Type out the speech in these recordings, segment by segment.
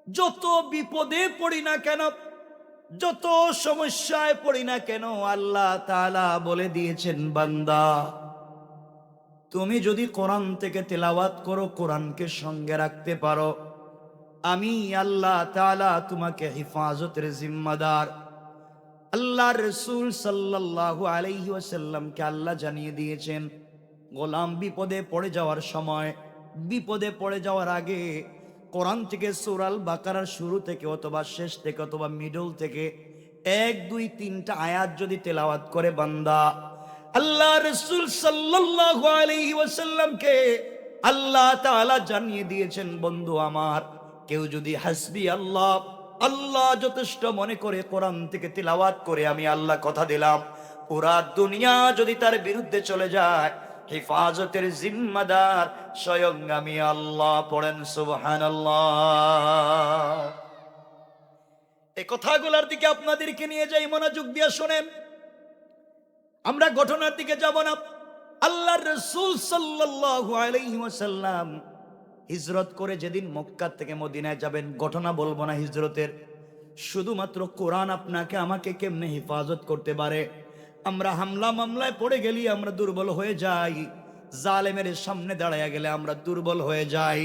যত বিপদে পড়ি না কেন, যত সমস্যায় পড়ি না কেন, আল্লাহ তাআলা বলে দিয়েছেন, বান্দা তুমি যদি কোরআন থেকে তেলাওয়াত করো, কোরআনকে সঙ্গে রাখতে পারো, আমি আল্লাহ তাআলা তোমাকে হিফাজতের জিম্মাদার। আল্লাহ রসুল সাল্লাল্লাহু আলাইহি ওয়াসাল্লামকে আল্লাহ জানিয়ে দিয়েছেন, গোলাম বিপদে পড়ে যাওয়ার সময়, বিপদে পড়ে যাওয়ার আগে কোরআন থেকে সূরা আল বাকারার শুরু থেকে অথবা শেষ থেকে অথবা মিডল থেকে 1 2 3টা আয়াত যদি তেলাওয়াত করে বান্দা, আল্লাহ রসুল সাল্লাল্লাহু আলাইহি ওয়াসাল্লামকে আল্লাহ তাআলা জানিয়ে দিয়েছেন, বন্ধু আমার, কেউ যদি হাসবি আল্লাহ, আল্লাহ যথেষ্ট মনে করে কোরআন থেকে তিলাওয়াত করে, আমি আল্লাহ কথা দিলাম, পুরা দুনিয়া যদি তার বিরুদ্ধে চলে যায়, হিফাজতের জিম্মাদার স্বয়ং আমি আল্লাহ। পড়েন সুবহানাল্লাহ। এই কথাগুলোর দিকে আপনাদেরকে নিয়ে যাই, মনোযোগ দিয়ে শোনেন। আমরা ঘটনার দিকে যাব না। আল্লাহর রাসূল সাল্লাল্লাহু আলাইহি ওয়াসাল্লাম হিজরত করে যেদিন মক্কা থেকে মদিনায় যাবেন, ঘটনা বলবো না হিজরতের, শুধুমাত্র কোরআন আপনাকে আমাকে কেমনে হেফাজত করতে পারে। আমরা হামলা মামলায় পড়ে গেলি আমরা দুর্বল হয়ে যাই, জালেমের সামনে দাঁড়ায়া গেলে আমরা দুর্বল হয়ে যাই।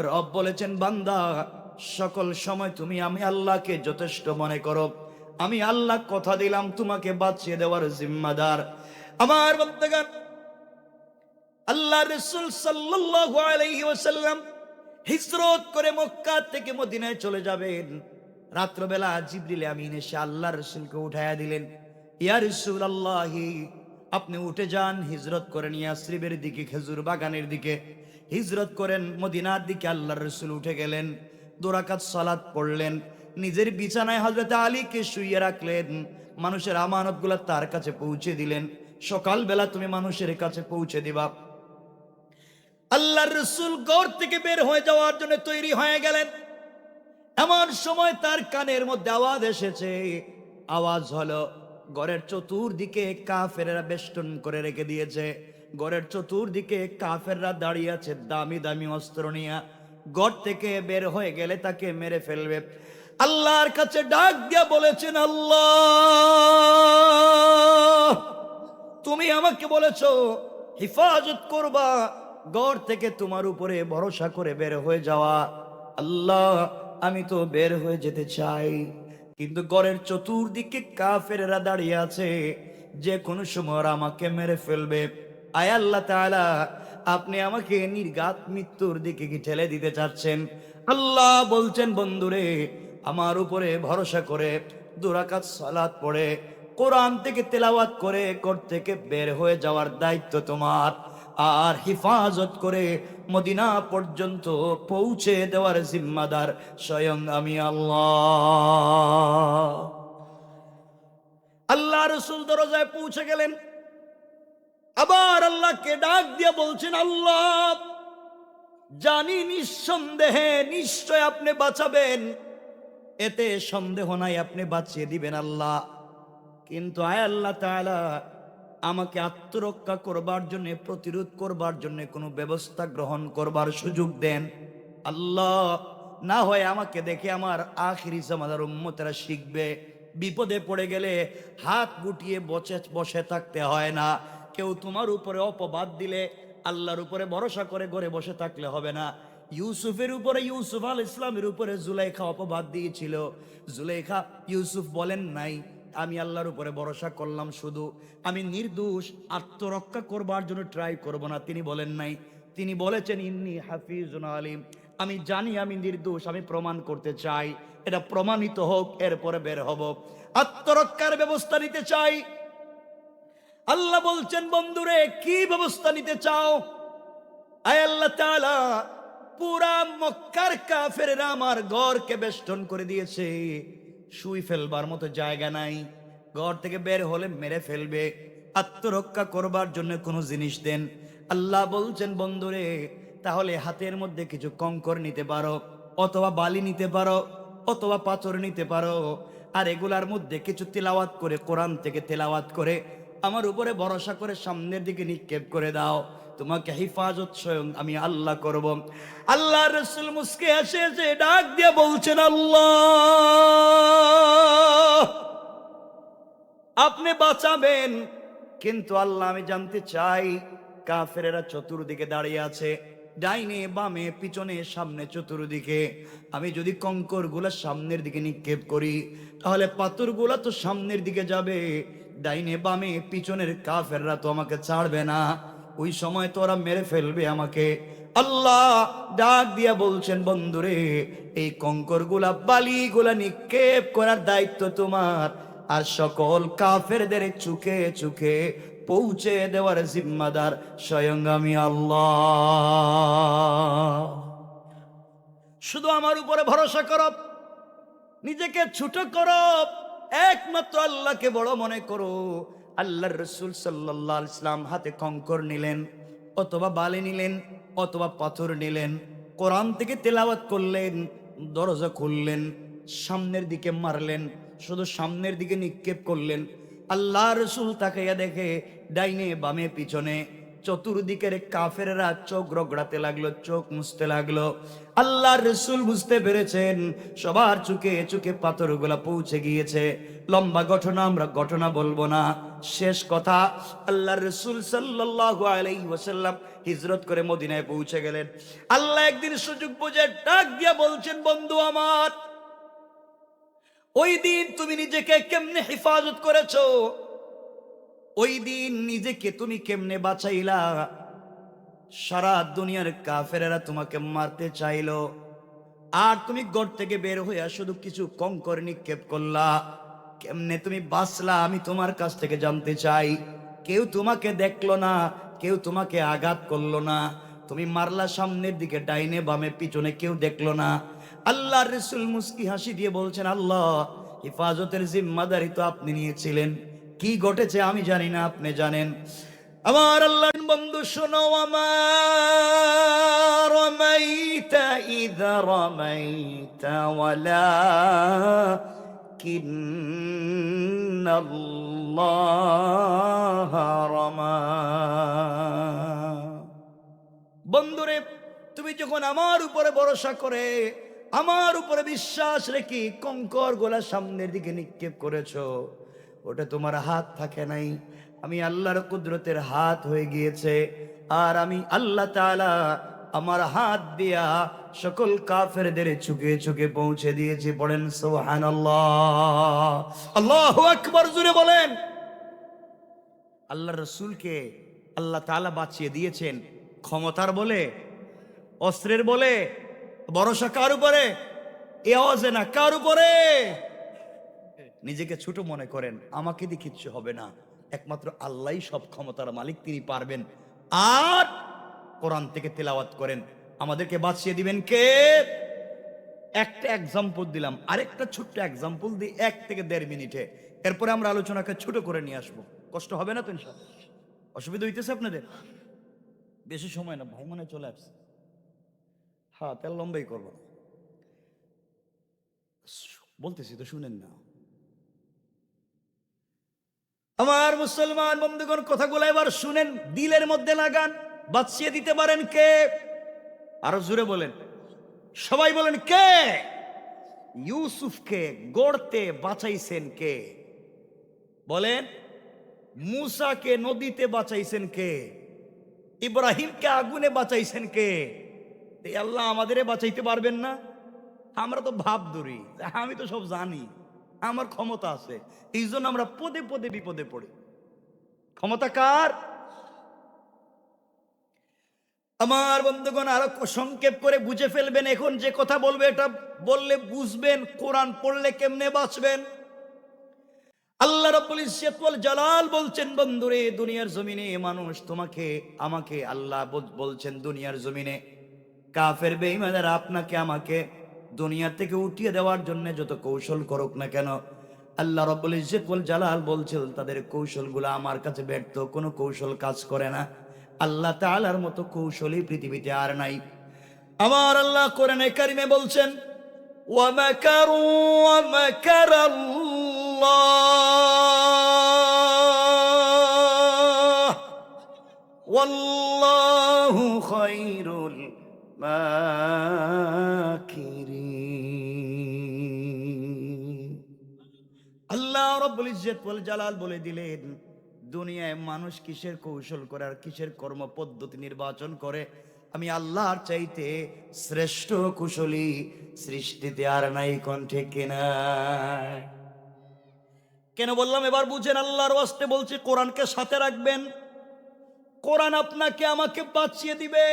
রব বলেছেন, বান্দা সকল সময় তুমি আমি আল্লাহকে যথেষ্ট মনে করো, আমি আল্লাহ কথা দিলাম তোমাকে বাঁচিয়ে দেওয়ার জিম্মাদার। আমার বন্ধুগণ, আল্লাহ রাসূল সাল্লাল্লাহু আলাইহি ওয়াসাল্লাম হিজরত করে মক্কা থেকে মদিনায় চলে যাবেন। রাত্রবেলা জিবরিল আমিন এসে আল্লাহ রাসূলকে উঠায়া দিলেন, ইয়া রাসূলুল্লাহ, আপনি উঠে যান, হিজরত করেন ইয়াসরিবের দিকে, খেজুর বাগানের দিকে হিজরত করেন, মদিনার দিকে। আল্লাহ রাসূল উঠে গেলেন, 2 রাকাত সালাত পড়লেন, নিজের বিছানায় হযরত আলীকে শুইয়ে রাখলেন, মানুষের আমানতগুলো তার কাছে পৌঁছে দিলেন। সকালবেলা তুমি মানুষের কাছে পৌঁছে দিবা। আল্লাহর রাসূল ঘর থেকে বের হয়ে যাওয়ার জন্য তৈরি হয়ে গেলেন। এমন সময় তার কানের মধ্যে আওয়াজ এসেছে। আওয়াজ হলো, ঘরের চতুর্দিকে কাফেররা বেষ্টন করে রেখে দিয়েছে, ঘরের চতুর্দিকে কাফেররা দাঁড়িয়ে আছে দামি দামি অস্ত্র নিয়ে, ঘর থেকে বের হয়ে গেলে তাকে মেরে ফেলবে। আল্লাহর কাছে ডাক দিয়া বলেছেন, আল্লাহ তুমি আমাকে বলেছো হিফাজত করবা, ঘর থেকে তোমার উপরে ভরসা করে বের হয়ে যাওয়া। আল্লাহ আমি তো বের হয়ে যেতে চাই, কিন্তু ঘরের চতুর্দিকে কাফেররা দাঁড়িয়ে আছে, যে কোনো সময় ওরা আমাকে মেরে ফেলবে। আয় আল্লাহ তাআলা, আপনি আমাকে নির্ঘাত মৃত্যুর দিকে কি ঠেলে দিতে চাচ্ছেন? আল্লাহ বলছেন, বন্ধুরে আমার উপরে ভরসা করে 2 রাকাত সালাত পড়ে কোরআন থেকে তেলাওয়াত করে ঘর থেকে বের হয়ে যাওয়ার দায়িত্ব তোমার, আর হিফাজত করে মদিনা পর্যন্ত পৌঁছে দেওয়ার জিম্মাদার স্বয়ং আমি আল্লাহ। আল্লাহ রাসূল দরজায় পৌঁছে গেলেন, আবার আল্লাহকে ডাক দিয়ে বলছেন, আল্লাহ জানি নিঃসন্দেহে নিশ্চয় আপনি বাঁচাবেন, এতে সন্দেহ নাই আপনি বাঁচিয়ে দিবেন আল্লাহ, কিন্তু আয় আল্লাহ তাআলা আমাকে আত্মরক্ষা করবার জন্য, প্রতিরোধ করবার জন্য কোনো ব্যবস্থা গ্রহণ করবার সুযোগ দেন আল্লাহ। না হয় আমাকে দেখে আমার আখিরি জামানার উম্মতেরা শিখবে, বিপদে পড়ে গেলে হাত গুটিয়ে বসে থাকতে হয় না। কেউ তোমার উপরে অপবাদ দিলে আল্লাহর উপরে ভরসা করে ঘরে বসে থাকলে হবে না। ইউসুফের উপরে, ইউসুফ আলাইহিস সালামের উপরে জুলাইখা অপবাদ দিয়েছিল, জুলাইখা ইউসুফ বলেন নাই আমি আল্লাহর উপরে ভরসা করলাম, শুধু আমি নির্দোষ, আত্মরক্ষা করবার জন্য ট্রাই করব না, তিনি বলেন নাই। তিনি বলেছেন, ইন্নী হাফিজুন আলিম, আমি জানি আমি নির্দোষ, আমি প্রমাণ করতে চাই, এটা প্রমাণিত হোক, এরপরে বের হব। আত্মরক্ষার ব্যবস্থা নিতে চাই। আল্লাহ বলছেন, বন্ধুরে কি ব্যবস্থা নিতে চাও? আয় আল্লাহ তাআলা, পুরা মক্কার কাফেররা আমার ঘরকে বেষ্টন করে দিয়েছে, শুই ফেলবার মতো জায়গা নাই, ঘর থেকে বের হলে মেরে ফেলবে, আত্মরক্ষা করবার জন্য কোনো জিনিস দেন। আল্লাহ বলছেন, বন্ধুরে তাহলে হাতের মধ্যে কিছু কঙ্কর নিতে পারো, অথবা বালি নিতে পারো, অথবা পাথর নিতে পারো, আর এগুলার মধ্যে কিছু তেলাওয়াত করে, কোরআন থেকে তেলাওয়াত করে আমার উপরে ভরসা করে সামনের দিকে নিক্ষেপ করে দাও। তোমাকে হেফাজত স্বয়ং আমি আল্লাহ করব। আল্লাহ রাসূল মুস্কে হেসে যে ডাক দিয়ে বলছেন, আল্লাহ আপনি বাঁচাবেন, কিন্তু আল্লাহ আমি জানতে চাই কাফেরেরা চতুর্দিকে দাঁড়িয়ে আছে, ডাইনে বামে পিছনে সামনে চতুর্দিকে। আমি যদি কঙ্করগুলা সামনের দিকে নিক্ষেপ করি তাহলে পাথরগুলা তো সামনের দিকে যাবে, ডাইনে বামে পিছনের কাফেররা তো আমাকে ছাড়বে না, ওই সময় তো ওরা মেরে ফেলবে আমাকে। আল্লাহ ডাক দিয়া বলছেন, বন্ধুরে এই কঙ্করগুলা বালিগুলা নিক্ষেপ করার দায়িত্ব তোমার, আর সকল কাফেরদের চুকে চুকে পৌঁছে দেওয়ার জিম্মাদার স্বয়ং আমি আল্লাহ। শুধু আমার উপরে ভরসা করো, নিজেকে ছোট করো, একমাত্র আল্লাহকে বড় মনে করো। আল্লাহর রাসূল সাল্লাল্লাহু আলাইহি ওয়াসাল্লাম হাতে কঙ্কর নিলেন, অথবা বালি নিলেন, অথবা পাথর নিলেন, কোরআন থেকে তেলাওয়াত করলেন, দরজা খুললেন, সামনের দিকে মারলেন, শুধু সামনের দিকে নিক্ষেপ করলেন। আল্লাহ রাসূল তাকাইয়া দেখে ডাইনে বামে পিছনে চতুর্দিকের কাফেররা চোখ রগড়াতে লাগলো, চোখ মুছতে লাগলো। আল্লাহ রাসূল বুঝতে পেরেছেন সবার চোখে চোখে পাথরগুলা পৌঁছে গিয়েছে। লম্বা ঘটনা বলবো না, শেষ কথা, আল্লাহ রাসূল সাল্লাল্লাহু আলাইহি ওয়াসাল্লাম হিজরত করে মদিনায় পৌঁছে গেলেন। আল্লাহ একদিন সুযোগ বুঝে ডাক দিয়া বলছেন, বন্ধু আমার, ওই দিন তুমি নিজেকে কেমনে হেফাজত করেছো, ওই দিন নিজেকে তুমি কেমনে বাঁচাইলা, সারা দুনিয়ার কাফেরেরা তোমাকে মারতে চাইলো, আর তুমি ঘর থেকে বের হইয়া শুধু কিছু কঙ্কর নিক্ষেপ করলা, কেমনে তুমি বাঁচলা আমি তোমার কাছ থেকে জানতে চাই। কেউ তোমাকে দেখলো না, কেউ তোমাকে আঘাত করলো না, তুমি মারলা সামনের দিকে ডাইনে বামে পিছনে, কেউ দেখলো না। আল্লাহ রাসূল মুস্কি হাসি দিয়ে বলছেন, আল্লাহ হেফাজতের জিম্মাদারি তো আপনি নিয়েছিলেন, কি ঘটেছে আমি জানি না, আপনি জানেন। আমার আল্লাহর বন্ধু শোনো, আমার রামাইতা ইযা রামাইতা ওয়ালাকিন্নাল্লাহা রামা। বন্ধুরে তুমি যখন আমার উপরে ভরসা করে, আমার উপরে বিশ্বাস রেখে কঙ্কর গোলা সামনের দিকে নিক্ষেপ করেছো, ওটা তোমার হাত থাকে নাই, আমি আল্লাহর কুদরতের হাত হয়ে গিয়েছে। আর আমি আল্লাহ তাআলা আমার হাত দিয়া সকল কাফেরদের চুকে চুকে পৌঁছে দিয়েছি। পড়েন সুবহানাল্লাহ, আল্লাহু আকবার, জোরে বলেন। আল্লাহর রাসূলকে আল্লাহ তাআলা বাঁচিয়ে দিয়েছেন ক্ষমতার বলে, অস্ত্রের বলে। ভরসা কার উপরে? এ আওয়াজে না, কার উপরে? নিজেকে ছোট মনে করেন, আমাকে দিয়ে কিচ্ছু হবে না, একমাত্র আল্লাহই সব ক্ষমতার মালিক, তিনি পারবেন। আর কোরআন থেকে তেলাওয়াত করেন, আমাদেরকে বাঁচিয়ে দিবেন কে? একটা এক্সাম্পল দিলাম, আরেকটা ছোট্ট এক্সাম্পল দিই 1 থেকে 1.5 মিনিটে, এরপরে আমরা আলোচনাকে ছোট করে নিয়ে আসবো। কষ্ট হবে না তো ইনশাআল্লাহ? অসুবিধা হইতেছে আপনাদের? বেশি সময় না, ভাই মনে চলে আসছে। হ্যাঁ, তাহলে লম্বাই করবো, বলতেছি তো শুনেন না। আমার মুসলমান বন্ধুগণ, কথাগুলো এবার শুনেন, দিলের মধ্যে লাগান। বাঁচিয়ে দিতে পারেন কে? আরো জোরে বলেন, সবাই বলেন কে? ইউসুফকে গড়তে বাঁচাইছেন কে? বলেন। মূসাকে নদীতে বাঁচাইছেন কে? ইব্রাহিমকে আগুনে বাঁচাইছেন কে? এই আল্লাহ আমাদের বাঁচাইতে পারবেন না? আমরা তো ভাব ধরি, আমি তো সব জানি, আমার ক্ষমতা আছে, এই জন্য আমরা পদে পদে বিপদে পড়ি। ক্ষমতা কার? আমার বন্ধুগণ, আরো সংক্ষেপ করে বুঝে ফেলবেন, এখন যে কথা বলবে এটা বললে বুঝবেন কোরআন পড়লে কেমনে বাঁচবেন। আল্লাহ রাব্বুল ইজ্জত ওয়াল জালাল বলছেন, বন্ধুরে দুনিয়ার জমিনে মানুষ তোমাকে আমাকে, আল্লাহ বলছেন দুনিয়ার জমিনে কাফের বেঈমানরা আপনাকে আমাকে দুনিয়া থেকে উঠিয়ে দেওয়ার জন্য যত কৌশল করুক না কেন, আল্লাহ রাব্বুল ইজ্জত ওয়াল জালাল বলছেন তাদের কৌশলগুলো আমার কাছে ব্যর্থ, কোনো কৌশল কাজ করে না। আল্লাহ তাআলার মতো কৌশলী পৃথিবীতে আর নাই। আমার আল্লাহ কোরআনে কারিমে বলছেন, ওয়া মাকারু ওয়া মাকারাল্লাহ ওয়াল্লাহ খায়রুল মাকিরিন। আল্লাহ রাব্বুল ইজ্জত ওয়াল জালাল বলে দিলেন, দুনিয়ায় মানুষ কিসের কৌশল করে আর কিসের কর্ম পদ্ধতি নির্বাচন করে, আমি আল্লাহর চাইতে শ্রেষ্ঠ কুশলী সৃষ্টিতে আর নাই। কোন ঠিক কিনা? কেন বললাম এবার বুঝেন। আল্লাহর ওয়াস্তে বলছি, কোরআনকে সাথে রাখবেন। কোরআন আপনাকে আমাকে বাঁচিয়ে দিবে।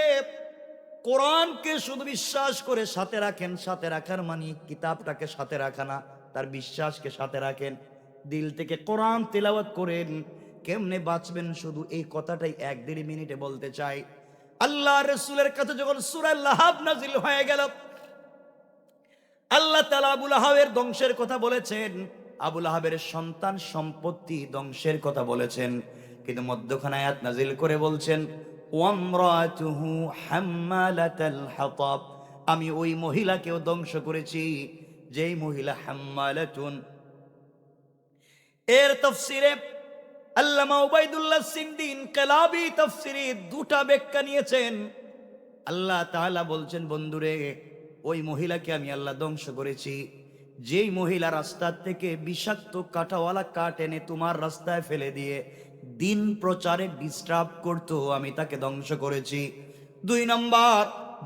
কোরআনকে শুধু বিশ্বাস করে সাথে রাখেন। সাথে রাখার মানে কিতাবটাকে সাথে রাখা না, তার বিশ্বাসকে সাথে রাখেন। দিল থেকে কোরআন তেলাওয়াত করেন। কেমনে বাঁচবেন শুধু এই কথাটাই 1-1.5 মিনিটে বলতে চাই। আল্লাহ রাসূলের কাছে যখন সূরা লাহাব নাজিল হয়ে গেল, আল্লাহ তাআলা আবু লাহাবের ধ্বংসের কথা বলেছেন, আবু লাহাবের সন্তান সম্পত্তি ধ্বংসের কথা বলেছেন, কিন্তু মধ্যখানে আয়াত নাজিল করে বলছেন ওয়ামরাতুহু হাম্মালাতাল হাতাব, আমি ওই মহিলাকেও ধ্বংস করেছি যেই মহিলা হাম্মালাতুন। এর তাফসিরে আল্লামা উবাইদুল্লাহ সিন্দি ইনকিলাবী তাফসিরে দুটা ব্যাখ্যা নিয়েছেন। আল্লাহ তাআলা বলছেন, বন্ধুরে, ওই মহিলাকে আমি আল্লাহ ধ্বংস করেছি যেই মহিলা রাস্তা থেকে বিষাক্ত কাঁটাওয়ালা কাঠ এনে তোমার রাস্তায় ফেলে দিয়ে দিন প্রচারে ডিস্টার্ব করতো, আমি তাকে ধ্বংস করেছি। 2 নম্বর,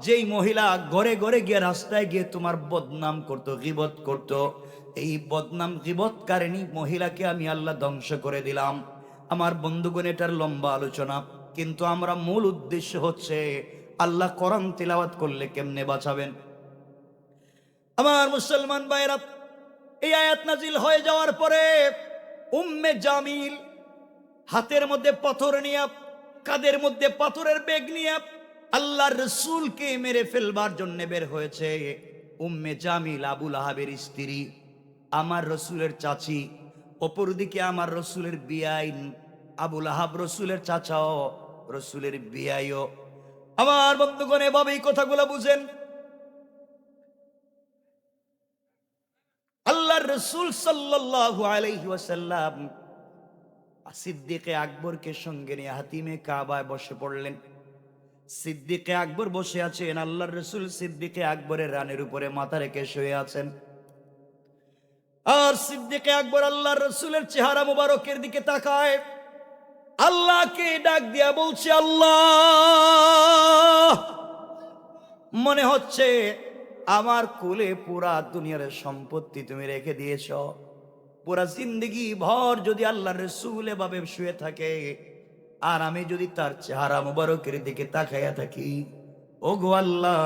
যেই মহিলা ঘরে ঘরে গিয়ে রাস্তায় গিয়ে তোমার বদনাম করতো, গীবত করতো, এই বদনাম গীবতকারিণী মহিলাকে আমি আল্লাহ ধ্বংস করে দিলাম। আমার বন্ধুগণ, এটার লম্বা আলোচনা, কিন্তু আমরা মূল উদ্দেশ্য হচ্ছে আল্লাহ কোরআন তিলাওয়াত করলে কেমনে বাঁচাবেন। আমার মুসলমান ভাইরা, এই আয়াত নাজিল হয়ে যাওয়ার পরে উম্মে জামিল হাতের মধ্যে পাথর নিয়ে, কাদের মধ্যে পাথরের ব্যাগ নিয়ে আল্লাহর রাসূলকে মেরে ফেলবার জন্য বের হয়েছে। উম্মে জামিল আবু লাহাবের স্ত্রী, আমার রসুলের চাচি, অপরদিকে আমার রসুলের বিয়াইন আবু লাহাব রসুলের চাচাও, রসুলের বিয়াইও। আমার বন্ধুগণ, এভাবে এই কথাগুলো বুঝেন। আল্লাহর রাসূল সাল্লাল্লাহু আলাইহি ওয়াসাল্লাম সিদ্দিকে আকবরকে সঙ্গে নিয়ে হাতিমে কাবায় বসে পড়লেন। সিদ্দিকে আকবর বসে আছেন, আল্লাহর রাসূল সিদ্দিকে আকবরের রানের উপরে মাথা রেখে শুয়ে আছেন। আর সিদ্দিকে আকবর আল্লাহর রাসূলের চেহারা মুবারকের দিকে তাকায়, আল্লাহকে ডাক দিয়া বলছে, আল্লাহ, মনে হচ্ছে আমার কোলে পুরা দুনিয়ার সম্পত্তি তুমি রেখে দিয়েছ। পুরা জিন্দগি ভর যদি আল্লাহর রাসূল এভাবে শুয়ে থাকে আর আমি যদি তার চেহারা মুবারকের দিকে তাকাইয়া থাকি, ও গো আল্লাহ,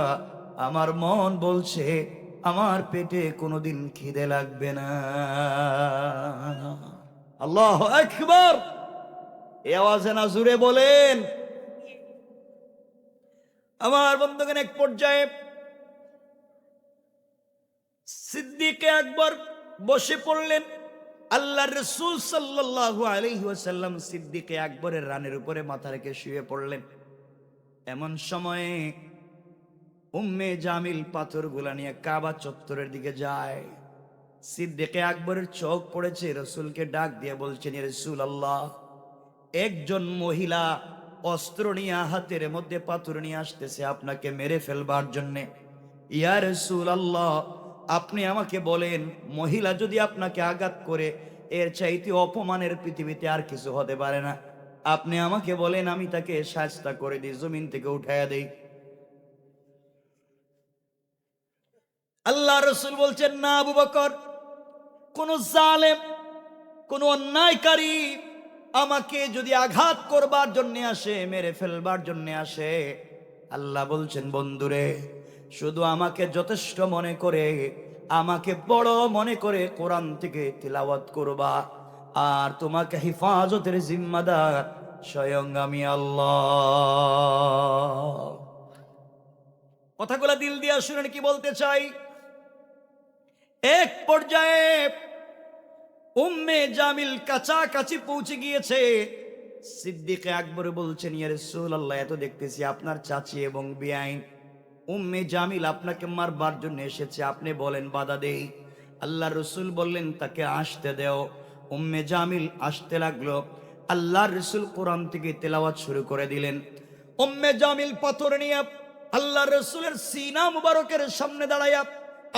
আমার মন বলছে আমার পেটে কোনোদিন খিদে লাগবে না। আল্লাহু আকবার। এই আওয়াজে না জুড়ে বলেন। আমার বন্ধুগণ, এক পর্যায়ে সিদ্দিকে আকবর বসে পড়লেন। আল্লাহর রাসূল সাল্লাল্লাহু আলাইহি ওয়াসাল্লাম সিদ্দিকে আকবরের রানের উপরে মাথা রেখে শুয়ে পড়লেন। এমন সময়ে উম্মে জামিল পাথরগুলা নিয়ে কাবা চত্বরের দিকে যায়। সিদ্দিকে আকবরের চোখ পড়েছে, রাসূলকে ডাক দিয়ে বলছেন, ইয়া রাসূলুল্লাহ, একজন মহিলা অস্ত্র নিয়ে হাতের মধ্যে পাথর নিয়ে আসতেছে আপনাকে মেরে ফেলবার জন্য। ইয়া রাসূলুল্লাহ, আপনি আমাকে বলেন, মহিলা যদি আপনাকে আঘাত করে এর চাইতে অপমানের পৃথিবীতে আর কিছু হতে পারে না। আপনি আমাকে বলেন, আমি তাকে শায়েস্তা করে দিই, জমিন থেকে উঠাইয়া দেই। আল্লাহ রাসূল বলছেন, না আবু বকর, কোন জালেম, কোন অন্যায়কারী আমাকে যদি আঘাত করবার জন্য আসে, মেরে ফেলবার জন্য আসে, আল্লাহ বলছেন, বন্ধুরে, শুধু আমাকে যথেষ্ট মনে করে, আমাকে বড় মনে করে কোরআন থেকে তিলাওয়াত করবা, আর তোমাকে হিফাজতের জিম্মাদার স্বয়ং আমি আল্লাহ। কথাগুলা দিল দিয়া শুনেন কি বলতে চাই। এক পর্যায়ে উম্মে জামিল কাছাকাছি পৌঁছে গিয়েছে। সিদ্দিকে আকবর বলছেন, ইয়া রাসূলুল্লাহ, এত দেখতেছি আপনার চাচি এবং বিয়াইন উম্মে জামিল আপনাকে মারবার জন্য এসেছে, আপনি বলেন বাধা দেই। আল্লাহর রাসূল বললেন, তাকে আসতে দেও। উম্মে জামিল আসতে লাগলো। আল্লাহর রাসূল কোরআন থেকে তেলাওয়াত শুরু করে দিলেন। উম্মে জামিল পাথর নিয়ে আল্লাহ রসুলের সিনা মুবারকের সামনে দাঁড়াইয়া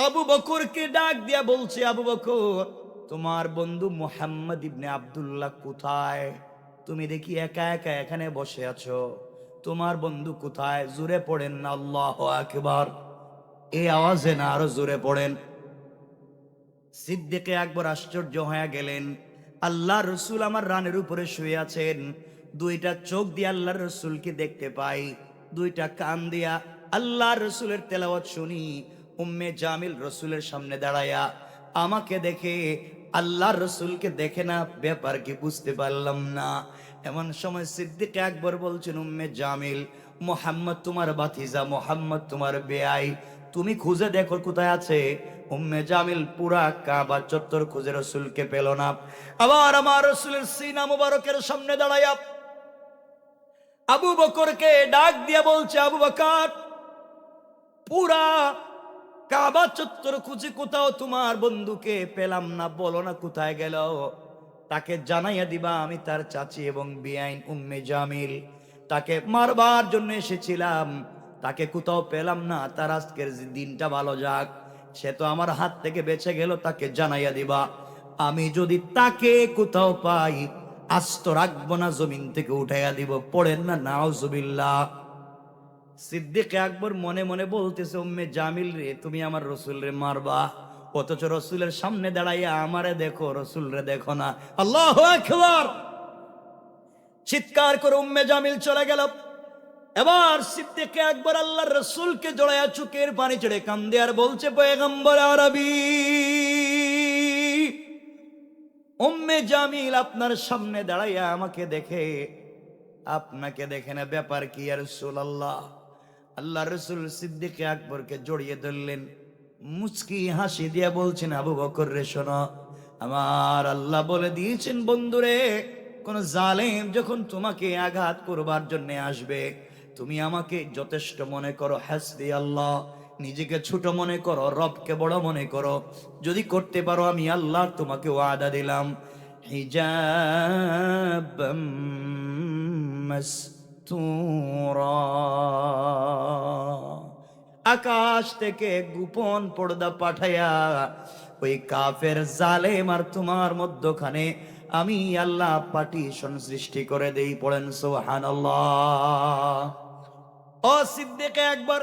আবু বকরকে ডাক দিয়া বলছে, আবু বকর, তোমার বন্ধু মুহাম্মদ ইবনে আব্দুল্লাহ কোথায়? তুমি দেখি একা একা এখানে বসে আছো, তোমার বন্ধু কোথায়? জোরে পড়েন না আল্লাহু আকবার। এই আওয়াজে না আরো জোরে পড়েন। সিদ্দিকে আকবর আশ্চর্য হয়ে গেলেন। আল্লাহ রসুল আমার রানের উপরে শুয়ে আছেন, দুইটা চোখ দিয়ে আল্লাহ রসুলকে দেখতে পাই, দুইটা কান দিয়া আল্লাহ রসুলের তেলাওয়াত শুনি। উম্মে জামিল রসুলের সামনে দাঁড়ায়া আমাকে দেখে, আল্লাহ রসুলকে দেখে না, ব্যাপার কি বুঝতে পারলাম না। এমন সময় সিদ্দিকে আকবর বলছেন, উম্মে জামিল, মোহাম্মদ তোমার ভাতিজা, মোহাম্মদ তোমার বেয়াই, তুমি খুঁজে দেখো কোথায় আছে। উম্মে জামিল পুরা কাবা চত্বর খুঁজে রসুলকে পেল না। আবার আমার রসুলের সিনা মুবারকের সামনে দাঁড়াইয়া আবু বকরকে ডাক দিয়া বলছে, আবু বকর, পুরা কাবা চত্বর খুঁজে কোথাও তোমার বন্ধুকে পেলাম না, বলো না কোথায় গেল, তাকে জানাইয়া দিবা আমি তার চাচি এবং বেয়াইন উম্মে জামিল, তাকে মারবার জন্য এসেছিলাম, তাকে কোথাও পেলাম না, তার আজকের দিনটা ভালো যাক, সে তো আমার হাত থেকে বেঁচে গেল, তাকে জানাইয়া দিবা। আমি যদি তাকে কোথাও পাই আস্ত রাখবো না, জমিন থেকে উঠাইয়া দিব। পড়েন না নাউজুবিল্লাহ। সিদ্দিকে আকবর মনে মনে বলতেছে, উম্মে জামিল রে, তুমি আমার রসুল রে মারবা, অথচ রসুলের সামনে দাঁড়াইয়া আমারে দেখো, রসুল রে দেখো না। আল্লাহু আকবার। চিৎকার করে উম্মে জামিল চলে গেল। এবার সিদ্দিকে আকবর আল্লাহর রসুলকে জড়াইয়া চোখের পানি ছেড়ে কান্দে আর বলছে, পয়গম্বর আরবি, উম্মে জামিল আপনার সামনে দাঁড়াইয়া আমাকে দেখে, আপনাকে দেখে না, ব্যাপার কি ইয়া রাসূলুল্লাহ? আল্লাহ রসুল সিদ্দিকে আকবরকে জড়িয়ে ধরলেন, মুচকি হাসি দিয়া বলছেন, আবু বকর রে শোনো, আমার আল্লাহ বলে দিয়েছেন, বন্ধুরে, কোন জালেম যখন তোমাকে আঘাত করবার জন্য আসবে, তুমি আমাকে যথেষ্ট মনে করো, হাসবি আল্লাহ, নিজেকে ছোট মনে করো, রবকে বড় মনে করো, যদি করতে পারো আমি আল্লাহ তোমাকে ওয়াদা দিলাম, হিজাব মাসতুরা, আকাশ থেকে গোপন পর্দা পাঠাইয়া ওই কাফের জালেম আর তোমার মধ্যখানে আমি আল্লাহ পার্টিশন সৃষ্টি করে দেই। পড়েন সুবহানাল্লাহ। ও সিদ্দিকে আকবর,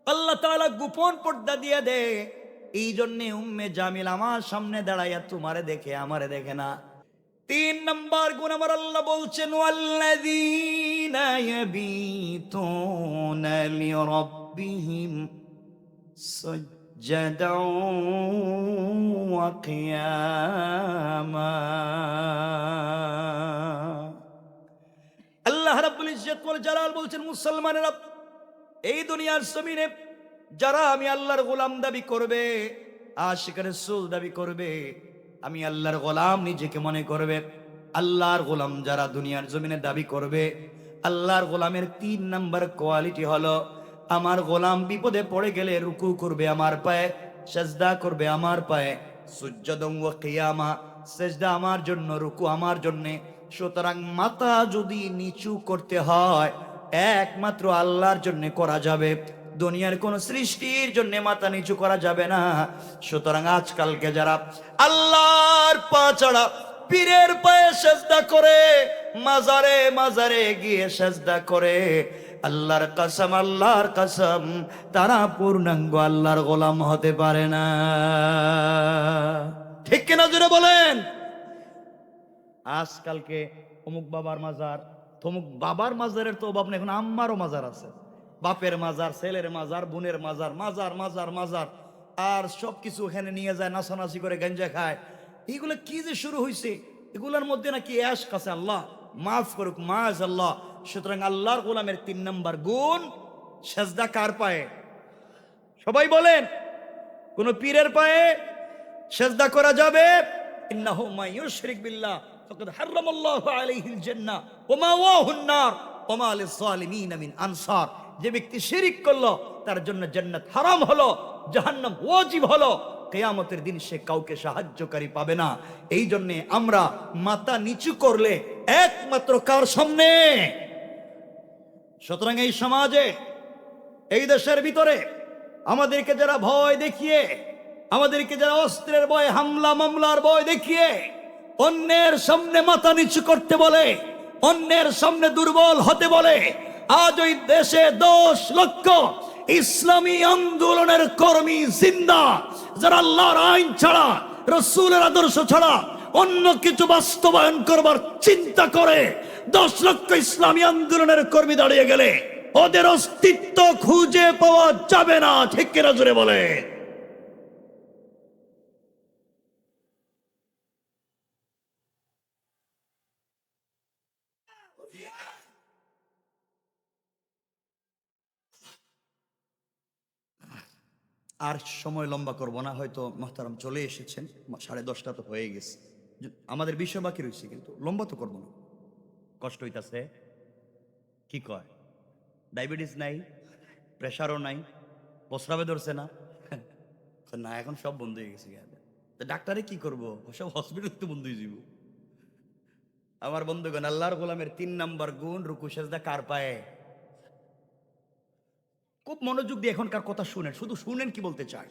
আল্লাহ তাআলা গোপন পর্দা দিয়ে দে, এই জন্যে উম্মে জামিল আমার সামনে দাঁড়াইয়া তোমারে দেখে, আমারে দেখে না। 3 নম্বর গুণ আমার আল্লাহ বলছেন, ওয়াল্লাযীনা ইয়াবিতুনা লিরাব্বিহিম সুজদাও ওয়া কিয়ামা। আল্লাহ রাব্বুল ইজ্জত ওয়াল জালাল বলছেন, মুসলমানেরা, এই দুনিয়ার জমিনে যারা আমি আল্লাহর গোলাম দাবি করবে, আশিকের রাসূল দাবি করবে, আমি আল্লাহর গোলাম নিজেকে মনে করবে, আল্লাহর গোলাম যারা দুনিয়ার জমিনে দাবি করবে, আল্লাহর গোলামের 3 নাম্বার কোয়ালিটি হলো, আমার গোলাম বিপদে পড়ে গেলে রুকু করবে আমার পায়ে, সেজদা করবে আমার পায়ে, সুজ্জাদুম ওয়া কিয়ামা, সেজদা আমার জন্য, রুকু আমার জন্য। সুতরাং মাথা যদি নিচু করতে হয় একমাত্র আল্লাহর জন্য করা যাবে, দুনিয়ার কোন সৃষ্টির জন্য মাথা নিচু করা যাবে না। সুতরাং আজকালকে যারা আল্লাহর পা ছাড়া পীরের পায়ে সেজদা করে, মাজারে মাজারে গিয়ে সেজদা করে, আল্লাহর কসম, আল্লাহর কসম, তারা পূর্ণাঙ্গ আল্লাহর গোলাম হতে পারে না। ঠিক কিনা জোরে বলেন? আজকালকে অমুক বাবার মাজার, তমুক বাবার মাজারের তো অভাব নেই, এখন আম্মারও মাজার আছে, বাপের মাজার, ছেলের মাজার, বোনের মাজার, মাজার মাজার মাজার, আর সবকিছু ওখানে নিয়ে যায়, নাচানাচি করে, গাঞ্জা খায়। এইগুলো কি যে শুরু হয়েছে, এগুলোর মধ্যে নাকি এশক আছে, আল্লাহ মাফ করুক, মাজ আল্লাহ। সুতরাং আল্লাহর গোলামের 3 নম্বর গুণ, সেজদা কার পায়ে? সবাই বলেন, কোন পীরের পায়ে সেজদা করা যাবে? ইন্নাহু মান ইউশরিক বিল্লাহ ফাকাদ হারামাল্লাহু আলাইহিল জান্নাহ ওয়া মাওয়াহুন নার ওয়া মা লিয-যালিমিন মিন আনসার। যে ব্যক্তি শিরিক করলো তার জন্য জান্নাত হারাম হলো, জাহান্নাম ওয়াজিব হলো, কিয়ামতের দিন সে কাউকে সাহায্যকারী পাবে না। এই জন্য আমরা মাথা নিচু করলে একমাত্র কার সামনে? সুতরাং এই সমাজে, এই দেশের ভিতরে আমাদেরকে যারা ভয় দেখিয়ে, আমাদেরকে যারা অস্ত্রের ভয়, হামলা মামলার ভয় দেখিয়ে অন্যের সামনে মাথা নিচু করতে বলে, অন্যের সামনে দুর্বল হতে বলে, আজ ওই দেশে 10 লক্ষ ইসলামী আন্দোলনের কর্মী জিন্দা, যারা আল্লাহর আইন ছাড়া, রাসূলের আদর্শ ছাড়া অন্য কিছু বাস্তবায়ন করবার চিন্তা করে 10 লক্ষ ইসলামী আন্দোলনের কর্মী দাঁড়িয়ে গেলে ওদের অস্তিত্ব খুঁজে পাওয়া যাবে না। ঠিক কিনা জোরে বলে? আর সময় লম্বা করব না, হয়তো মোহতারাম চলে এসেছেন, 10:30 তো হয়ে গেছে, আমাদের বিষয় বাকি রয়েছে, কিন্তু লম্বা তো করবো না। কষ্ট হইতাছে? কি কয়? ডায়াবেটিস নাই, প্রেশারও নাই, প্রস্রাবে ধরছে না? না, এখন সব বন্ধ হয়ে গেছে। ডাক্তারে কি করবো? সব হসপিটাল তো বন্ধ হয়ে যাব। আমার বন্ধুগণ, আল্লাহর গোলামের 3 নাম্বার গুণ রুকু সেজদা কার পায়ে? খুব মনোযোগ দিয়ে এখনকার কথা শুনেন, শুধু শুনেন কি বলতে চাই।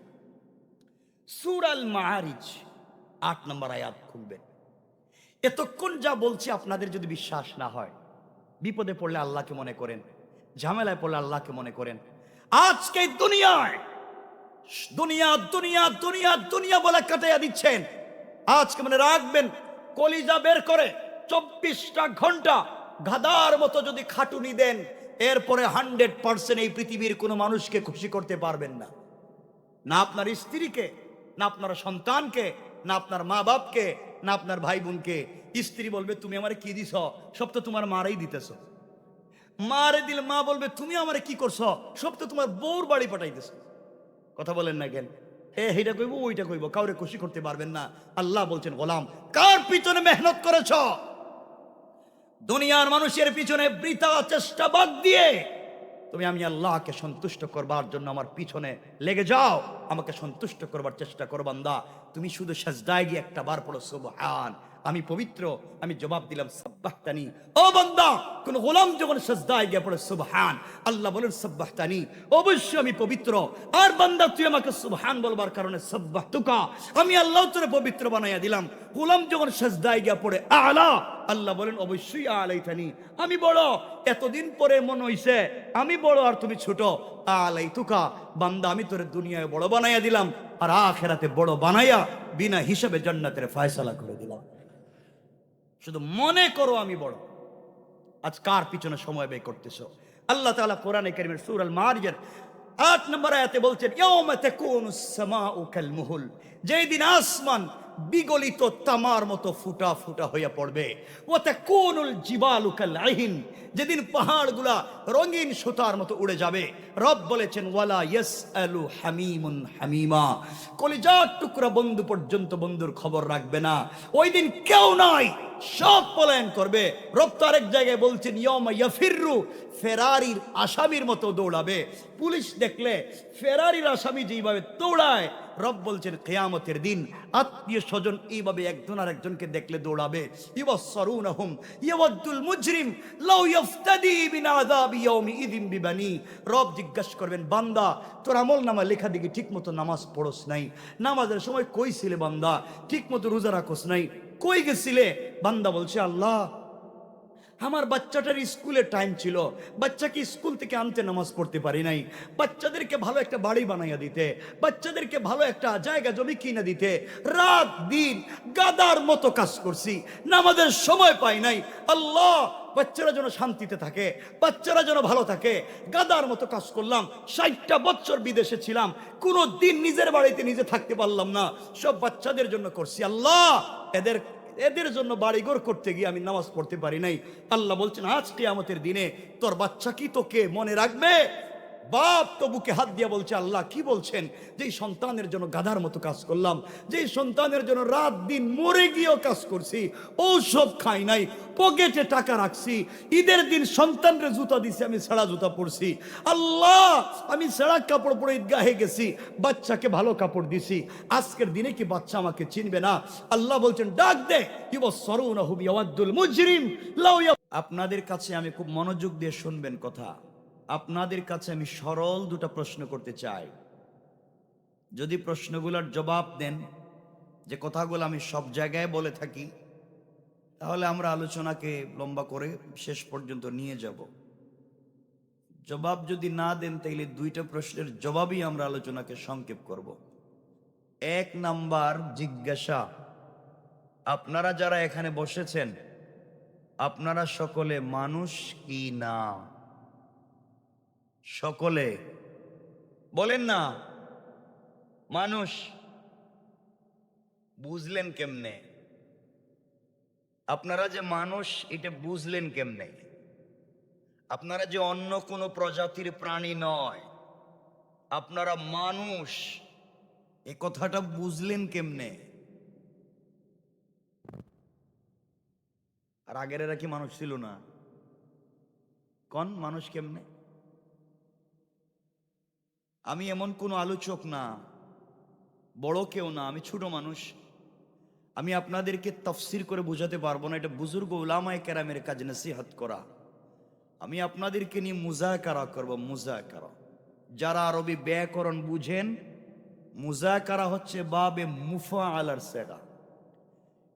সূরা আল মাআরিজ 8 নম্বর আয়াত খুলবেন। এতক্ষণ যা বলছি আপনাদের যদি বিশ্বাস না হয়, বিপদে পড়লে আল্লাহকে মনে করেন, ঝামেলায় পড়লে আল্লাহকে মনে করেন। আজকে দুনিয়ায় দুনিয়া দুনিয়া দুনিয়া দুনিয়া বলে কাটাইয়া দিচ্ছেন। আজকে মনে রাখবেন, কলিজা বের করে 24টা ঘন্টা গাধার মতো যদি খাটুনি দেন, এরপরে 100% এই পৃথিবীর কোনো মানুষকে খুশি করতে পারবেন না। না আপনার স্ত্রীকে, না আপনার সন্তানকে, না আপনার মা বাপকে, না আপনার ভাই বোনকে। স্ত্রী বলবে তুমি আমারে কি দিছ, সব তো তোমার মারাই দিতেছ। মারে দিল, মা বলবে তুমি আমারে কি করছ, সব তো তোমার বউর বাড়ি পাঠাইতেছ। কথা বলেন না কেন? এইটা কইব, ওইটা কইব, কাউরে খুশি করতে পারবেন না। আল্লাহ বলছেন, গোলাম কার পিছনে মেহনত করেছ? দুনিয়ার মানুষের পিছনে বৃথা চেষ্টা বাদ দিয়ে তুমি আমি আল্লাহকে সন্তুষ্ট করবার জন্য আমার পিছনে লেগে যাও, আমাকে সন্তুষ্ট করবার চেষ্টা করো। বান্দা তুমি শুধু সাজদায় গিয়ে একটা বার পড়ো সুবহান, আমি পবিত্র। আমি জবাব দিলাম সাব্বাহতানি। ও বান্দা, কোন গোলাম যখন সাজদায় গিয়ে পড়ে সুবহান, আল্লাহ বলেন সাব্বাহতানি, অবশ্যই আমি পবিত্র। আর বান্দা তুই আমাকে সুবহান বলবার কারণে সাব্বাহতুকা, আমি আল্লাহ তোরে পবিত্র বানাইয়া দিলাম। গোলাম যখন সাজদায় গিয়ে পড়ে আলা, আল্লাহ বলেন অবশ্যই আলাইতানি, আমি বড়। এতদিন পরে মন হইছে আমি বড় আর তুমি ছোট। আলাইতুকা, বান্দা আমি তোরে দুনিয়ায় বড় বানাইয়া দিলাম, আর আখিরাতে বড় বানাইয়া বিনা হিসাবে জান্নাতের ফয়সালা করে দিলাম। শুধু মনে করো আমি বড়। আজ কার পিছনে সময় ব্যয় করতেছো? আল্লাহ তাআলা কোরআনে কারীমের সূরা আল মাআরিজের 8 নম্বর আয়াতে বলছেন, ইয়াউমা তাকুনুস সামাউ কাল মুহুল, যেই দিন আসমান বিগলিত তামার মতো ফুটা ফুটা হইয়া পড়বে। ওয়া তাকুনুল জিবালু কাল আহিন, যেদিন পাহাড়গুলা রঙিন সুতার মতো উড়ে যাবে। রব বলেছেন, ওয়ালা ইয়াসআলু হামিমুন হামিমা, কলিজার টুকরা বন্ধু পর্যন্ত বন্ধুর খবর রাখবে না। ওই দিন কেউ নাই, সব পলায়ন করবে। রব তো আরেক জায়গায় বলছেন, ইয়াউমা ইয়াফিররু, ফেরারির আসামির মতো দৌড়াবে। পুলিশ দেখলে ফেরারির আসামি যেভাবে দৌড়ায়, রব বলছেন কিয়ামতের দিন আত্মীয় স্বজন এইভাবে একজন আর একজনকে দেখলে দৌড়াবে। ইবাসসারুনহুম ইয়াওয়াদুল মুজরিম লাউ ইফতাদি মিন আযাবি ইয়াউমি ইযিন বিবানি। রব জিজ্ঞাসা করবেন, বান্দা তোর আমলনামা লেখা দেখি ঠিকমতো নামাজ পড়স নাই, নামাজের সময় কই ছিলে বান্দা, ঠিকমতো রোজা রাখস নাই, কই গেছিলে? বান্দা বলছে, আল্লাহ আমার বাচ্চাটার স্কুলের টাইম ছিল, বাচ্চাকে স্কুল থেকে আনতে নামাজ পড়তে পারি নাই, বাচ্চাদেরকে ভালো একটা বাড়ি বানাইয়া দিতে, বাচ্চাদেরকে ভালো একটা জায়গা জমি কিনে দিতে রাত দিন গাদার মতো কাজ করছি, নামাজের সময় পাই নাই। আল্লাহ বাচ্চারা যেন শান্তিতে থাকে, বাচ্চারা যেন ভালো থাকে, গাদার মতো কাজ করলাম। 60টা বছর বিদেশে ছিলাম, কোনো দিন নিজের বাড়িতে নিজে থাকতে পারলাম না, সব বাচ্চাদের জন্য করছি। আল্লাহ এদের জন্য বাড়িঘর করতে গিয়ে আমি নামাজ পড়তে পারি নাই। আল্লাহ বলছেন, আজ কিয়ামতের দিনে তোর বাচ্চা কি তোকে মনে রাখবে? বাপ তো বুকে হাত দিয়ে বলছে, আল্লাহ কি বলছেন? যেই সন্তানের জন্য গাধার মতো কাজ করলাম, যেই সন্তানের জন্য রাত দিন মরে গিয়েও কাজ করছি, ঔষধ খাই নাই, পকেটে টাকা রাখছি, ঈদের দিন সন্তানরে জুতা দিছি, আমি ছেঁড়া জুতা পরছি। আল্লাহ আমি ছেঁড়া কাপড় পরে ঈদগাহে গেছি, বাচ্চাকে ভালো কাপড় দিছি, আজকের দিনে কি বাচ্চা আমাকে চিনবে না? আল্লাহ বলছেন, ডাক দে, ইবাসসারুনহুম ইয়াওয়াদুল মুজরিম লাউ আপনাদের কাছে আমি খুব মনোযোগ দিয়ে শুনবেন কথা। আপনাদের কাছে আমি সরল দুটো প্রশ্ন করতে চাই। যদি প্রশ্নগুলোর জবাব দেন, যে কথাগুলো আমি সব জায়গায় বলে থাকি, তাহলে আমরা আলোচনাকে লম্বা করে শেষ পর্যন্ত নিয়ে যাব। জবাব যদি না দেন, তাইলে দুইটা প্রশ্নের জবাবই আমরা আলোচনাকে সংক্ষেপ করব। এক নাম্বার জিজ্ঞাসা, আপনারা যারা এখানে বসেছেন, আপনারা সকলে মানুষ কি না? সকলে বলেন না মানুষ। বুঝলেন কেমনে? আপনারা যে মানুষ এটা বুঝলেন কেমনে? আপনারা যে অন্য কোনো প্রজাতির প্রাণী নয়, আপনারা মানুষ, এ কথাটা বুঝলেন কেমনে? আর আগের এরা কি মানুষ ছিল না? কোন মানুষ কেমনে? আমি এমন কোনো আলোচক না, বড় কেউ না, আমি ছোট মানুষ। আমি আপনাদেরকে তাফসীর করে বোঝাতে পারবো না, এটা বুজুর্গ উলামায়ে কেরামের কাজ নসিহত করা। আমি আপনাদেরকে নিয়ে মুজাকারা করব। মুজাকারা, যারা আরবি ব্যাকরণ বুঝেন, মুজাকারা হচ্ছে বাবে মুফাআলার সেগা,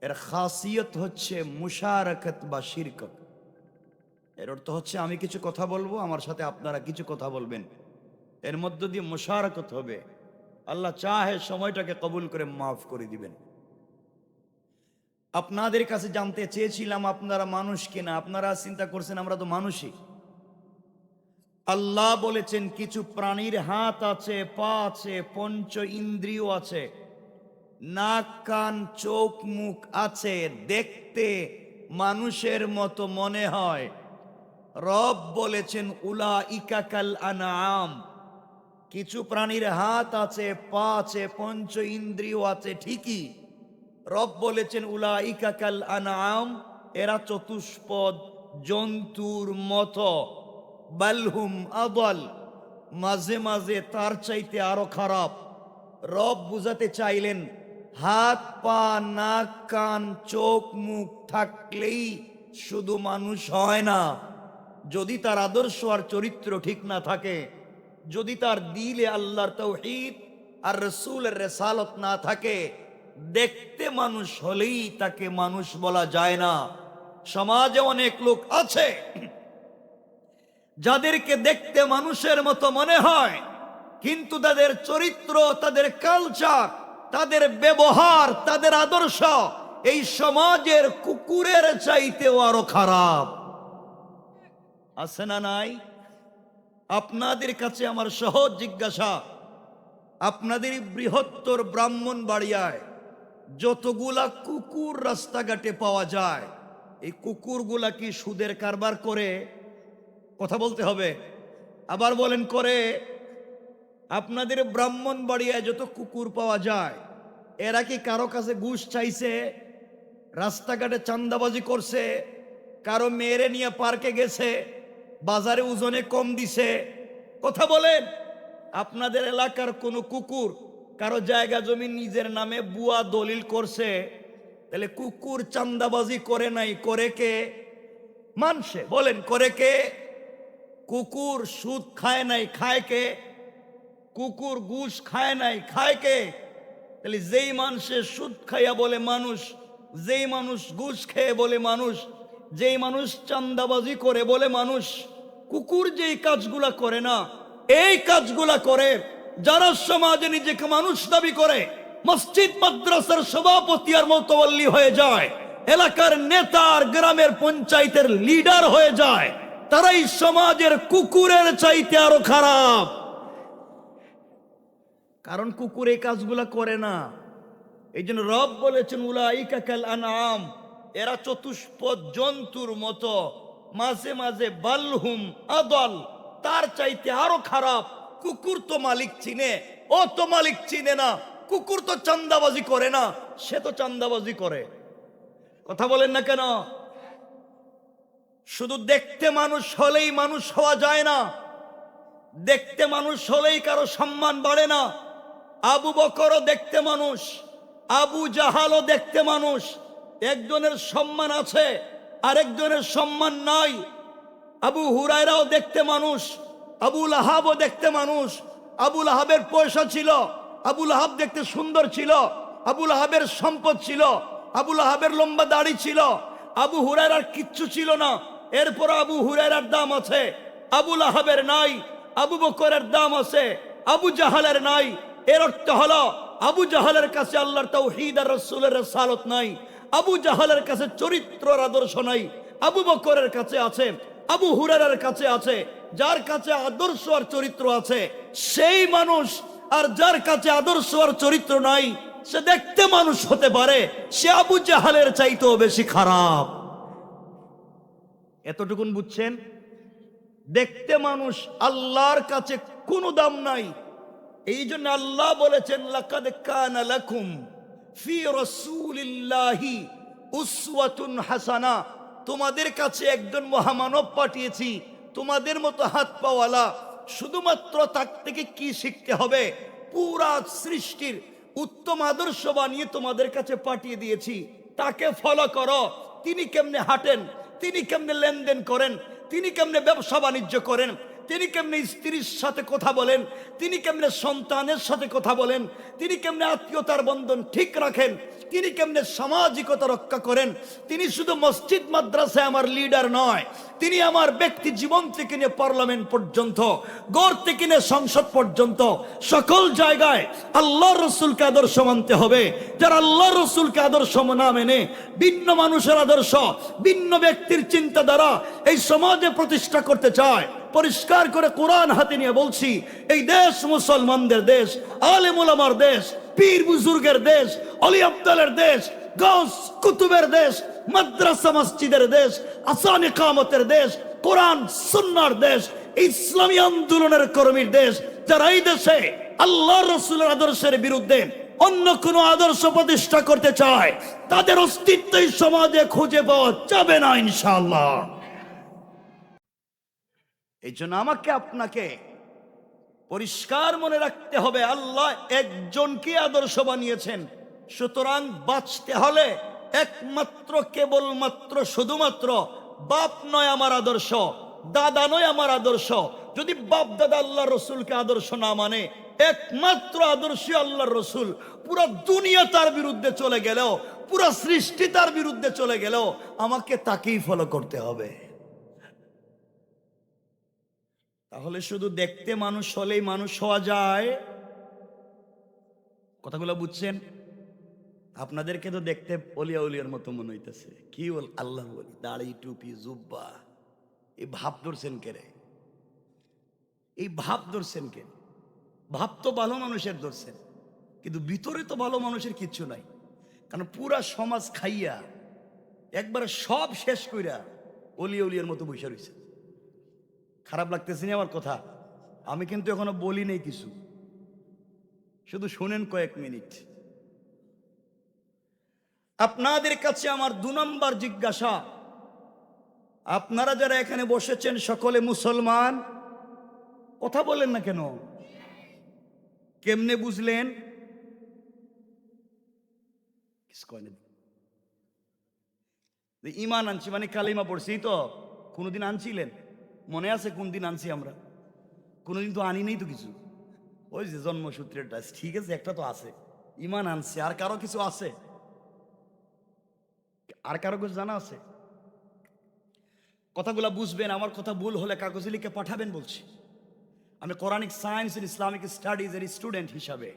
এর খাসিয়ত হচ্ছে মুশারাকাত বা শিরকত। এর অর্থ হচ্ছে আমি কিছু কথা বলবো, আমার সাথে আপনারা কিছু কথা বলবেন, এর মধ্য দিয়ে মুশারাকত হবে। আল্লাহ চাহে সময়টাকে কবুল করে মাফ করে দিবেন। আপনাদের কাছে জানতে চেয়েছিলাম আপনারা মানুষ কিনা। আপনারা চিন্তা করছেন আমরা তো মানুষই। আল্লাহ বলেছেন কিছু প্রাণীর হাত আছে, পা আছে, পঞ্চ ইন্দ্রিয় আছে, নাক কান চোখ মুখ আছে, দেখতে মানুষের মতো মনে হয়। রব বলেছেন উলাইকা কাল আনআম, কিছু প্রাণীর হাত আছে, পা আছে, পঞ্চ ইন্দ্রিয় আছে ঠিকই। রব বলেছেন উলাইকা কাল আনআম, এরা চতুষ্পদ জন্তুর মতো। বালহুম আদাল, মাঝে মাঝে তার চাইতে আরো খারাপ। রব বুঝাতে চাইলেন হাত পা নাক কান চোখ মুখ থাকলেই শুধু মানুষ হয় না। যদি তার আদর্শ আর চরিত্র ঠিক না থাকে, যদি তার দিলে আল্লাহর তাওহীদ আর রাসূলের রিসালাত না থাকে, দেখতে মানুষ হলেই তাকে মানুষ বলা যায় না। সমাজে অনেক লোক আছে যাদেরকে দেখতে মানুষের মতো মনে হয়, কিন্তু তাদের চরিত্র, তাদের কালচার, তাদের ব্যবহার, তাদের আদর্শ এই সমাজের কুকুরের চাইতেও আরো খারাপ। আছে না নাই? আপনাদের কাছে আমার সহজ জিজ্ঞাসা, আপনাদের বৃহত্তর ব্রাহ্মণবাড়িয়ায় যতগুলা কুকুর রাস্তাঘাটে পাওয়া যায়, এই কুকুরগুলা কি সুদের কারবার করে? কথা বলতে হবে। আবার বলেন করে? আপনাদের ব্রাহ্মণবাড়িয়ায় যত কুকুর পাওয়া যায়, এরা কি কারো কাছে ঘুষ চাইছে? রাস্তাঘাটে চাঁদাবাজি করছে? কারো মেয়েরে নিয়ে পার্কে গেছে? বাজারে ওজনে কম দিছে? কথা বলেন। আপনাদের এলাকার কোনো কুকুর কারো জায়গা জমি নিজের নামে বুয়া দলিল করছে? তাহলে কুকুর চাঁদাবাজি করে নাই, করে কে? মানছে। বলেন করে কে? কুকুর সুদ খায় নাই, খায় কে? কুকুর ঘুষ খায় নাই, খায় কে? তাহলে যেই মানুষে সুদ খাইয়া বলে মানুষ, যেই মানুষ ঘুষ খেয়ে বলে মানুষ, যেই মানুষ চাঁদাবাজি করে বলে মানুষ, কুকুর যেই কাজগুলা করে না, এই কাজগুলা করে যারা সমাজে নিজেকে মানুষ দাবি করে, মসজিদ মাদ্রাসার সভাপতি আর মুতাওয়াল্লি হয়ে যায়, এলাকার নেতা আর গ্রামের পঞ্চায়েতের লিডার হয়ে যায়, তারাই সমাজের কুকুরের চাইতে আরো খারাপ। কারণ কুকুর এই কাজগুলা করে না। এই জন্য রব বলেছেন উলাইকা কাল আনআম, এরা চতুষ্পদ জন্তুর মতো। মাঝে মাঝে বালহুম আদাল, তার চাইতে আরো খারাপ। কুকুর তো মালিক চিনে, ও তো মালিক চিনে না। কুকুর তো চাঁদাবাজি করে না, সে তো চাঁদাবাজি করে। কথা বলেন না কেন? শুধু দেখতে মানুষ হলেই মানুষ হওয়া যায় না। দেখতে মানুষ হলেই কারো সম্মান বাড়ে না। আবু বকরও দেখতে মানুষ, আবু জাহালও দেখতে মানুষ, একজনের সম্মান আছে, আরেকজনের সম্মান নাই। আবু হুরায়রাও দেখতে মানুষ, আবুল আহাবও দেখতে মানুষ। আবুল আহাবের পয়সা ছিল, আবুল আহাব দেখতে সুন্দর ছিল, আবুল আহাবের সম্পদ ছিল, আবুল আহাবের লম্বা দাড়ি ছিল। আবু হুরায়রার কিচ্ছু ছিল না, এরপর আবু হুরায়রার দাম আছে। আবুল আহাবের নাই, আবু বকরের দাম আছে, আবু জাহালের নাই। এর অর্থ হলো আবু জাহালের কাছে আল্লাহর তাওহীদ আর রাসূলের রিসালাত নাই, আবু জাহালের কাছে চরিত্রের আদর্শ নাই। আবু বকরের কাছে আছে, আবু হুরায়রার কাছে আছে। যার কাছে আদর্শ আর চরিত্র আছে সেই মানুষ, আর যার কাছে আদর্শ আর চরিত্র নাই সে দেখতে মানুষ হতে পারে, সে আবু জাহালের চাইতেও বেশি খারাপ। এতটুকুন বুঝছেন? দেখতে মানুষ, আল্লাহর কাছে কোনো দাম নাই। এই জন্য আল্লাহ বলেছেন, লাকাদ কানা লাকুম ফি রাসূলিল্লাহি উসওয়াতুন হাসানা। তোমাদের কাছে একজন মহামানব পাঠিয়েছি, তোমাদের মতো হাত পাওয়ালা। শুধুমাত্র তার থেকে কি শিখতে হবে? পুরা সৃষ্টির উত্তম আদর্শ বানিয়ে তোমাদের কাছে পাঠিয়ে দিয়েছি, তাকে ফলো করো। তিনি কেমনে হাঁটেন, তিনি কেমনে লেনদেন করেন, তিনি কেমনে ব্যবসা বাণিজ্য করেন, তিনি কেমনে স্ত্রীর সাথে কথা বলেন, তিনি কেমনে সন্তানের সাথে কথা বলেন, তিনি কেমনে আত্মীয়তার বন্ধন ঠিক রাখেন, তিনি কেমনে সামাজিকতা রক্ষা করেন। তিনি শুধু মসজিদ মাদ্রাসায় আমার লিডার নয়, তিনি আমার ব্যক্তি জীবন থেকে নিয়ে পার্লামেন্ট পর্যন্ত, গড় থেকে নিয়ে সংসদ পর্যন্ত সকল জায়গায় আল্লাহর রসুলকে আদর্শ মানতে হবে। যারা আল্লাহর রসুলকে আদর্শ না মেনে ভিন্ন মানুষের আদর্শ, ভিন্ন ব্যক্তির চিন্তাধারা এই সমাজে প্রতিষ্ঠা করতে চায়, পরিষ্কার করে কোরআন হাতে নিয়ে বলছি, এই দেশ মুসলমানদের দেশ, আলেম ওলামার দেশ, পীর বুজুর্গের দেশ, অলি আব্দালের দেশ, গাউস কুতুবের দেশ, মাদ্রাসা মসজিদের দেশ, আসান ইকামতের দেশ, কোরআন সুন্নাহর দেশ, ইসলামী আন্দোলনের কর্মীর দেশ। যারা এই দেশে আল্লাহর রাসূলের আদর্শের বিরুদ্ধে অন্য কোনো আদর্শ প্রতিষ্ঠা করতে চায়, তাদের অস্তিত্বই সমাজে খুঁজে পাওয়া যাবে না ইনশাআল্লাহ। এই জন্য আমাকে আপনাকে পরিষ্কার মনে রাখতে হবে, আল্লাহ একজনকে আদর্শ বানিয়েছেন। সুতরাং বাঁচতে হলে একমাত্র, কেবলমাত্র, শুধুমাত্র বাপ নয় আমার আদর্শ, দাদা নয় আমার আদর্শ। যদি বাপ দাদা আল্লাহ রসুলকে আদর্শ না মানে, একমাত্র আদর্শ আল্লাহর রসুল। পুরো দুনিয়া তার বিরুদ্ধে চলে গেলেও, পুরো সৃষ্টি তার বিরুদ্ধে চলে গেলেও আমাকে তাকেই ফলো করতে হবে। তাহলে শুধু দেখতে মানুষ হলেই মানুষ হওয়া যায়? কথাগুলো বুঝছেন? আপনাদেরকে তো দেখতে অলিয়া উলিয়ার মতো মনে হইতেছে। কি বল, আল্লাহ বলি, দাড়ি টুপি জুব্বা, এই ভাব ধরছেন কে রে? এই ভাব ধরছেন কে? ভাব তো ভালো মানুষের ধরছেন, কিন্তু ভিতরে তো ভালো মানুষের কিচ্ছু নাই। কারণ পুরা সমাজ খাইয়া একবারে সব শেষ কইরা অলিয়া উলিয়ার মতো বসে রয়েছে। খারাপ লাগতেছে না আমার কথা? আমি কিন্তু এখনো বলি নেই কিছু, শুধু শুনেন কয়েক মিনিট। আপনাদের কাছে আমার 2 নম্বর জিজ্ঞাসা, আপনারা যারা এখানে বসেছেন সকলে মুসলমান, কথা বলেন না কেন? কেমনে বুঝলেন? ঈমান আনছি মানে কালিমা পড়ছি তো? কোনদিন আনছিলেন? মনে আছে কোন দিন আনছি আমরা? কোনদিন তো আনি নেই তো কিছু। ওই যে জন্মসূত্রের ডাস, ঠিক আছে, একটা তো আছে, ঈমান আনছি। আর কারো কিছু আছে? আর কারো কিছু জানা আছে? কথাগুলো বুঝবেন। আমার কথা ভুল হলে কাগজে লিখে পাঠাবেন বলছি। আমি কোরআনিক সায়েন্স এন্ড ইসলামিক স্টাডিজের স্টুডেন্ট হিসাবে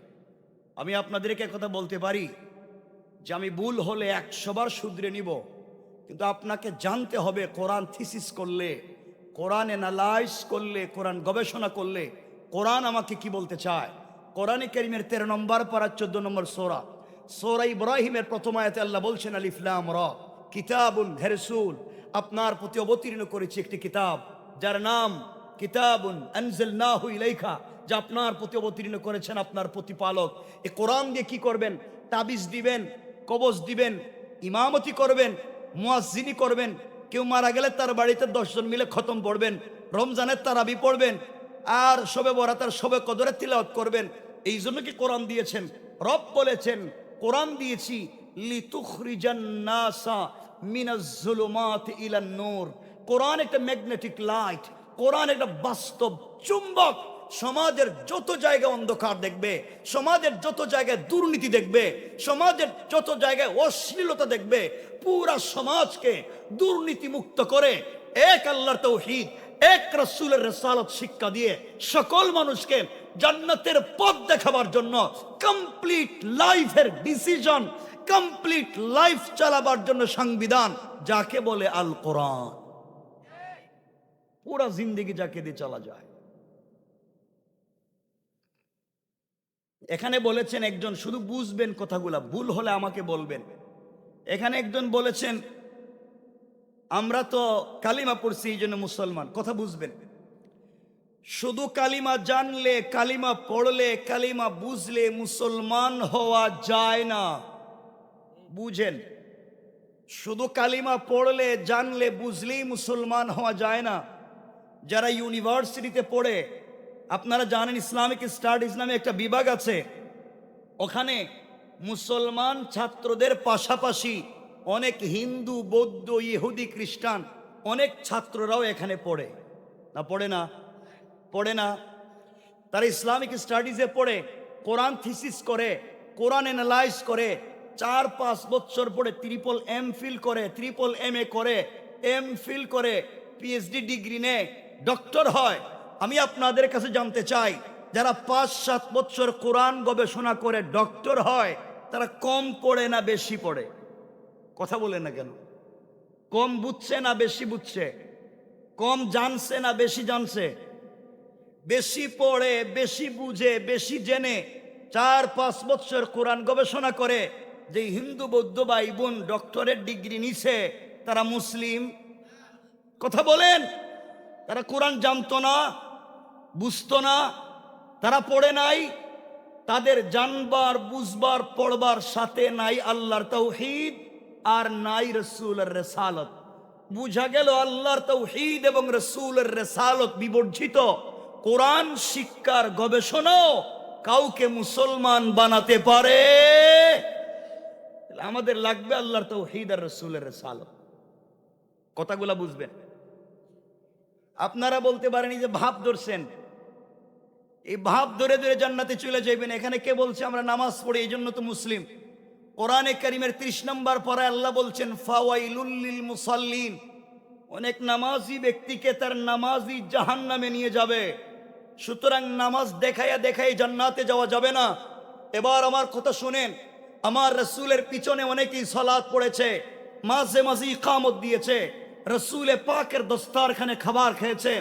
আমি আপনাদেরকে কথা বলতে পারি যে আমি ভুল হলে 100 বার শুধরে নিব, কিন্তু আপনাকে জানতে হবে কোরআন থিসিস করলে, কোরআন অ্যানালাইজ করলে, কোরআন গবেষণা করলে কোরআন আমাকে কি বলতে চায়। কোরআনে কারীমের 13 নম্বর পারা 14 নম্বর সূরা, সূরা ইব্রাহিমের প্রথম আয়াতে আল্লাহ বলছেন, আলিফ লাম রা কিতাবুন, হে রাসূল আপনার প্রতি অবতীর্ণ করেছি একটি কিতাব, যার নাম কিতাবুন আনজালনাহু ইলাইকা, যা আপনার প্রতি অবতীর্ণ করেছেন আপনার প্রতিপালক। এই কোরআন দিয়ে কি করবেন? তাবিজ দিবেন, কবজ দিবেন, ইমামতি করবেন, মুয়াজ্জিনি করবেন। কেউ মারা গেলে তার বাড়িতে 10 জন মিলে খতম পড়বেন, রমজানের তারাবি পড়বেন, আর শবে বরাতের শবে কদরে তিলাওয়াত করবেন। এই জন্য কি কোরআন দিয়েছেন? রব বলেছেন কোরআন দিয়েছি লিতুখরিজান নাসা মিনাজ জুলুমাত ইলান নূর। কোরআন একটা ম্যাগনেটিক লাইট, কোরআন একটা বাস্তব চুম্বক। সমাজের যত জায়গায় অন্ধকার দেখবে, সমাজের যত জায়গায় দুর্নীতি দেখবে, সমাজের যত জায়গায় অশ্লীলতা দেখবে, পুরা সমাজকে দুর্নীতি মুক্ত করে এক আল্লাহর তাওহীদ, এক রাসূলের রিসালাত শিক্ষা দিয়ে সকল মানুষকে জান্নাতের পথ দেখাবার জন্য কমপ্লিট লাইফের ডিসিশন, কমপ্লিট লাইফ চালাবার জন্য সংবিধান, যাকে বলে আল কোরআন। পুরা জিন্দেগি যাকে দিয়ে চলা যায়। এখানে বলেছেন একজন, শুধু বুঝবেন কথাগুলা, ভুল হলে আমাকে বলবেন। এখানে একজন বলেছেন আমরা তো কালিমা পড়ছি এই জন্য মুসলমান। কথা বুঝবেন, শুধু কালিমা জানলে, কালিমা পড়লে, কালিমা বুঝলে মুসলমান হওয়া যায় না। বুঝেন, শুধু কালিমা পড়লে, জানলে, বুঝলেই মুসলমান হওয়া যায় না। যারা ইউনিভার্সিটিতে পড়ে, আপনারা জানেন ইসলামিক স্টাডিজ নামে একটা বিভাগ আছে, ওখানে মুসলমান ছাত্রদের পাশাপাশি অনেক হিন্দু, বৌদ্ধ, ইহুদি, খ্রিস্টান অনেক ছাত্ররাও এখানে পড়ে। না পড়ে না? পড়ে না? তারা ইসলামিক স্টাডিজে পড়ে, কোরআন থিসিস করে, কোরআন অ্যানালাইজ করে, 4-5 বছর পরে ট্রিপল এমফিল করে, ট্রিপল MA করে, এমফিল করে, PhD ডিগ্রি নেয়, ডক্টর হয়। আমি আপনাদের কাছে জানতে চাই, যারা 5-7 বছর কোরআন গবেষণা করে ডক্টর হয়, তারা কম পড়ে না বেশি পড়ে? কথা বলে না কেন? কম বুঝছে না বেশি বুঝছে? কম জানছে না বেশি জানছে? বেশি পড়ে, বেশি বুঝে, বেশি জেনে 4-5 বছর কোরআন গবেষণা করে যে হিন্দু, বৌদ্ধ ভাই বোন ডক্টরেট ডিগ্রি নিছে, তারা মুসলিম? কথা বলেন। তারা কোরআন জানতো না, বুঝতো না, তারা পড়ে নাই, তাদের জানবার, বুঝবার, পড়বার সাথে নাই আল্লাহর তাওহীদ আর নাই রাসূলের রিসালাত। বুঝা গেল আল্লাহর তাওহীদ এবং রাসূলের রিসালাত বিবর্জিত কোরআন শিক্ষার গবেষণাও কাউকে মুসলমান বানাতে পারে। আমাদের লাগবে আল্লাহর তাওহীদ আর রাসূলের রিসালাত। কথাগুলা বুঝবেন। আপনারা বলতে পারেন এই যে ভাব ধরছেন, এই ভাব ধরে ধরে জান্নাতে চলে যাবেন, এখানে কে বলছে আমরা নামাজ পড়ি এই জন্য তো মুসলিম? কোরআনে কারীমের 30 নম্বর পারায় আল্লাহ বলছেন ফাওয়াইলুল লিল মুসাল্লিন। অনেক নামাজি ব্যক্তিকে তার নামাজি জাহান্নামে নিয়ে যাবে। সুতরাং নামাজ দেখাইয়া দেখাই জান্নাতে যাওয়া যাবে না। এবার আমার কথা শুনেন, আমার রাসূলের পিছনে অনেকেই সালাত পড়েছে, মাঝে মাঝে ইকামত দিয়েছে, রাসূলে পাকের দস্তারখানে খাবার খেয়েছে,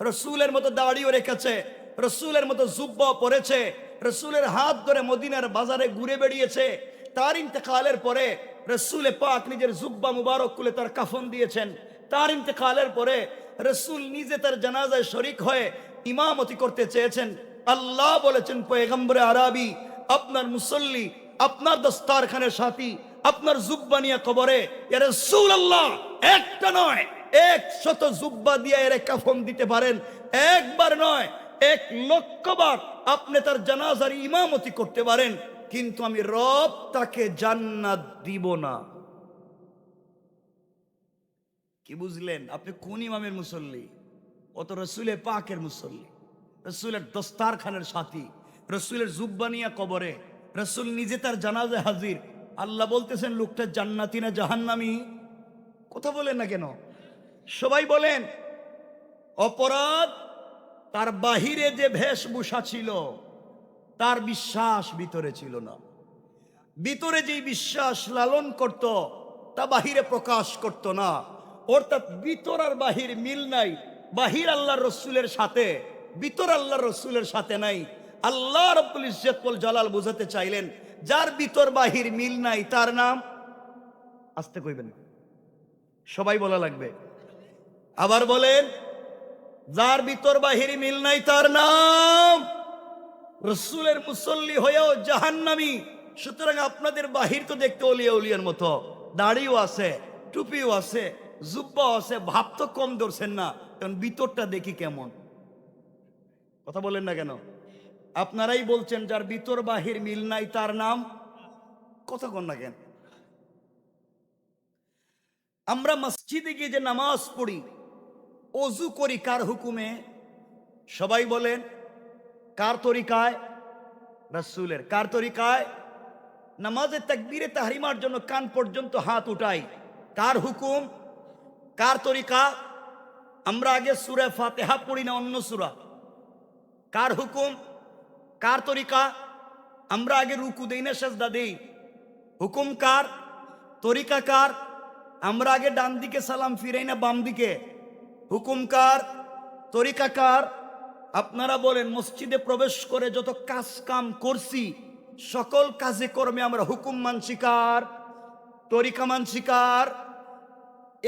রাসূলের মতো দাড়িও রেখেছে, রাসূলের মতো জুব্বা পরেছে, রাসূলের হাত ধরে মদিনার বাজারে ঘুরে বেড়িয়েছে। তার ইন্তেকালের পরে রাসূলে পাক নিজের জুব্বা মুবারক খুলে তার কাফন দিয়েছেন। তার ইন্তেকালের পরে রাসূল নিজে তার জানাজায় শরীক হয়ে ইমামতি করতে চেয়েছেন। আল্লাহ বলেছেন পয়গম্বরে আরবি, আপনার মুসল্লি, আপনার দস্তারখানের সাথী, আপনার জুব্বা নিয়ে কবরে, ইয়া রাসূলুল্লাহ একটা নয় 100 জুব্বা দিয়ে এর কাফন দিতে পারেন, একবার নয় 1,00,000 বার আপনি তার জানাজার ইমামতি করতে পারেন, কিন্তু আমি রব তাকে জান্নাত দিব না। কি বুঝলেন? আপনি কোন ইমামের মুসল্লি? ও তো রাসূলে পাকের মুসল্লি, রাসূলের দস্তারখানের সাথী, রাসূলের জুব্বা নিয়ে কবরে, রাসূল নিজে তার জানাজায় হাজির। আল্লাহ বলতেছেন লোকটা জান্নাতি না জাহান্নামী? কথা বলেন না কেন? সবাই বলেন। অপরাধ, তার বাহিরে যে বেশভূষা ছিল, তার বিশ্বাস ভিতরে ছিল না। ভিতরে যে বিশ্বাস লালন করত তা বাহিরে প্রকাশ করত না। অর্থাৎ ভিতর আর বাহির মিল নাই। বাহির আল্লাহর রসুলের সাথে, ভিতর আল্লাহর রসুলের সাথে নাই। আল্লাহ রাব্বুল ইজ্জত ওয়াল জালাল বোঝাতে চাইলেন যার ভিতর বাহির মিল নাই তার নাম, আস্তে কইবেন না, সবাই বলা লাগবে, আবার বলেন, যার ভিতর বাহির মিল নাই তার নাম রসুলের মুসল্লি হয়েও জাহান্নামী। সুতরাং আপনাদের বাহির তো দেখতে ওলিয়া উলিয়ার মতো, দাড়িও আছে, টুপিও আছে, জুব্বাও আছে, ভাব তো কম ধরছেন না, কারণ ভিতরটা দেখি কেমন। কথা বলেন না কেন? আপনারাই বলছেন যার ভিতর বাহির মিল নাই তার নাম। কথা কন না কেন? আমরা মসজিদে গিয়ে যে নামাজ পড়ি, অজু করি কার হুকুমে? সবাই বলেন কার তরিকায়? রাসূলের। কার তরিকায়? নামাজের তাকবীরে তাহরিমার জন্য কান পর্যন্ত হাত উঠাই, কার হুকুম? কার তরিকা? আমরা আগে সূরা ফাতিহা পড়ি না অন্য সূরা? কার হুকুম? কার তরিকা? আমরা আগে রুকু দেই না সাজদা দেই? হুকুম কার? তরিকা কার? আমরা আগে ডান দিকে সালাম ফিরাই না বাম দিকে? হুকুম কার? তরিকা কার? আপনারা বলেন মসজিদে প্রবেশ করে যত কাজ কাম করছি সকল কাজে কর্মে আমরা হুকুম মানছি কার? তরিকা মানছি কার?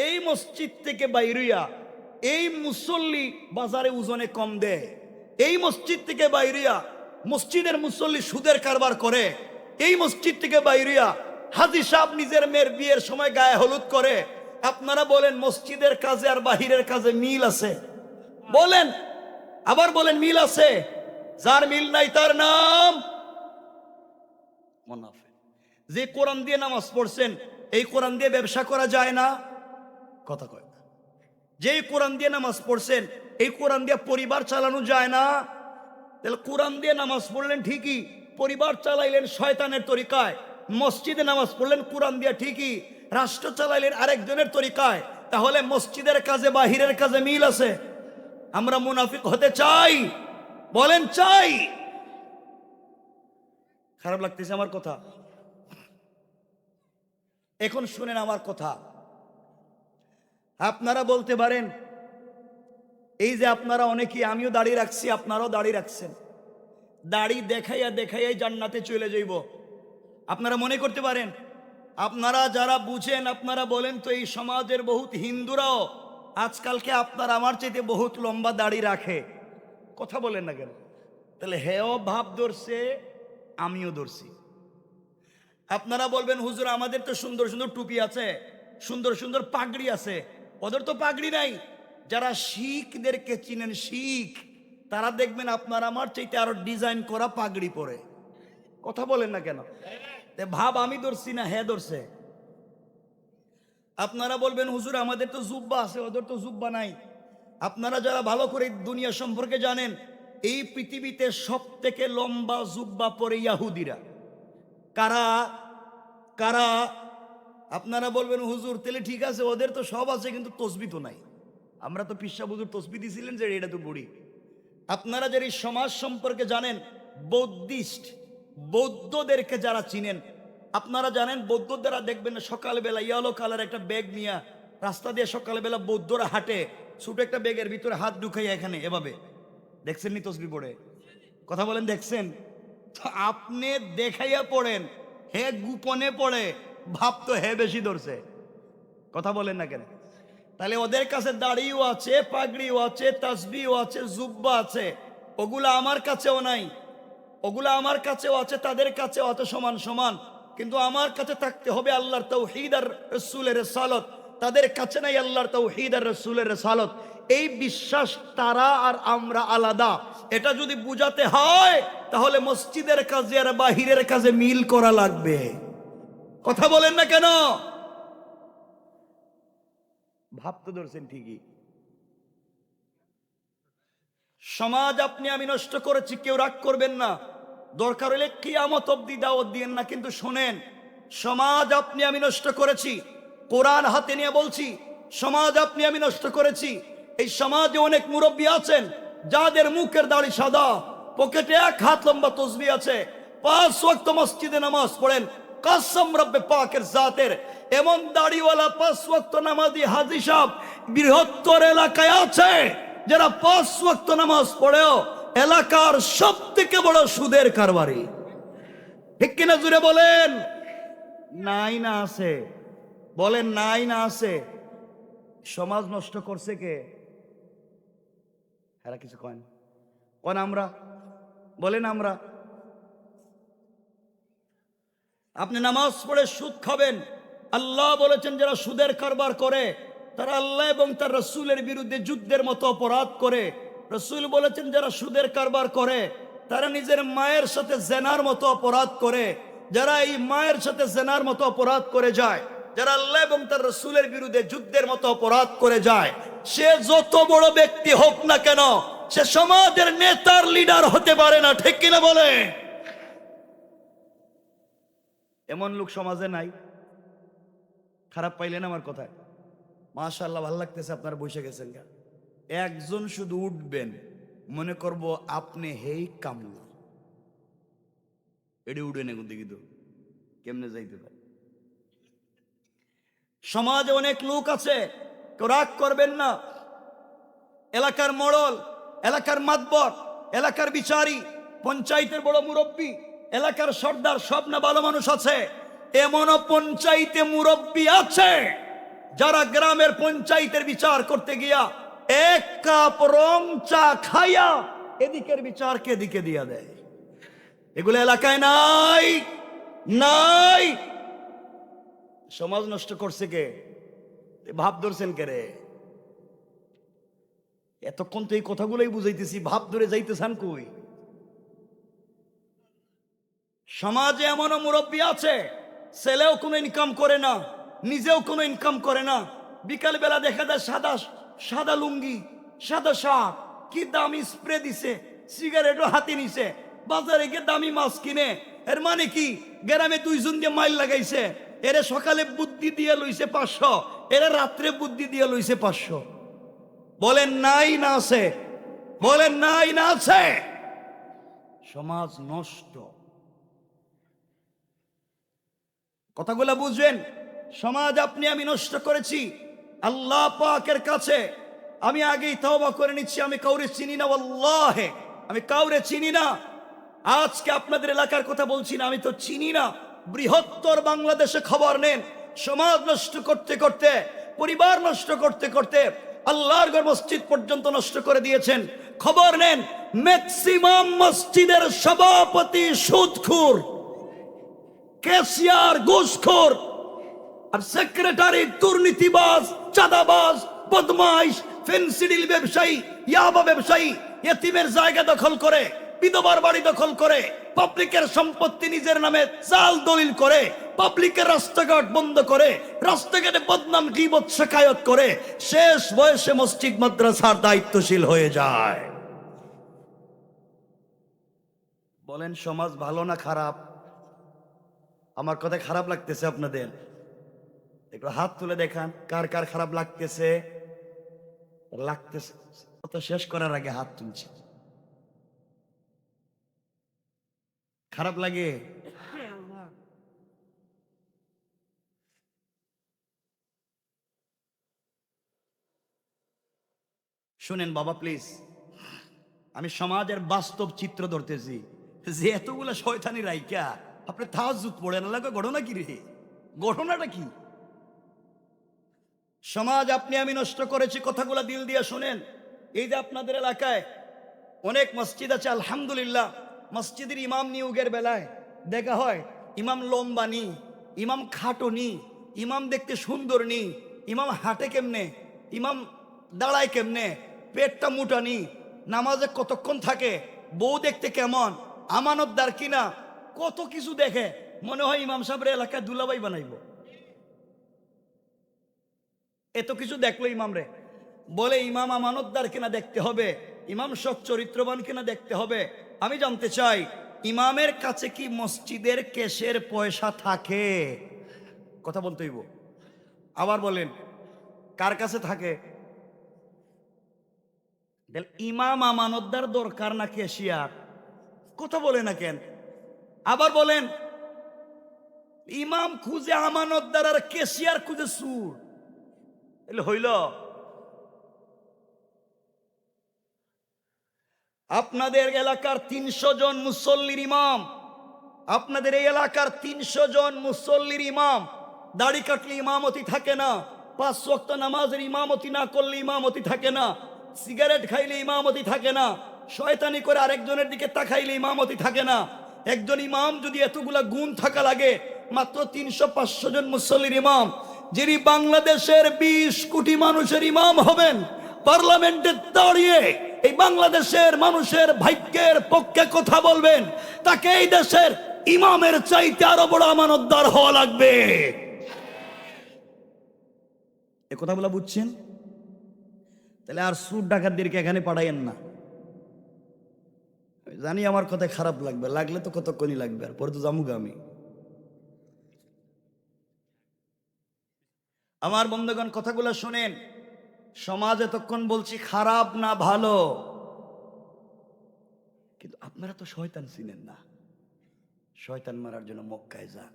এই মসজিদ থেকে বাইরিয়া এই মুসল্লি বাজারে ওজনে কম দেয়, এই মসজিদ থেকে বাইরিয়া মসজিদের মুসল্লি সুদের কারবার করে, এই মসজিদ থেকে বাইরিয়া হাজী সাহেব নিজের মেয়ের বিয়ের সময় গায়ে হলুদ করে। আপনারা বলেন মসজিদের কাজে আর বাহিরের কাজে মিল আছে? বলেন, আবার বলেন মিল আছে? যার মিল নাই তার নাম মুনাফিক। যে কোরআন দিয়ে নামাজ পড়ছেন এই কোরআন দিয়ে ব্যবসা করা যায় না? কথা কয় না। যেই কোরআন দিয়ে নামাজ পড়ছেন এই কোরআন দিয়ে পরিবার চালানো যায় না? তাহলে কোরআন দিয়ে নামাজ পড়লেন ঠিকই, পরিবার চালাইলেন শয়তানের তরিকায়। মসজিদে নামাজ পড়লেন কোরআন দিয়ে ঠিকই, রাষ্ট্র চালাইলেন আরেকজনের তরিকায়। তাহলে মসজিদের কাজে বাহিরের কাজে মিল আছে? আমরা মুনাফিক হতে চাই? বলেন চাই? খারাপ লাগতেছে আমার কথা? এখন শুনেন আমার কথা। আপনারা বলতে পারেন এই যে আপনারা অনেকেই, আমিও দাড়ি রাখছি আপনারাও দাড়ি রাখছেন, দাড়ি দেখাইয়া দেখাইয়াই জান্নাতে চলে যাইব আপনারা মনে করতে পারেন? আপনারা যারা বুঝেন আপনারা বলেন তো এই সমাজের বহুত হিন্দুরাও আজকালকে আপনার আমার চাইতে বহুত লম্বা দাড়ি রাখে, কথা বলেন না কেন? তাহলে হেও ভাব ধরছে, আমিও ধরছি। আপনারা বলবেন হুজুর আমাদের তো সুন্দর সুন্দর টুপি আছে, সুন্দর সুন্দর পাগড়ি আছে, ওদের তো পাগড়ি নাই। যারা শিখদেরকে চিনেন, শিখ, তারা দেখবেন আপনার আমার চাইতে আরো ডিজাইন করা পাগড়ি পরে, কথা বলেন না কেন? ভাব আমি ধরছি না হ্যাঁ ধরছে? আপনারা বলবেন হুজুর আমাদের তো জুব্বা আছে, ওদের তো জুব্বা নাই। আপনারা যারা ভালো করে দুনিয়া সম্পর্কে জানেন, এই পৃথিবীতে সব থেকে লম্বা জুব্বা পরে ইয়াহুদিরা। কারা? কারা? আপনারা বলবেন হুজুর তাহলে ঠিক আছে ওদের তো সব আছে কিন্তু তসবি তো নাই। আমরা তো পিসা হুজুর তসবি দিয়েছিলেন যে এটা তো বুড়ি। আপনারা যারা এই সমাজ সম্পর্কে জানেন, বৌদ্ধিস্ট, বৌদ্ধদেরকে যারা চিনেন, আপনারা জানেন বৌদ্ধদেরা দেখবেন সকালবেলা ইয়েলো কালার একটা ব্যাগ নিয়ে রাস্তা দিয়ে সকালবেলা বৌদ্ধরা হাঁটে, ছোট একটা ব্যাগের ভিতরে হাত ঢুকাইয়া এখানে এভাবে। দেখছেন নি তসবি পড়ে? কথা বলেন দেখছেন? তো আপনি দেখাইয়া পড়েন, হে গোপনে পড়ে, ভাব তো হে বেশি ধরছে, কথা বলেন না কেন? তাহলে ওদের কাছে দাড়িও আছে, পাগড়িও আছে, তাসবিও আছে, জুব্বা আছে, ওগুলা আমার কাছেও নাই। ওগুলা আমার কাছেও আছে, তাদের কাছেও আছে, সমান সমান। কিন্তু আমার কাছে থাকতে হবে আল্লাহর তাওহীদ আর রাসূলের রিসালাত, তাদের কাছে নাই আল্লাহর তাওহীদ আর রাসূলের রিসালাত। এই বিশ্বাস তারা আর আমরা আলাদা। এটা যদি বুঝাতে হয় তাহলে মসজিদের কাজে আর বাহিরের কাজে মিল করা লাগবে, কথা বলেন না কেন? ভাবতে ধরছেন ঠিকই। সমাজ আপনি আমি নষ্ট করেছি, কেউ রাগ করবেন না, দরকার হলে কিয়ামত অবধি দাওয়াত দিয়েন না, কিন্তু শোনেন, সমাজ আপনি আমি নষ্ট করেছি, কোরআন হাতে নিয়ে বলছি, সমাজ আপনি আমি নষ্ট করেছি। এই সমাজে অনেক মুরব্বী আছেন যাদের মুখের দাড়ি সাদা, পকেটে এক হাত লম্বা তসবি আছে, 5 ওয়াক্ত মসজিদে নামাজ পড়েন, কসম রব্বে পাকের জাতের এমন দাড়িওয়ালা 5 ওয়াক্ত নামাজি হাজী সাহেব বৃহত্তর এলাকায় আছে যারা 5 ওয়াক্ত নামাজ পড়েও এলাকার সব থেকে বড় সুদের কারবারি, ঠিক কিনা জুড়ে বলেন? নাই না আছে? বলেন নাই না আছে? সমাজ নষ্ট করছে কে? এরা কিছু কয় না, কোন আমরা? বলেন আমরা। আপনি নামাজ পড়ে সুদ খাবেন, আল্লাহ বলেছেন যারা সুদের কারবার করে তারা আল্লাহ এবং তার রাসূলের বিরুদ্ধে যুদ্ধের মতো অপরাধ করে। রাসূল বলেছেন যারা সুদের কারবার করে তারা নিজের মায়ের সাথে জেনার মতো অপরাধ করে। যারা এই মায়ের সাথে জেনার মতো অপরাধ করে যায় যারা আল্লাহ এবং তার রাসূলের বিরুদ্ধে যুদ্ধের মতো অপরাধ করে যায়, সে যত বড় ব্যক্তি হোক না কেন, সে সমাজের নেতার লিডার হতে পারে না। ঠিক কিনা বলে? এমন লোক সমাজে নাই। খারাপ পাইলেন আমার কথায়? মাশাআল্লাহ, ভালো লাগতেছে আপনারা বসে গেছেন। একজন শুধু উঠবেন, মনে করব আপনি হেই কামলা, এটি উঠে নেই দেখি তো কেমনে যাইতে পারে। সমাজে অনেক লোক আছে, কেউ রাগ করবেন না। এলাকার মোড়ল, এলাকার মাতবর, এলাকার বিচারী, পঞ্চায়েতের বড় মুরব্বী, এলাকার সর্দার, সব না ভালো মানুষ আছে। এমনও পঞ্চায়েতে মুরব্বী আছে যারা গ্রামের পঞ্চায়েতের বিচার করতে গিয়া এক কাপ রং চা খাইয়া এদিকের বিচারকে এদিকে দিয়া দেয়। এগুলো এলাকায় নাই, নাই। সমাজ নষ্ট করছে কে? ভাব ধরছেন কে রে? এতক্ষণ তো এই কথাগুলোই বুঝাইতেছি, ভাব ধরে যাইতেছেন কই? সমাজে এমনও মুরব্বী আছে, ছেলেও কোনো ইনকাম করে না, নিজেও কোনো ইনকাম করে না। বিকাল বেলা দেখা যায় সাদা সাদা লুঙ্গি, সাদা শার্ট, কি দামি স্প্রে দিছে, সিগারেটও হাতে নিছে, বাজারে গিয়ে দামি মাছ কিনে। এর মানে কি? গ্রামে দুইজন দিয়ে মাইল লাগাইছে, এরে সকালে বুদ্ধি দিয়ে লইছে 500, এরে রাত্রে বুদ্ধি দিয়ে লইছে 500। বলেন নাই না আছে? বলেন নাই না আছে? সমাজ নষ্ট। কথাগুলো বুঝবেন। সমাজ আপনি আমি নষ্ট করেছি। আল্লাহ পাকের কাছে আমি আগেই তওবা করে নিচ্ছি, আমি কাউরে চিনি না, আল্লাহে আমি কাউরে চিনি না। আজকে আপনাদের এলাকার কথা বলছি না, আমি তো চিনি না। বৃহত্তর বাংলাদেশে খবর নেন, সমাজ নষ্ট করতে করতে, পরিবার নষ্ট করতে করতে আল্লাহর ঘর মসজিদ পর্যন্ত নষ্ট করে দিয়েছেন। খবর নেন, ম্যাক্সিমাম মসজিদের সভাপতি সুদখোর, ক্যাশিয়ার ঘুষখোর, আর সেক্রেটারি দুর্নীতিবাজ, চাঁদাবাজ, বদমাইশ, ফেন্সিডিল ব্যবসায়ী, ইয়াবা ব্যবসায়ী, ইতিমের জায়গা দখল করে, বিধবার বাড়ি দখল করে, পাবলিকের সম্পত্তি নিজের নামে জাল দলিল করে, পাবলিকের রাস্তাঘাট বন্ধ করে, রাস্তাঘাটে বদনাম গীবত শেখায়ত করে, শেষ বয়সে মসজিদ মাদ্রাসার দায়িত্বশীল হয়ে যায়। বলেন সমাজ ভালো না খারাপ? আমার কথা খারাপ লাগতেছে আপনাদের? একটু হাত তুলে দেখান, কার কার খারাপ লাগতেছে? লাগতেছে। কথা শেষ করার আগে হাত তুলছি। খারাপ লাগে? শুনেন বাবা প্লিজ, আমি সমাজের বাস্তব চিত্র ধরতেছি। যে এতগুলা শয়তানি রাইকা আপনি তাহাজ্জুদ পড়েন, লাগে ঘটনা কি রে? ঘটনাটা কি? সমাজ আপনি আমি নষ্ট করেছি, কথাগুলা দিল দিয়ে শুনেন। এই যে আপনাদের এলাকায় অনেক মসজিদ আছে, আলহামদুলিল্লাহ, মসজিদের ইমাম নিয়োগের বেলায় দেখা হয় ইমাম লম্বা নি, ইমাম খাটো নি, ইমাম দেখতে সুন্দর নি, ইমাম হাঁটে কেমনে, ইমাম দাঁড়ায় কেমনে, পেটটা মোটা নি, নামাজে কতক্ষণ থাকে, বউ দেখতে কেমন, আমানতদার কিনা, কত কিছু দেখে। মনে হয় ইমাম সাহেবের এলাকায় দুলাভাই বানাইব। এত কিছু দেখলো ইমাম রে, বলে ইমাম আমানতদার কিনা দেখতে হবে, ইমাম সৎ চরিত্রবান কিনা দেখতে হবে। আমি জানতে চাই, ইমামের কাছে কি মসজিদের কেশের পয়সা থাকে? কথা বলতে হইব। আবার বলেন, কার কাছে থাকে? ইমাম আমানতদার দরকার না ক্যাশিয়ার? কথা বলে না কেন? আবার বলেন, ইমাম খুঁজে আমানতদার আর ক্যাশিয়ার খুঁজে সুর, এলে হইল? আপনাদের এলাকার 300 জন মুসল্লির ইমাম, আপনাদের এই এলাকার 300 জন মুসল্লির ইমাম, দাড়ি কাটলে ইমামতি থাকে না, 5 ওয়াক্ত নামাজের ইমামতি না করলে ইমামতি থাকে না, সিগারেট খাইলে ইমামতি থাকে না, শয়তানি করে আরেকজনের দিকে তাকাইলে ইমামতি থাকে না। একজন ইমাম যদি এতগুলা গুণ থাকা লাগে, মাত্র 300-500 জন মুসল্লির ইমাম, যিনি বাংলাদেশের 20 কোটি মানুষের ইমাম হবেন, পার্লামেন্টে দাঁড়িয়ে এই বাংলাদেশের মানুষের ভাগ্যের পক্ষে কথা বলবেন, তাকে এই দেশের ইমামের চাইতে আরো বড় আমানতদার হওয়া লাগবে। এ কথাগুলো বুঝছেন? তাহলে আর সুর ডাকাতদেরকে এখানে পাঠাইয়েন না। জানি আমার কথায় খারাপ লাগবে, লাগলে তো কতক্ষণই লাগবে, আর পরে তো জামুগা আমি। আমার বন্ধুগণ, কথাগুলো শোনেন। সমাজ এতক্ষণ বলছি খারাপ না ভালো, কিন্তু আপনারা তো শয়তান চিনেন না। শয়তান মারার জন্য মক্কায় যান।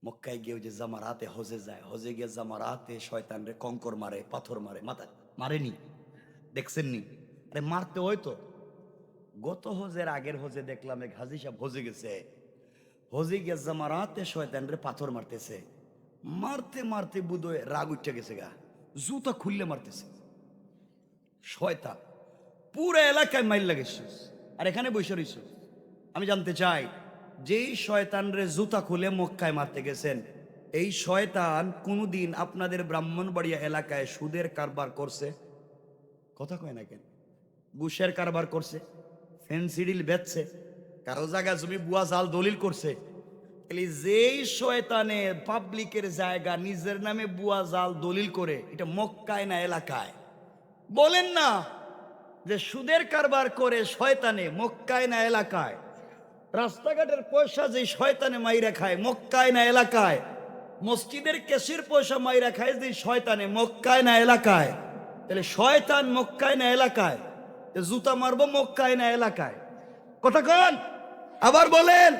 মক্কায় গিয়ে ওই যে জামারাতে হজে যায়, হজে গিয়ে জামারাতে শয়তান রে কঙ্কর মারে, পাথর মারে, মাথা মারেনি? দেখছেননি? আরে মারতে হয় তো। গত হজের আগের হজে দেখলাম এক হাজি সাহেব হজে গেছে, হজে গিয়ে জামারাতে শয়তান রে পাথর মারতেছে। মারতে মারতে বুধহয় রাগ উঠে গেছে গা, জুতা খুললে মারতেছে। শয়তান পুরো এলাকায় মাইল লাগেছে, আর এখানে বসে রইছ। আমি জানতে চাই, যেই শয়তান রে জুতা খুলে মক্কায় মারতে গেছেন, এই শয়তান কোনদিন আপনাদের ব্রাহ্মণবাড়িয়া এলাকায় সুদের কারবার করছে? কথা কয় না কেন? ঘুষের কারবার করছে? ফেন্সিডিল বেচছে? কারো জায়গা জমি বুয়া জাল দলিল করছে? যেই শয়তানে পাবলিকের জায়গা নিজের নামে বুয়া জাল দলিল করে, এটা মক্কায় না এলাকায়? বলেন না যে সুদের কারবার করে শয়তানে মক্কায় না এলাকায়? রাস্তাঘাটের পয়সা যে শয়তানে মাইরা খায়, মক্কায় না এলাকায়? মসজিদের কেশির পয়সা মাইরা খায় যে শয়তানে, মক্কায় না এলাকায়? তাহলে শয়তান মক্কায় না এলাকায়? জুতা মারবো মক্কায় না এলাকায়? কথা কন, আবার বলেন।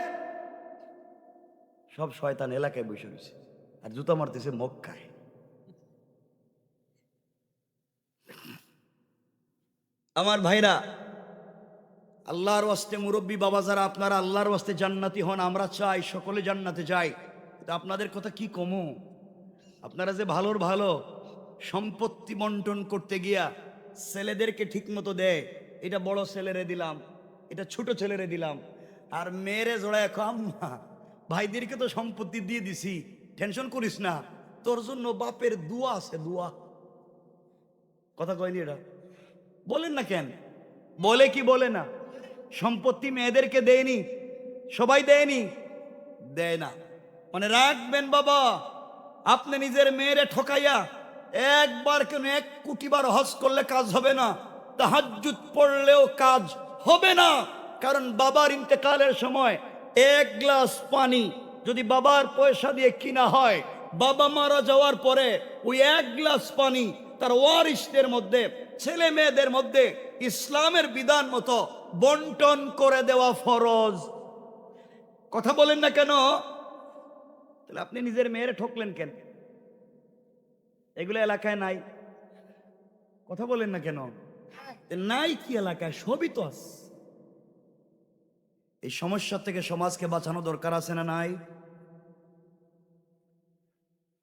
সব শয়তান এলাকায় বসে রয়েছে, আর জুতা মারতেছে মক্কায়। আমার ভাইরা, আল্লাহর ওয়াস্তে মুরব্বী বাবা যারা, আপনারা আল্লাহর ওয়াস্তে জান্নাতি হন, আমরা চাই সকলে জান্নাতে যাই। তা আপনাদের কথা কি কমু? আপনারা যে ভালোর ভালো, সম্পত্তি বন্টন করতে গিয়া ছেলেদেরকে ঠিক মতো দেয়, এটা বড় ছেলেরে দিলাম, এটা ছোট ছেলেরে দিলাম, আর মেয়েরে জোড়ায় কম, ভাইদেরকে তো সম্পত্তি দিয়ে দিছি, টেনশন করিস না, তোর জন্য বাপের দোয়া আছে, দোয়া। কথা কয়নি এটা? বলেন না কেন? বলে কি বলে না? সম্পত্তি মেয়েদেরকে দেয়নি? সবাই দেয়নি? দেয় না। মানে রাখবেন বাবা, আপনি নিজের মেয়েরে ঠকাইয়া একবার কেন 1 কোটি বার হজ করলে কাজ হবে না, তাহাজ্জুদ পড়লেও কাজ হবে না। কারণ বাবার ইন্তেকালের সময় 1 গ্লাস পানি যদি বাবার পয়সা দিয়ে কিনা হয়, বাবা মারা যাওয়ার পরে ওই 1 গ্লাস পানি তার ওয়ারিসদের মধ্যে, ছেলে মেয়েদের মধ্যে ইসলামের বিধান মতো বন্টন করে দেওয়া ফরজ। কথা বলেন না কেন? তাহলে আপনি নিজের মেয়েরে ঠকলেন কেন? এগুলো এলাকায় নাই? কথা বলেন না কেন? নাই কি এলাকায়? সবই তো আছে। এই সমস্যা থেকে সমাজকে বাঁচানো দরকার আছে না নাই?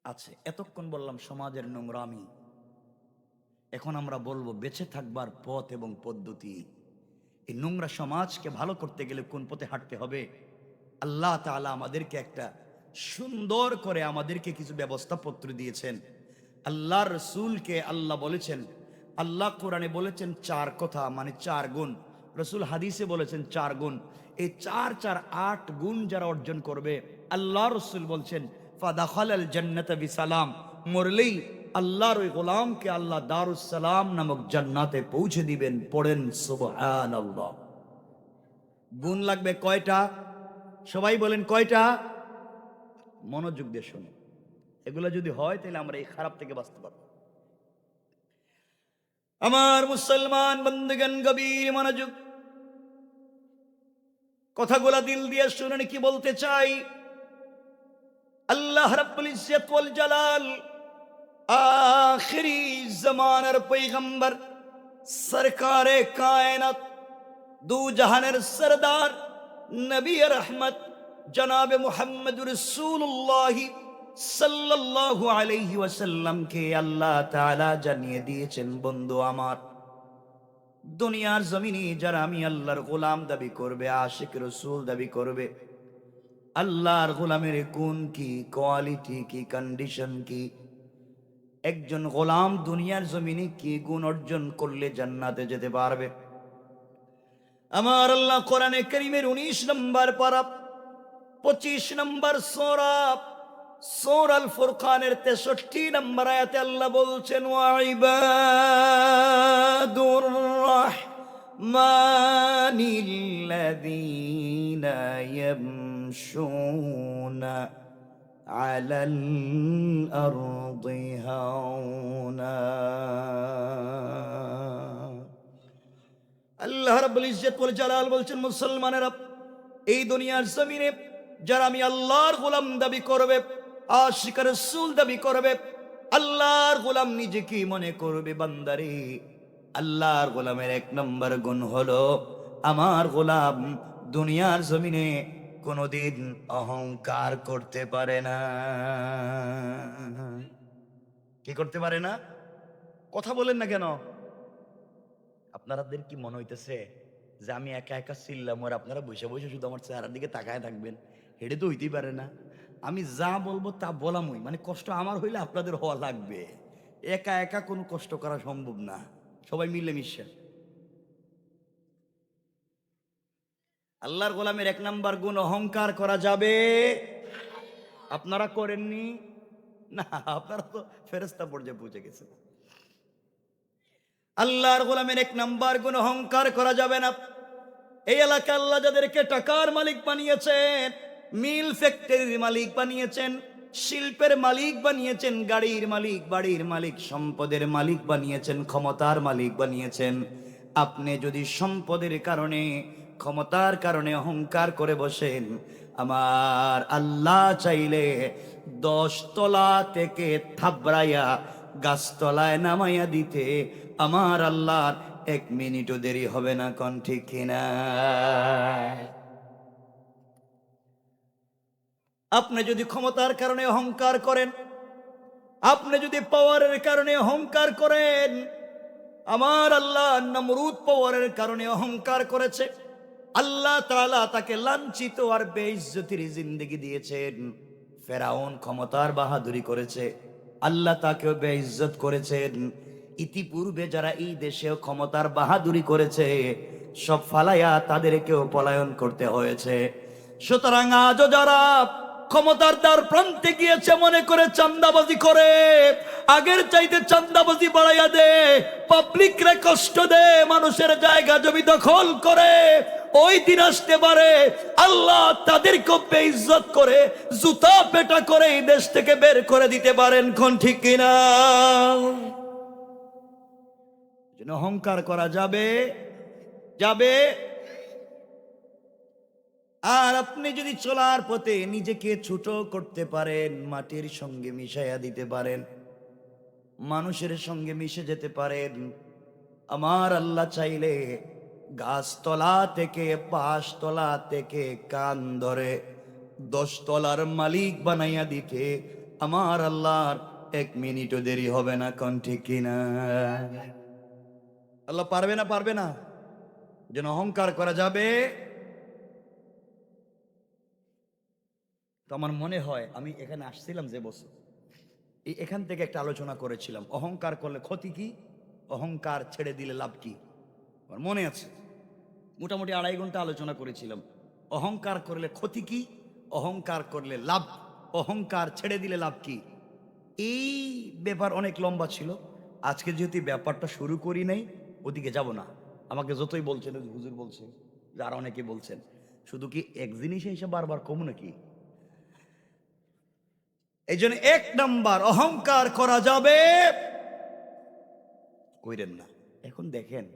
আছে। এতক্ষণ বললাম সমাজের নোংরামি, এখন আমরা বলবো বেঁচে থাকবার পথ এবং পদ্ধতি। এই নোংরা সমাজকে ভালো করতে গেলে কোন পথে হাঁটতে হবে? আল্লাহ তাআলা আমাদেরকে একটা সুন্দর করে আমাদেরকে কিছু ব্যবস্থাপত্র দিয়েছেন। আল্লাহ রসুলকে আল্লাহ বলেছেন, আল্লাহ কোরআনে বলেছেন 4 কথা, মানে 4 গুণ। রসুল হাদিসে বলেছেন 4 গুণ। এই 4 4 8 গুণ যারা অর্জন করবে, আল্লাহ রসুল বলছেন ফাদাখালাল জান্নাতা বিসালাম, মরলেই আল্লাহর ওই গোলামকে আল্লাহ দারুস সালাম নামক জান্নাতে পৌঁছে দিবেন। পড়েন সুবহানাল্লাহ। গুণ লাগবে কয়টা? সবাই বলেন কয়টা? মনোযোগ দিয়ে শুনে, এগুলো যদি হয় তাহলে আমরা এই খারাপ থেকে বাঁচতে পারবো। আমার মুসলমান বন্ধুগণ, গভীর মনোযোগ, কথাগুলা দিল দিয়ে শুনেন কি বলতে চাই। আল্লাহ রাব্বুল ইজ্জত ওয়াল জালাল আখিরি জামানার পয়গম্বর, সরকারে কায়নাত, দু জাহানের সরদার, নবী রহমত জনাবে মুহাম্মদুর রাসূলুল্লাহ সাল্লাল্লাহু আলাইহি ওয়াসাল্লামকে আল্লাহ তাআলা জানিয়ে দিয়েছেন, বন্ধু আমার, দুনিয়ার জমিনে যারা আমি আল্লাহর গোলাম দাবি করবে, আশিক রাসূল দাবি করবে, আল্লাহর গোলামের গুণ কি, কোয়ালিটি কি, কন্ডিশন কি, একজন গোলাম দুনিয়ার জমিনে কি গুণ অর্জন করলে জান্নাতে যেতে পারবে? আমার আল্লাহ কোরআনে কারীমের 19 নম্বর পারা 25 নম্বর সূরা সূরা আল ফুরকানের 63 নম্বর আয়াতে আল্লাহ বলছেন, ওয়া ইবাদুর রাহমানিল্লাযীনা ইয়ামশুনা আলাল আরদি হাওনা। আল্লাহ রাব্বুল ইজ্জত ওয়াল জালাল বলছেন, মুসলমানেরা, এই দুনিয়ার জমিনে যারা আমি আল্লাহর গোলাম দাবি করবে, আশিক রাসূল দাবি করবে, আল্লাহর গোলাম নিজেকে মনে করবে, বান্দারে আল্লাহর গোলামের এক নম্বর গুণ হলো আমার গোলাম দুনিয়ার জমিনে কোনোদিন অহংকার করতে পারে না। কি করতে পারে না? কথা বলেন না কেন? আপনাদের কি মনে হইতেছে যে আমি একা একা চিল্লাম আর আপনারা বসে বসে শুধু আমার চেহারার দিকে তাকায় থাকবেন? হেঁটে তো হইতেই পারে না। আমি যা বলবো তা বলামই, মানে কষ্ট আমার হইলে আপনাদের হওয়া লাগবে। একা একা কোনো কষ্ট করা সম্ভব না, সবাই মিলে মিশে। আল্লাহর গোলামের এক নাম্বার গুণ অহংকার করা যাবে। আপনারা করেননি না, আপনারা তো ফেরেশতা পর্যায়ে পৌঁছে গেছেন। আল্লাহর গোলামের এক নাম্বার গুণ অহংকার করা যাবে না। এই এলাকা আল্লাহ যাদেরকে টাকার মালিক বানিয়েছেন, মিল ফ্যাক্টরির মালিক বানিয়েছেন, শিল্পের মালিক বানিয়েছেন, গাড়ির মালিক, বাড়ির মালিক, সম্পদের মালিক বানিয়েছেন, ক্ষমতার মালিক বানিয়েছেন, আপনি যদি সম্পদের কারণে, ক্ষমতার কারণে অহংকার করে বসেন, আমার আল্লাহ চাইলে 10 তলা থেকে থাবড়াইয়া গাছতলায় নামাইয়া দিতে আমার আল্লাহর 1 মিনিটও দেরি হবে না। কোন ঠিক কিনা? আপনি যদি ক্ষমতার কারণে অহংকার করেন, আপনি যদি পাওয়ারের কারণে অহংকার করেন, আমার আল্লাহ নমরুদ পাওয়ারের কারণে অহংকার করেছে, আল্লাহ তাআলা তাকে লাঞ্ছিত আর বেইজ্জতির জিন্দেগি দিয়েছেন। ফেরাউন ক্ষমতার বাহাদুরি করেছে, আল্লাহ তাকেও বেইজ্জত করেছেন। ইতিপূর্বে যারা এই দেশেও ক্ষমতার বাহাদুরি করেছে, সব ফালাইয়া তাদেরকেও পলায়ন করতে হয়েছে। সুতরাং আজও যারা ক্ষমতার দ্বার প্রান্তে গিয়েছে মনে করে চান্দাবাজি করে, আগের চাইতে চান্দাবাজি বাড়াইয়া দে, পাবলিকরে কষ্ট দে, মানুষের জায়গা জমি দখল করে, ওই দিন আসতে পারে আল্লাহ তাদেরকে বেইজ্জত করে জুতা পেটা করে এই দেশ থেকে বের করে দিতে পারেন। কোন ঠিক কিনা? অহংকার করা যাবে যাবে। আর আপনি যদি চলার পথে নিজেকে ছোট করতে পারেন, মাটির সঙ্গে মিশাইয়া দিতে পারেন, মানুষের সঙ্গে মিশে যেতে পারেন, আমার আল্লাহ চাইলে গাছতলা থেকে 5 তলা থেকে কান ধরে 10 তলার মালিক বানাইয়া দিতে আমার আল্লাহর 1 মিনিটও দেরি হবে না। কোন ঠিক কিনা? আল্লাহ পারবে না? পারবে না? যেন অহংকার করা যাবে। তো আমার মনে হয় আমি এখানে আসছিলাম যে বছর, এখান থেকে একটা আলোচনা করেছিলাম, অহংকার করলে ক্ষতি কি, অহংকার ছেড়ে দিলে লাভ কি। আমার মনে আছে মোটামুটি 2.5 ঘন্টা আলোচনা করেছিলাম, অহংকার করলে ক্ষতি কি, অহংকার করলে লাভ, অহংকার ছেড়ে দিলে লাভ কি। এই ব্যাপার অনেক লম্বা ছিল। আজকে যেহেতু ব্যাপারটা শুরু করি নাই, ওদিকে যাব না। আমাকে যতই বলছেন, হুজুর বলছেন, যারা অনেকে বলছেন, শুধু কি এক জিনিস হিসেবে বারবার কম নাকি? এই জন্য 1 নাম্বার অহংকার করা যাবে, কইরেন না। এখন দেখেন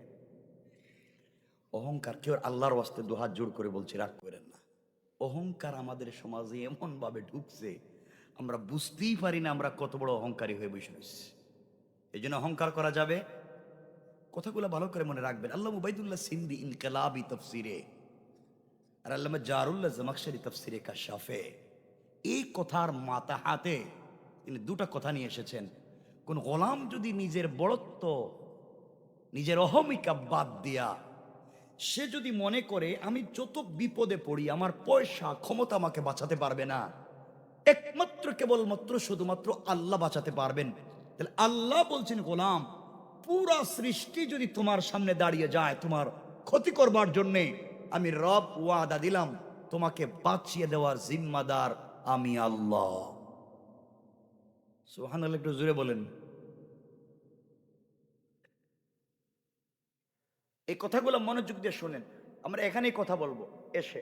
অহংকার, কেউ আল্লাহর ওয়াস্তে 2 হাত জোড় করে বলছে রাগ করেন না। অহংকার আমাদের সমাজে এমন ভাবে ঢুকছে আমরা বুঝতেই পারি না আমরা কত বড় অহংকারী হয়ে বসে রয়েছি। এই জন্য অহংকার করা যাবে। কথাগুলো ভালো করে মনে রাখবেন। আল্লাহ উবাইদুল্লাহ সিন্ধি ইনকিলাবি তাফসিরে আর আল্লামা জারুল্লাহ জামাখশরি তাফসিরে কাশাফে এই কথার মাথা হাতে তিনি 2টা কথা নিয়ে এসেছেন। কোন গোলাম যদি নিজের বড়ত্ব, নিজের অহমিকা বাদ দিয়া সে যদি মনে করে আমি যত বিপদে পড়ি আমার পয়সা ক্ষমতা আমাকে বাঁচাতে পারবে না, একমাত্র কেবলমাত্র শুধুমাত্র আল্লাহ বাঁচাতে পারবেন, তাহলে আল্লাহ বলছেন গোলাম পুরা সৃষ্টি যদি তোমার সামনে দাঁড়িয়ে যায় তোমার ক্ষতি করবার জন্যে, আমি রব ওয়াদা দিলাম তোমাকে বাঁচিয়ে দেওয়ার জিম্মাদার আমি আল্লাহ। সুবহানাল্লাহ, একটু জোরে বলেন। এই কথাগুলো মনোযোগ দিয়ে শোনেন, আমরা এখানেই কথা বলবো এসে।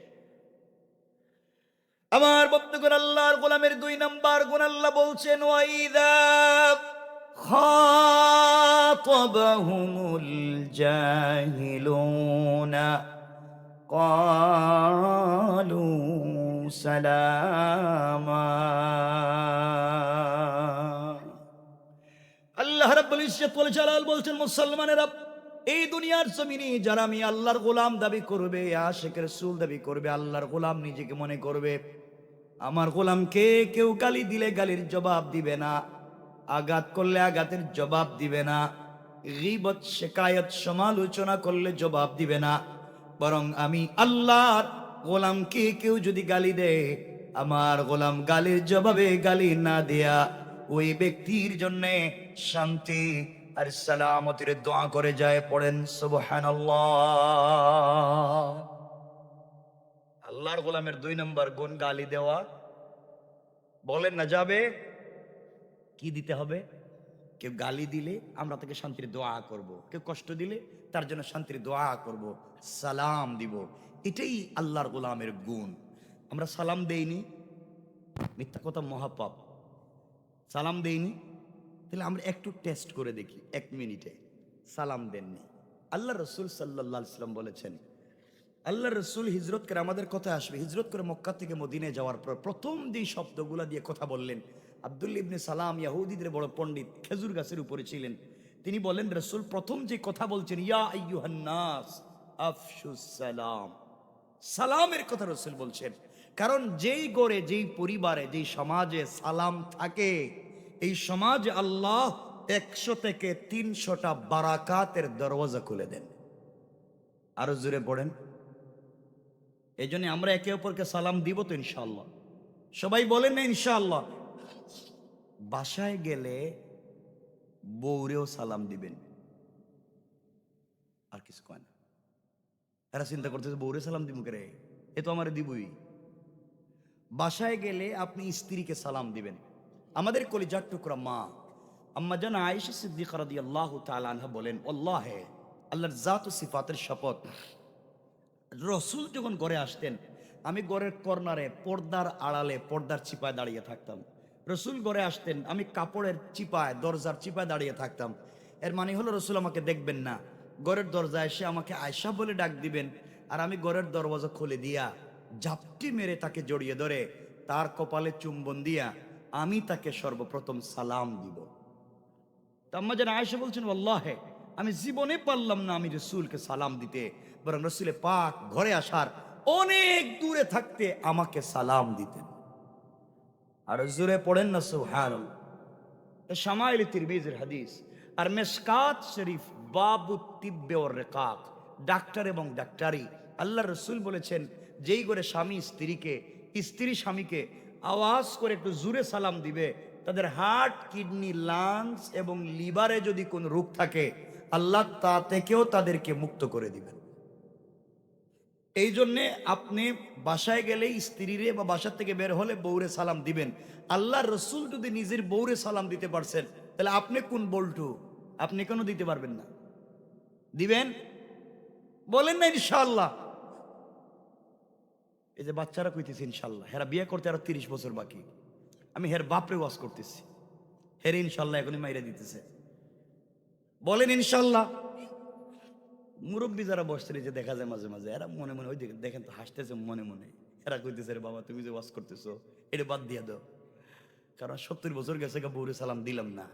আমার বন্ধুগণ, আল্লাহর গোলামের 2 নাম্বার গুণ আল্লাহ বলছেন, ওয়াইদা খাতাবাহুমুল জাহিলুনা ক্বালু সালামা। আল্লাহ রাব্বুল ইজ্জত ওয়াল জালাল বলছেন, মুসলমানেরা, এই দুনিয়ার জমিনে যারা আমি আল্লাহর গোলাম দাবি করবে, আশিকের রাসূল দাবি করবে, আল্লাহর গোলাম নিজেকে মনে করবে, আমার গোলামকে কেউ গালি দিলে গালির জবাব দিবে না, আঘাত করলে আঘাতের জবাব দিবে না, গীবত শিকায়ত সমালোচনা করলে জবাব দিবে না, বরং আমি আল্লাহর গোলামকে কেউ যদি গালি দেয়, আমার গোলাম গালির জবাবে গালি না দেয়া ওই ব্যক্তির জন্য শান্তি আর সালামতের দোয়া করে যায়। পড়েন সুবহানাল্লাহ। আল্লাহর গোলামের 2 নম্বর গুণ গালি দেওয়া। বলেন না যাবে, কি দিতে হবে? কেউ গালি দিলে আমরা তাকে শান্তির দোয়া করব, কেউ কষ্ট দিলে তার জন্য শান্তির দোয়া করব, সালাম দিব। এটাই আল্লাহর গোলামের গুণ। আমরা সালাম দেইনি, মিথ্যা কথা মহাপাপ। সালাম দেইনি, তাহলে আমরা একটু টেস্ট করে দেখি, 1 মিনিটে সালাম দেননি। আল্লাহ রসুল সাল্লাল্লাহু আলাইহি ওয়াসাল্লাম বলেছেন, আল্লাহ রসুল হিজরত করে, আমাদের কথা আসবে, হিজরত করে মক্কা থেকে মদিনায় যাওয়ার পর প্রথম যে শব্দগুলা দিয়ে কথা বললেন, আব্দুল্লাহ ইবনে সালাম ইয়াহুদীদের বড় পণ্ডিত, খেজুর গাছের উপরে ছিলেন, তিনি বলেন, রসুল প্রথম যে কথা বলছেন, ইয়া আইয়ুহান নাস আফশুস সালাম। সালামের কথা রসুল বলছেন, কারণ যেই গড়ে, যেই পরিবারে, যেই সমাজে সালাম থাকে, এই সমাজে আল্লাহ 100 থেকে 300টা বারাকাতের দরওয়াজা খুলে দেন। আরো জোরে পড়েন। এই জন্য আমরা একে অপরকে সালাম দিব তো ইনশাআল্লাহ, সবাই বলেন না ইনশাআল্লাহ। বাসায় গেলে বউরেও সালাম দিবেন, আর কিছু কয় না। এরা চিন্তা করতেছে বউরে সালাম দিব কে রে, এ তো আমার দিবই। বাসায় গেলে আপনি স্ত্রীকে সালাম দিবেন। আমাদের কলিজার টুকরা মা আম্মা জান আয়েশা সিদ্দিকা রাদিয়াল্লাহু তাআলা আনহা বলেন, আল্লাহে, আল্লাহর জাত ও সিফাতের শপথ, রসুল যখন ঘরে আসতেন, আমি ঘরের কর্নারে পর্দার আড়ালে পর্দার চিপায় দাঁড়িয়ে থাকতাম। রসুল ঘরে আসতেন, আমি কাপড়ের চিপায়, দরজার চিপায় দাঁড়িয়ে থাকতাম। এর মানে হলো রসুল আমাকে দেখবেন না, ঘরের দরজায় এসে আমাকে আয়েশা বলে ডাক দিবেন, আর আমি ঘরের দরওয়াজা খুলে দিয়া ঝাপটি মেরে তাকে জড়িয়ে ধরে তার কপালে চুম্বন দিয়া আমি তাকে সর্বপ্রথম সালাম দিব। আম্মা জান আয়েশা বলছেন, আল্লাহে, আমি জীবনে পারলাম না আমি রসুলকে সালাম দিতে, বরং রসুলের পাক ঘরে আসার অনেক দূরে থাকতে আমাকে সালাম দিতেন। আর জোরে পড়েন না সুবহানাল্লাহ। শামাইল তিরমিজির হাদিস। আর মেশকাত শরীফ বাবু তিব্বে ওর রেকাক, ডাক্তার এবং ডাক্তারি। আল্লাহ রসুল বলেছেন, যেই করে স্বামী স্ত্রীকে, স্ত্রী স্বামীকে আওয়াজ করে একটু জোরে সালাম দিবে, তাদের হার্ট, কিডনি, লাংস এবং লিভারে যদি কোনো রোগ থাকে, আল্লাহ তা থেকেও তাদেরকে মুক্ত করে দিবেন। এই জন্যে আপনি বাসায় গেলেই স্ত্রীরে বা বাসার থেকে বের হলে বউরে সালাম দিবেন। আল্লাহ রসুল যদি নিজের বউরে সালাম দিতে পারছেন, তাহলে আপনি কোন বল্টু, আপনি কেন দিতে পারবেন না? দিবেন? বলেন না ইনশাআল্লাহ। এই যে বাচ্চারা কইতেছে ইনশাআল্লাহ, হেরা বিয়ে করতে আরো 30 বছর বাকি, আমি হের বাপরে ওয়াজ করতেছি, হের ইনশাআল্লাহ এখনই মাইরা দিতেছে। বলেন ইনশাআল্লাহ। মুরব্বী যারা বসছে যে দেখা যায় মাঝে মাঝে, এরা মনে মনে, ওই দেখেন তো হাসতেছে মনে মনে, এরা কইতেছে, রে বাবা তুমি যে ওয়াজ করতেছো এটা বাদ দিয়া দাও, কারণ 70 বছর গেছে বউরে সালাম দিলাম না,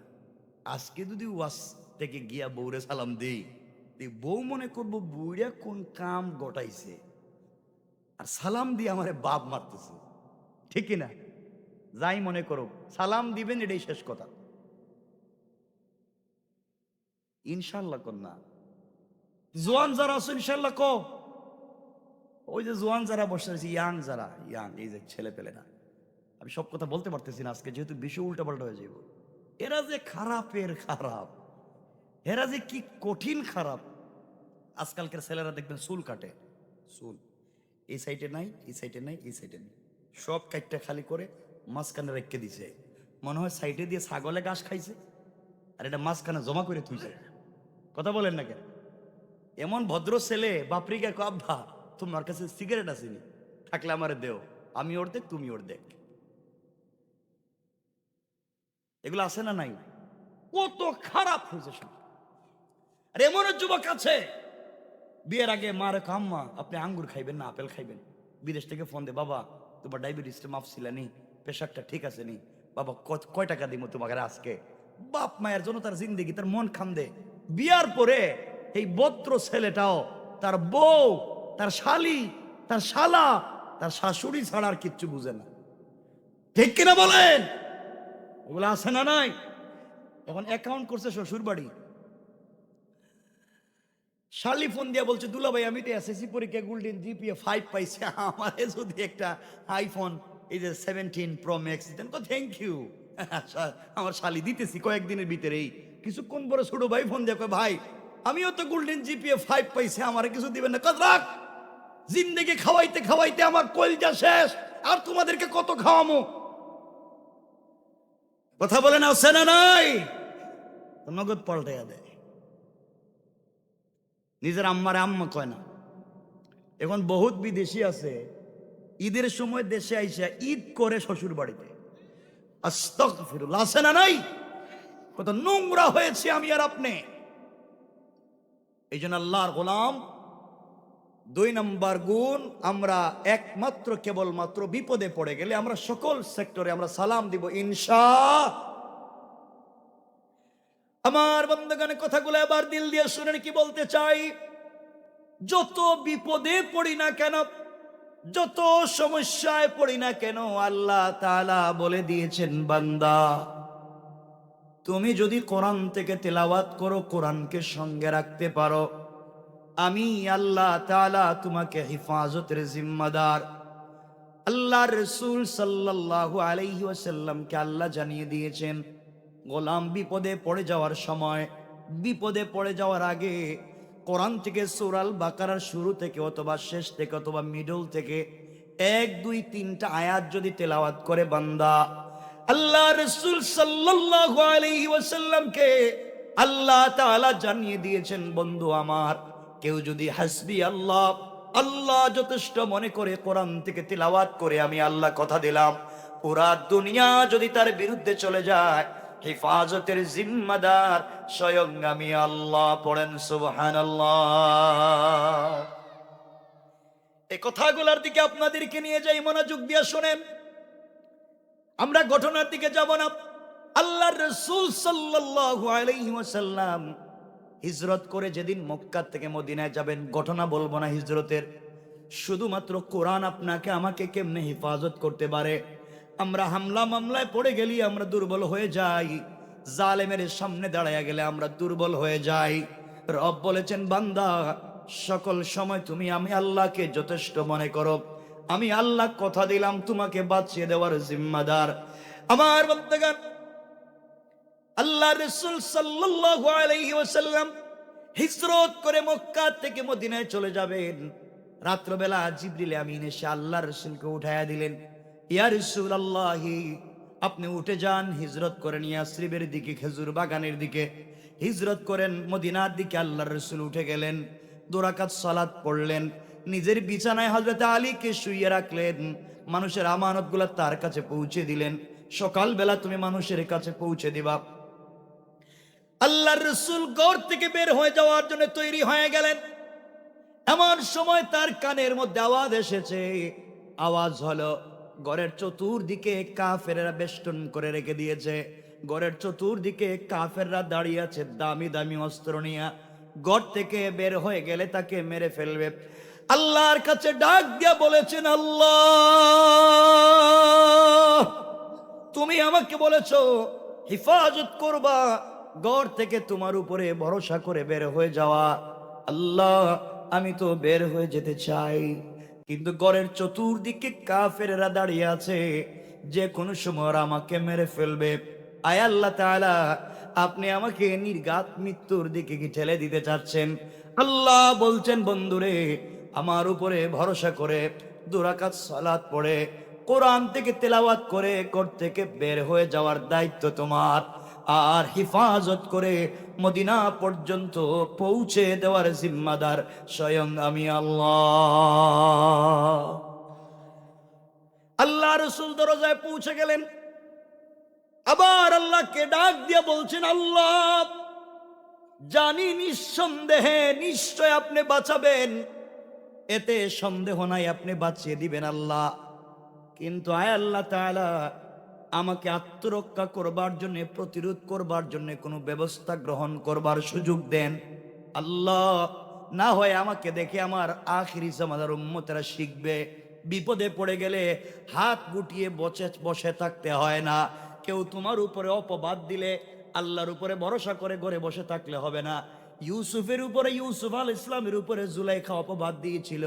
আজকে যদি ওয়াজ থেকে গিয়া বউরে সালাম দেই, বউ মনে করবো বুড়া কোন কাম গটাইছে, আর সালাম দিয়ে আমারে বাপ মারতেছে, ঠিক না? যাই মনে করো, সালাম দিবেন, এটাই শেষ কথা। ইনশাল্লাহ কন্যা জোয়ান যারা আছে ইনশাল্লাহ কো, ওই যে জোয়ান যারা বসে আছে, ইয়াং যারা, ইয়াং, এই যে ছেলে পেলে না, আমি সব কথা বলতে পারতেছি না আজকে, যেহেতু বেশি উল্টাপাল্টা হয়ে যাব। এরা যে খারাপের খারাপ, এরা যে কি কঠিন খারাপ। আজকালকার ছেলেরা দেখবেন চুল কাটে, চুল এই সাইডে নাই, এই সাইডে নাই, এই সাইডে নাই, সব কাটটা খালি করে মাঝখানে রেখে দিছে, মনে হয় সাইডে দিয়ে ছাগলে ঘাস খাইছে, আর এটা মাঝখানে জমা করে তুইছে। কথা বলেন না কেন? এমন ভদ্র ছেলে বাপরিকে আব্বা তোমার কাছে সিগারেট আসেনি, থাকলে আমারে দেও, আমি অর্ধেক তুমি অর্ধেক। এগুলো আছে না নাই? কত খারাপ হয়েছে সব। আর এমন যুবক আছে বিয়ের আগে মারে আম্মা আপনি আঙ্গুর খাইবেন না আপেল খাইবেন, বিদেশ থেকে ফোন দে, বাবা তোমার ডায়াবেটিসটা মাফ ছিল নি, প্রেশারটা ঠিক আছে নি, বাবা কয় টাকা দিব তোমাকে আজকে। বাপ মায়ের জন্য তার জিন্দেগি, তার মন খান্দে। বিয়ার পরে এই বদ্র ছেলেটাও তার বউ, তার শালি, তার শালা, তার শাশুড়ি ছাড়া আর কিচ্ছু বুঝে না। ঠিক কিনা বলেন? ওগুলো আছে না নাই? এখন অ্যাকাউন্ট করছে শ্বশুর বাড়ি, শালি ফোন দিয়া বলছে দুলা ভাই আমি তো এসএসসি পরীক্ষা গোল্ডেন জিপিএ 5 পাইছি, আমারে যদি একটা আইফোন এই যে 17 প্রো ম্যাক্স দেন তো থ্যাংক ইউ। আমার শালি দিতেছি কয়েকদিনের ভিতরেই। কিছুক্ষণ পরে ছোট ভাই ফোন দিয়ে কয় ভাই আমিও তো গোল্ডেন জিপিএ 5 পাইছি, আমারে কিছু দিবেন না? কত রাখ, জিন্দেগি খাওয়াইতে খাওয়াইতে আমার কলজা শেষ, আর তোমাদেরকে কত খাওয়ামো? কথা বলে না, আছে না নাই? নগদ পাল্টাইয়া দেয়। নিজের আম্মারে আম্মা কয় না। এখন বহুত বিদেশি আছে ঈদের সময় দেশে আইসা ঈদ করে শ্বশুর বাড়িতে। আস্তাগফিরুল্লাহ, আছে না নাই? কত নোংরা হয়েছে আমি আর আপনি। এই জন্য আল্লাহর গোলাম 2 নম্বর গুণ, আমরা একমাত্র কেবলমাত্র বিপদে পড়ে গেলে আমরা সকল সেক্টরে আমরা সালাম দিব ইনশাআল্লাহ। আমার বন্ধুগণের কথাগুলো আবার দিল দিয়ে শুনেন কি বলতে চাই। যত বিপদে পড়ি না কেন, যত সমস্যায় পড়ি না কেন, আল্লাহ তাআলা বলে দিয়েছেন বান্দা তুমি যদি কোরআন থেকে তেলাওয়াত করো, কোরআনকে সঙ্গে রাখতে পারো, আমি আল্লাহ তাআলা তোমাকে হেফাজতের জিম্মাদার। আল্লাহর রাসূল সাল্লাল্লাহু আলাইহি ওয়াসাল্লামকে আল্লাহ জানিয়ে দিয়েছেন গোলাম বিপদে পড়ে যাওয়ার সময়, বিপদে পড়ে যাওয়ার আগে কোরআন থেকে সূরা আল বাকারার শুরু থেকে অথবা শেষ থেকে অথবা মিডল থেকে 1, 2, 3টা আয়াত যদি তেলাওয়াত করে বান্দা, আল্লাহ রাসূল সাল্লাল্লাহু আলাইহি ওয়াসাল্লামকে আল্লাহ তাআলা জানিয়ে দিয়েছেন বন্ধু আমার, কেউ যদি হাসবি আল্লাহ, আল্লাহ যথেষ্ট মনে করে কোরআন থেকে তিলাওয়াত করে, আমি আল্লাহ কথা দিলাম পুরা দুনিয়া যদি তার বিরুদ্ধে চলে যায়, হেফাজতের জিম্মাদার স্বয়ং আমি আল্লাহ। পড়েন সুবহানাল্লাহ। এই কথাগুলোর দিকে আপনাদেরকে নিয়ে যাই, মনোযোগ দিয়ে শুনেন। আমরা ঘটনার দিকে যাব না। আল্লাহর রাসূল সাল্লাল্লাহু আলাইহি ওয়াসাল্লাম হিজরত করে যেদিন মক্কা থেকে মদিনায় যাবেন, ঘটনা বলবো না হিজরতের, শুধুমাত্র কোরআন আপনাকে আমাকে কেমনে হেফাজত করতে পারে। আমরা হামলা মামলায় পড়ে গেলি আমরা দুর্বল হয়ে যাই, জালেমের সামনে দাঁড়ায়া গেলে আমরা দুর্বল হয়ে যাই। রব বলেছেন বান্দা সকল সময় তুমি আমি আল্লাহকে যথেষ্ট মনে করো, আমি আল্লাহ কথা দিলাম তোমাকে বাঁচিয়ে দেওয়ার জিম্মাদার। আমার বন্ধুগণ, আল্লাহ রাসূল সাল্লাল্লাহু আলাইহি ওয়াসাল্লাম হিজরত করে মক্কা থেকে মদিনায় চলে যাবেন। রাত্রবেলা জিবরিল আমিন এসে আল্লাহ রাসূলকে উঠায়া দিলেন, ইয়া রাসূলুল্লাহ আপনি উঠে যান, হিজরত করেন ইয়াসরিবের দিকে, খেজুর বাগানের দিকে হিজরত করেন, মদিনার দিকে। আল্লাহ রাসূল উঠে গেলেন, 2 রাকাত সালাত পড়লেন, নিজের বিছানায় হযরত আলীকে শুইয়ে রাখলেন, মানুষের আমানতগুলো তার কাছে পৌঁছে দিলেন। সকালবেলা তুমি মানুষের কাছে পৌঁছে দিবা। আল্লাহর রাসূল ঘর থেকে বের হয়ে যাওয়ার জন্য তৈরি হয়ে গেলেন। এমন সময় তার কানের মধ্যে আওয়াজ এসেছে। আওয়াজ হলো ঘরের চতুর্দিকে কাফেররা বেষ্টন করে রেখে দিয়েছে, ঘরের চতুর্দিকে কাফেররা দাঁড়িয়ে আছে দামি দামি অস্ত্র নিয়ে, ঘর থেকে বের হয়ে গেলে তাকে মেরে ফেলবে। আল্লাহর কাছে ডাক দিয়া বলেছেন, আল্লাহ তুমি আমাকে বলেছো হেফাজত করবা, ঘর থেকে তোমার উপরে ভরসা করে বের হয়ে যাওয়া। আল্লাহ আমি তো বের হয়ে যেতে চাই, কিন্তু ঘরের চতুর্দিকে কাফেররা দাঁড়িয়ে আছে, যে কোনো সময় ওরা আমাকে মেরে ফেলবে। আয় আল্লাহ তাআলা আপনি আমাকে নির্ঘাত মৃত্যুর দিকে কি ঠেলে দিতে চাচ্ছেন? আল্লাহ বলছেন বন্ধুরে আমার উপরে ভরসা করে 2 রাকাত সালাত পড়ে কোরআন থেকে তেলাওয়াত করে ঘর থেকে বের হয়ে যাওয়ার দায়িত্ব তোমার, আর হিফাজত করে মদিনা পর্যন্ত পৌঁছে দেওয়ার জিম্মাদার স্বয়ং আমি আল্লাহ। আল্লাহ রসুল দরজায় পৌঁছে গেলেন, আবার আল্লাহকে ডাক দিয়ে বলছেন, আল্লাহ জানি নিঃসন্দেহে নিশ্চয় আপনি বাঁচাবেন, এতে সন্দেহ নাই আপনি বাঁচিয়ে দিবেন আল্লাহ। কিন্তু আয় আল্লাহ তাআলা, আমাকে আত্মরক্ষা করবার জন্য, প্রতিরোধ করবার জন্য কোনো ব্যবস্থা গ্রহণ করবার সুযোগ দেন আল্লাহ। না হয় আমাকে দেখে আমার আখিরি জামানার উম্মতেরা শিখবে, বিপদে পড়ে গেলে হাত গুটিয়ে বসে থাকতে হয় না। কেউ তোমার উপরে অপবাদ দিলে আল্লাহর উপরে ভরসা করে ঘরে বসে থাকলে হবে না। ইউসুফের উপরে, ইউসুফ আলাইহিস সালামের উপরে জুলাইখা অপবাদ দিয়েছিল,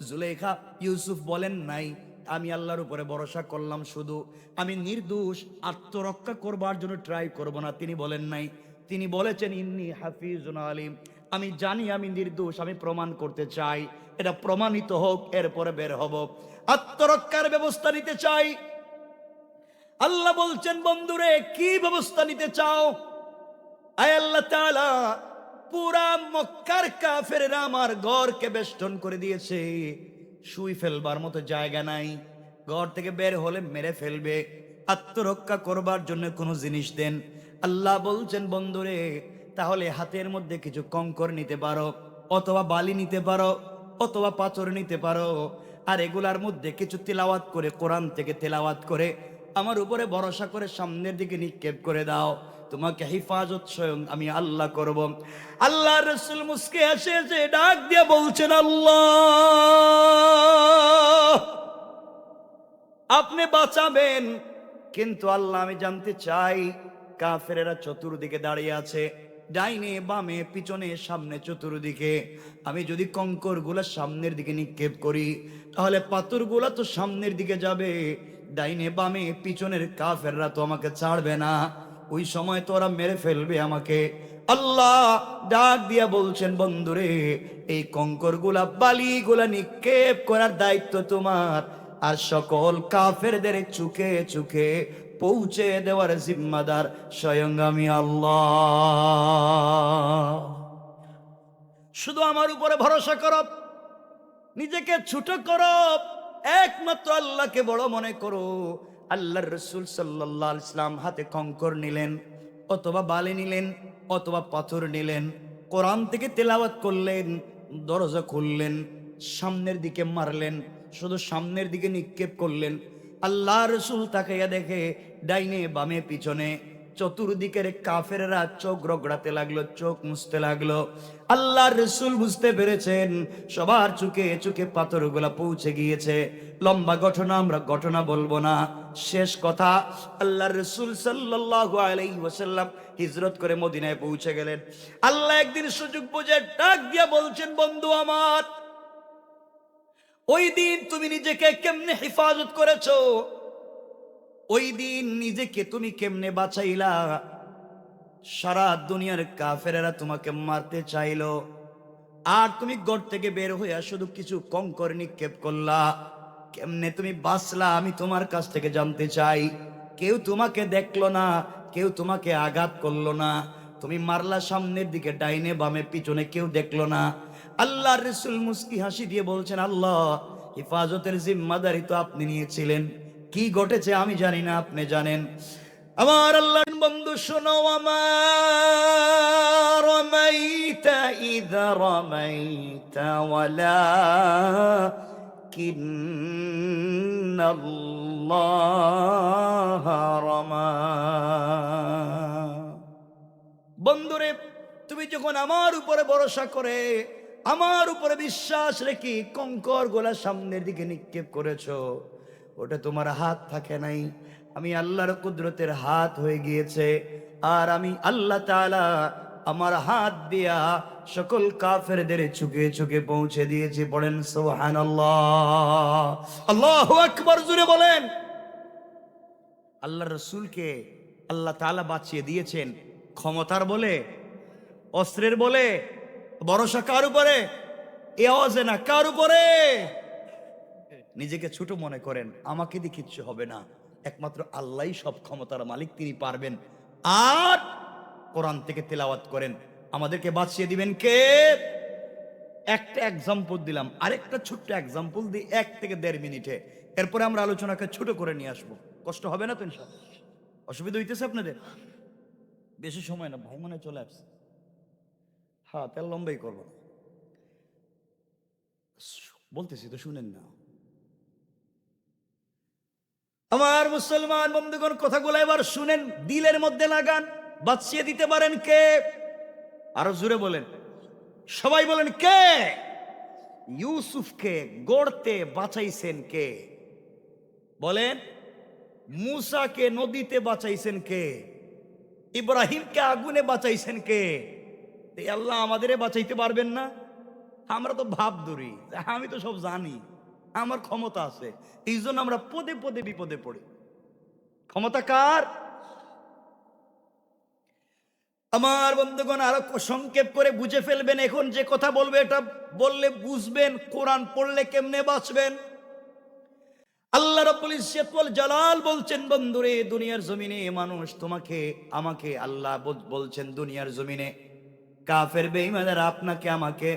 জুলাইখা ইউসুফ বলেন নাই আমি আল্লাহর উপরে ভরসা করলাম, শুধু আমি নির্দোষ, আত্মরক্ষা করবার জন্য ট্রাই করব না, তিনি বলেন নাই। তিনি বলেছেন ইন্নী হাফিজুন আলিম, আমি জানি আমি নির্দোষ, আমি প্রমাণ করতে চাই, এটা প্রমাণিত হোক, এরপরে বের হব। আত্মরক্ষার ব্যবস্থা নিতে চাই। আল্লাহ বলছেন, বন্ধুরে কি ব্যবস্থা নিতে চাও? আয় আল্লাহ তাআলা, পুরা মক্কার কাফেররা আমার ঘরকে বেষ্টন করে দিয়েছে, শুই ফেলবার মতো জায়গা নাই, ঘর থেকে বের হলে মেরে ফেলবে, আত্মরক্ষা করবার জন্য কোনো জিনিস দেন। আল্লাহ বলছেন, বন্ধুরে তাহলে হাতের মধ্যে কিছু কঙ্কর নিতে পারো, অথবা বালি নিতে পারো, অথবা পাথর নিতে পারো, আর এগুলার মধ্যে কিছু তেলাওয়াত করে, কোরআন থেকে তেলাওয়াত করে আমার উপরে ভরসা করে সামনের দিকে নিক্ষেপ করে দাও, তোমাকে হিফাজত স্বয়ং আমি আল্লাহ করব। আল্লাহ রাসূল মুস্কে এসে ডাক দিয়ে বলছেন, আল্লাহ আপনি বাঁচাবেন, কিন্তু আল্লাহ আমি জানতে চাই, কাফেরেরা চতুর্দিকে দাঁড়িয়ে আছে, ডাইনে বামে পিছনে সামনে চতুর্দিকে, আমি যদি কঙ্কর গুলা সামনের দিকে নিক্ষেপ করি তাহলে পাথর গুলা তো সামনের দিকে যাবে, ডাইনে বামে পিছনের কাফেররা তো আমাকে ছাড়বে না, ওই সময় তো ওরা মেরে ফেলবে আমাকে। আল্লাহ ডাক দিয়া বলছেন, বন্ধুরে এই কঙ্কর গুলা, বালি গুলা নিক্ষেপ করার দায়িত্ব তোমার, আর সকল কাফেরদের চুকে চুকে পৌঁছে দেওয়ার জিম্মাদার স্বয়ং আমি আল্লাহ। শুধু আমার উপরে ভরসা করো, নিজেকে ছোট করো, একমাত্র আল্লাহকে বড় মনে করো। আল্লাহর রাসূল সাল্লাল্লাহু আলাইহি ওয়াসাল্লাম হাতে কঙ্কর নিলেন, অথবা বালি নিলেন, অথবা পাথর নিলেন, কোরআন থেকে তেলাওয়াত করলেন, দরজা খুললেন, সামনের দিকে মারলেন, শুধু সামনের দিকে নিক্ষেপ করলেন। আল্লাহ রাসূল তাকাইয়া দেখে ডাইনে বামে পিছনে চতুর্দিকের কাফেররা চোখ রগড়াতে লাগলো, চোখ মুছতে লাগলো। আল্লাহ রাসূল বুঝতে পেরেছেন সবার চোখে চোখে পাথরগুলা পৌঁছে গিয়েছে। লম্বা ঘটনা, আমরা ঘটনা বলবো না, শেষ কথা, আল্লাহ রাসূল সাল্লাল্লাহু আলাইহি ওয়াসাল্লাম হিজরত করে মদিনায় পৌঁছে গেলেন। আল্লাহ একদিন সুযোগ বুঝে ডাক দিয়া বলছেন, বন্ধু আমার, ওই দিন তুমি নিজেকে কেমনে হেফাজত করেছো, ওই দিন নিজেকে তুমি কেমনে বাঁচাইলা, সারা দুনিয়ার কাফেরেরা তোমাকে মারতে চাইলো, আর তুমি ঘর থেকে বের হইয়া শুধু কিছু কঙ্কর নিক্ষেপ করলা, কেমনে তুমি বাঁচলা আমি তোমার কাছ থেকে জানতে চাই। কেউ তোমাকে দেখলো না, কেউ তোমাকে আঘাত করলো না, তুমি মারলা সামনের দিকে, ডাইনে বামে পিছনে কেউ দেখলো না। আল্লাহর রাসূল মুস্কি হাসি দিয়ে বলছেন, আল্লাহ হিফাজতের জিম্মাদারি তো আপনি নিয়েছিলেন, কি ঘটেছে আমি জানি না, আপনি জানেন। আমার আল্লাহর বন্ধু শোনো, আমার রামাইতা ইযা রামাইতা ওয়ালাকিন্নাল্লাহা রামা। বন্ধুরে তুমি যখন আমার উপরে ভরসা করে, আমার উপরে বিশ্বাস রেখে কঙ্কর গোলা সামনের দিকে নিক্ষেপ করেছো, ওটা তোমার হাত থাকে নাই, আমি আল্লাহর কুদরতের হাত হয়ে গিয়েছে। আর আমি আল্লাহ তাআলা আমার হাত দিয়া সকল কাফেরদের চুকে চুকে পৌঁছে দিয়েছি। পড়েন সুবহানাল্লাহ, আল্লাহু আকবার, জোরে বলেন। আল্লাহর রাসূলকে আল্লাহ তাআলা বাঁচিয়ে দিয়েছেন ক্ষমতার বলে, অস্ত্রের বলে, ভরসা কার উপরে? এ আওয়াজে না, কার উপরে? নিজেকে ছোট মনে করেন, আমাকে দিয়ে কিচ্ছু হবে না, একমাত্র আল্লাহই সব ক্ষমতার মালিক, তিনি পারবেন। আর কোরআন থেকে তেলাওয়াত করেন, আমাদেরকে বাঁচিয়ে দিবেন কে? একটা এক্সাম্পল দিলাম, আরেকটা ছোট্ট এক্সাম্পল দিই 1 থেকে 1.5 মিনিটে, এরপরে আমরা আলোচনাকে ছোট করে নিয়ে আসবো। কষ্ট হবে না তো ইনশাআল্লাহ? অসুবিধা হইতেছে আপনাদের? বেশি সময় না, ভাই মনে চলে আসছে। হ্যাঁ, তাহলে লম্বাই করবো না, বলতেছি তো শুনেন না। আমার মুসলমান বন্ধুগণ, কথাগুলো এবার শুনেন, দিলের মধ্যে লাগান। বাঁচিয়ে দিতে পারেন কে? আরো জোরে বলেন, সবাই বলেন কে? ইউসুফকে গড়তে বাঁচাইছেন কে? বলেন। মূসাকে নদীতে বাঁচাইছেন কে? ইব্রাহিমকে আগুনে বাঁচাইছেন কে? এই আল্লাহ আমাদের বাঁচাইতে পারবেন না? আমরা তো ভাব ধরি, আমি তো সব জানি, আমার ক্ষমতা আছে, এই জন্য আমরা পদে পদে বিপদে পড়ি। ক্ষমতা কার? আমার বন্ধুগণ, আরো সংক্ষেপ করে বুঝে ফেলবেন, এখন যে কথা বলবে এটা বললে বুঝবেন কোরআন পড়লে কেমনে বাঁচবেন। আল্লাহ রাব্বুল ইজ্জত ওয়াল জালাল বলছেন, বন্ধুরে দুনিয়ার জমিনে মানুষ তোমাকে আমাকে, আল্লাহ বলছেন দুনিয়ার জমিনে কাফের বেঈমানেরা আপনাকে আমাকে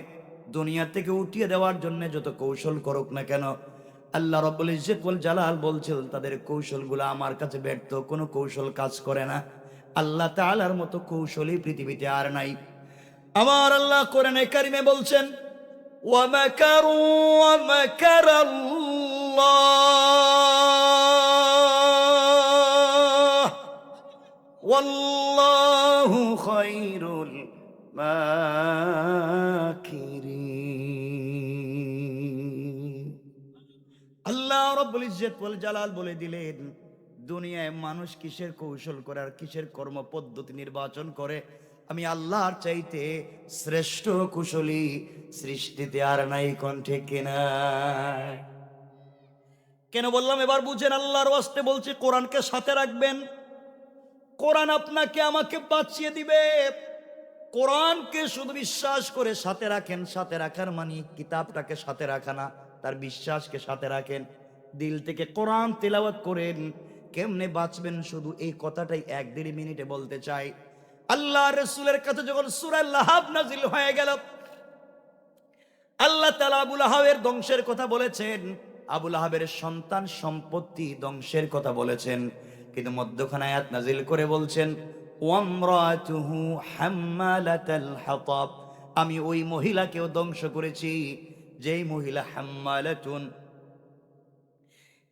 দুনিয়া থেকে উঠিয়ে দেওয়ার জন্য যত কৌশল করুক না কেন, আল্লাহ রাব্বুল ইজ্জত ওয়াল জালাল বলছেন তাদের কৌশলগুলো আমার কাছে ব্যর্থ, কোনো কৌশল কাজ করে না। আল্লাহ তাআলার মতো কৌশলী পৃথিবীতে আর নাই। আমার আল্লাহ কোরআনে কারিমে বলছেন, ওয়া মাকারু ওয়া মাকারাল্লাহ ওয়াল্লাহু খায়রুল মাকিরিন। আল্লাহ রাব্বুল ইজ্জত ওয়াল জালাল বলে দিলেন, দুনিয়ায় মানুষ কিসের কৌশল করে আর কিসের কর্ম পদ্ধতি নির্বাচন করে, আমি আল্লাহর চাইতে শ্রেষ্ঠ কুশলী সৃষ্টিতে আর নাই। কোন ঠিক কিনা? কেন বললাম এবার বুঝেন। আল্লাহর ওয়াস্তে বলছি, কোরআনকে সাথে রাখবেন, কোরআন আপনাকে আমাকে বাঁচিয়ে দিবে। কোরআনকে শুধু বিশ্বাস করে সাথে রাখেন, সাথে রাখার মানে কিতাবটাকে সাথে রাখা না, তার বিশ্বাসকে সাথে রাখেন, দিল থেকে কোরআন তেলাওয়াত করেন। কেমনে বাঁচবেন শুধু এই কথাটাই 1-1.5 মিনিটে বলতে চাই। আল্লাহ রাসূলের কাছে যখন সূরা লাহাব নাজিল হয়ে গেল, আল্লাহ তাআলা আবু লাহাবের ধ্বংসের কথা বলেছেন, আবু লাহাবের সন্তান সম্পত্তি ধ্বংসের কথা বলেছেন, কিন্তু মধ্যখানে আয়াত নাজিল করে বলছেন, ওয়ামরাতুহু হাম্মালাতাল হাতাব, আমি ওই মহিলাকেও ধ্বংস করেছি যেই মহিলা হাম্মালাতুন।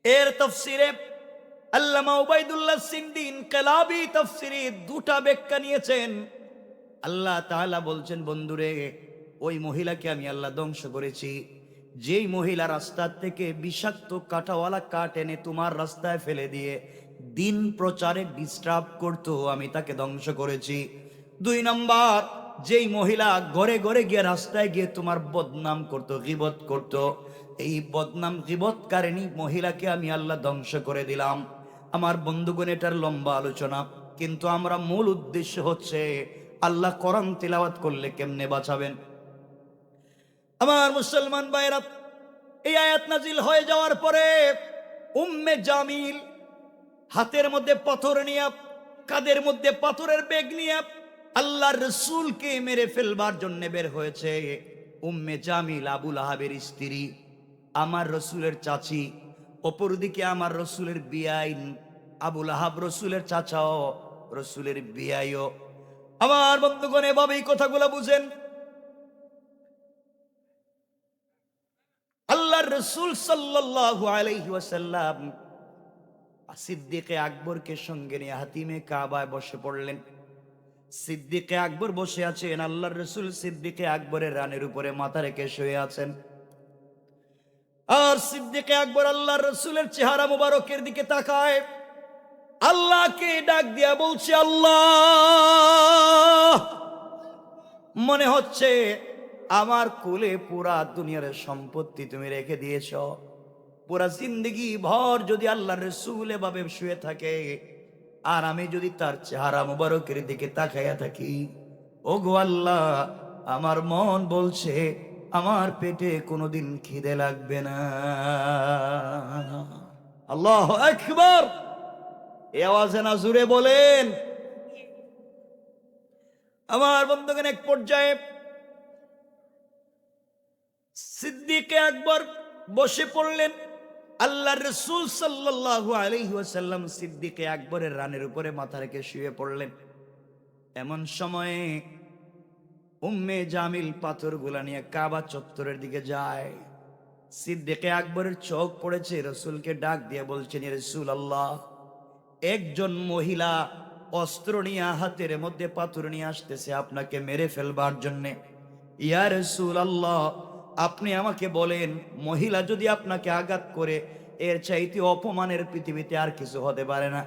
এর তাফসিরে আল্লামা উবাইদুল্লাহ সিন্দি ইনকিলাবী তাফসিরে দুটা ব্যাখ্যা নিয়েছেন। আল্লাহ তাআলা বলছেন, বন্ধুরে ওই মহিলাকে আমি আল্লাহ ধ্বংস করেছি যেই মহিলা রাস্তা থেকে বিষাক্ত কাঁটাওয়ালা কাঠ এনে তোমার রাস্তায় ফেলে দিয়ে দিন প্রচারে ডিস্টার্ব করতো, আমি তাকে ধ্বংস করেছি। 2 নম্বর, যেই মহিলা ঘরে ঘরে গিয়ে রাস্তায় গিয়ে তোমার বদনাম করতো, গীবত করতো, এই বদনাম গীবতকারিণী মহিলাকে আমি আল্লাহ ধ্বংস করে দিলাম। আমার বন্ধুগণ, এটার লম্বা আলোচনা, কিন্তু আমরা মূল উদ্দেশ্য হচ্ছে আল্লাহ কোরআন তিলাওয়াত করলে কেমনে বাঁচাবেন। আমার মুসলমান ভাইরা, এই আয়াত নাজিল হয়ে যাওয়ার পরে উম্মে জামিল হাতের মধ্যে পাথর নিয়ে, কাদের মধ্যে পাথরের ব্যাগ নিয়ে আল্লাহর রাসূলকে মেরে ফেলবার জন্য বের হয়েছে। উম্মে জামিল আবু লাহাবের স্ত্রী, আমার রাসূলের চাচি, অপরদিকে আমার রাসূলের বিয়াইন আবু লাহাব রাসূলের চাচাও, রাসূলের বিয়াইও। আমার বন্ধুগণ, এভাবেই কথাগুলো বুঝেন। আল্লাহর রাসূল সাল্লাল্লাহু আলাইহি ওয়াসাল্লাম সিদ্দিকে আকবরকে সঙ্গে নিয়ে হাতিমে কাবায় বসে পড়লেন। সিদ্দিকে আকবর বসে আছেন, আল্লাহর রাসূল সিদ্দিকে আকবরের রানের উপরে মাথা রেখে শুয়ে আছেন। আর সিদ্দিকে আকবর আল্লাহর রাসূলের চেহারা মুবারকের দিকে তাকায়, আল্লাহকে ডাক দিয়া বলছে, আল্লাহ, মনে হচ্ছে আমার কোলে পুরা দুনিয়ার সম্পত্তি তুমি রেখে দিয়েছ, পুরা জিন্দগি ভর যদি আল্লাহর রাসূল এভাবে শুয়ে থাকে আর আমি যদি তার চেহারা মুবারকের দিকে তাকাইয়া থাকি, ওগো আল্লাহ, আমার মন বলছে আমার পেটে কোনোদিন খিদে লাগবে না। আল্লাহু আকবার। এই আওয়াজে না জুড়ে বলেন। আমার বন্ধুগণ, এক পর্যায়ে সিদ্দিক আকবর বসে পড়লেন। আল্লাহর রাসূল সাল্লাল্লাহু আলাইহি ওয়াসাল্লাম সিদ্দিক আকবরের রানের উপরে মাথা রেখে শুয়ে পড়লেন। এমন সময়ে উম্মে জামিল পাথরগুলা নিয়ে কাবা চত্বরের দিকে যায়। সিদ্দিক আকবরের চোখ পড়েছে, রাসূলকে ডাক দিয়ে বলছেন, ইয়া রাসূলুল্লাহ, একজন মহিলা অস্ত্র নিয়ে হাতের মধ্যে পাথর নিয়ে আসতেছে আপনাকে মেরে ফেলবার জন্যে। ইয়া রাসূলুল্লাহ, আপনি আমাকে বলেন, মহিলা যদি আপনাকে আঘাত করে এর চাইতে অপমানের পৃথিবীতে আর কিছু হতে পারে না।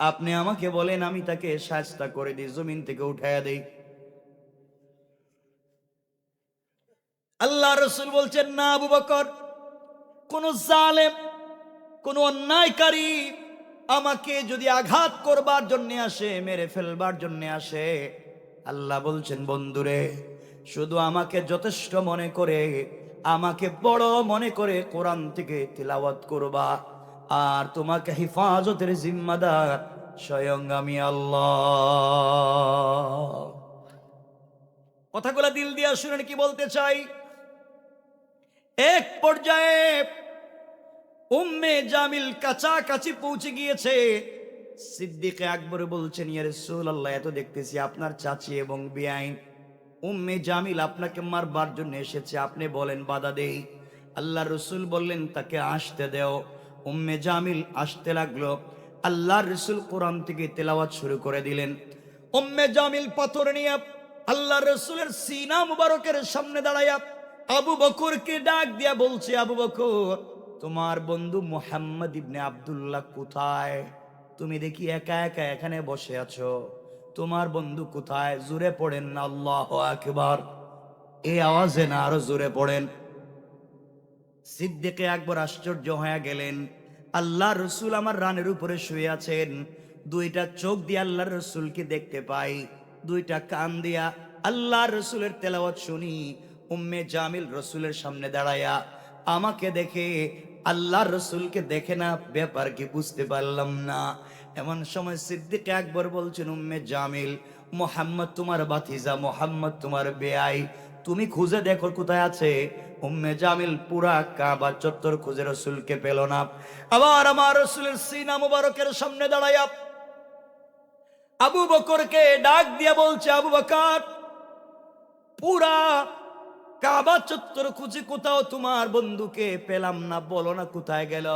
আপনি আমাকে বলেন, আমি তাকে শায়েস্তা করে দিই, জমিন থেকে উঠাইয়া দেই। আল্লাহ রাসূল বলছেন, না আবু বকর, কোন জালেম, কোন অন্যায়কারী আমাকে যদি আঘাত করবার জন্য আসে, মেরে ফেলবার জন্য আসে, আল্লাহ বলছেন, বন্ধুরে, শুধু আমাকে যথেষ্ট মনে করে, আমাকে বড় মনে করে কোরআন থেকে তিলাওয়াত করবা, আর তোমাকে হিফাজতের জিম্মাদার স্বয়ং আমি আল্লাহ। কথাগুলা দিল দিয়া শুনেন কি বলতে চাই। এক পর্যায়ে উম্মে জামিল কাছাকাছি পৌঁছে গিয়েছে। সিদ্দিক আকবর বলছেন, ইয়া রাসূলুল্লাহ, এত দেখতেছি আপনার চাচি এবং বেআইন উম্মে জামিল আপনাকে মারবার জন্য এসেছে, আপনি বলেন বাধা দেই। আল্লাহ রাসূল বললেন, তাকে আসতে দাও। উম্মে জামিল আসতে লাগলো। আল্লাহর রাসূল কোরআন থেকে তেলাওয়াত শুরু করে দিলেন। উম্মে জামিল পাথর নিয়ে আল্লাহর রাসূলের সিনা মুবারকের সামনে দাঁড়ায়া আবু বকরকে ডাক দিয়া বলছে, আবু বকর, তোমার বন্ধু মুহাম্মদ ইবনে আব্দুল্লাহ কোথায়? তুমি দেখি একা একা এখানে বসে আছো, তোমার বন্ধু কোথায়? জোরে পড়েন না আল্লাহু আকবার। এই আওয়াজে না আরো জোরে পড়েন। সিদ্দিক আকবর আশ্চর্য হয়ে গেলেন। আল্লাহ রসুল আমার রানের উপরে শুয়ে আছেন, দুইটা চোখ দিয়ে আল্লাহ রসুলকে দেখতে পাই, দুইটা কান দিয়া আল্লাহ রসুলের তেলাওয়াত শুনি। উম্মে জামিল রসুলের সামনে দাঁড়ায়া আমাকে দেখে, আল্লাহ রসুলকে দেখে না, ব্যাপার কি বুঝতে পারলাম না। এমন সময় সিদ্দিক আকবর বলছেন, উম্মে জামিল, মোহাম্মদ তোমার বাতিজা, মোহাম্মদ তোমার বেয়াই, তুমি খুঁজে দেখো কোথায় আছে। উম্মে জামিল পুরা কাবা চত্বর খুঁজে রসুলকে পেল না। আবার আমার রসুলের সিনা মুবারকের সামনে দাঁড়ায়া আবু বকরকে ডাক দিয়া বলছে, আবু বকর, পুরা কাবা চত্বর খুঁজে কোথাও তোমার বন্ধুকে পেলাম না, বলো না কোথায় গেল,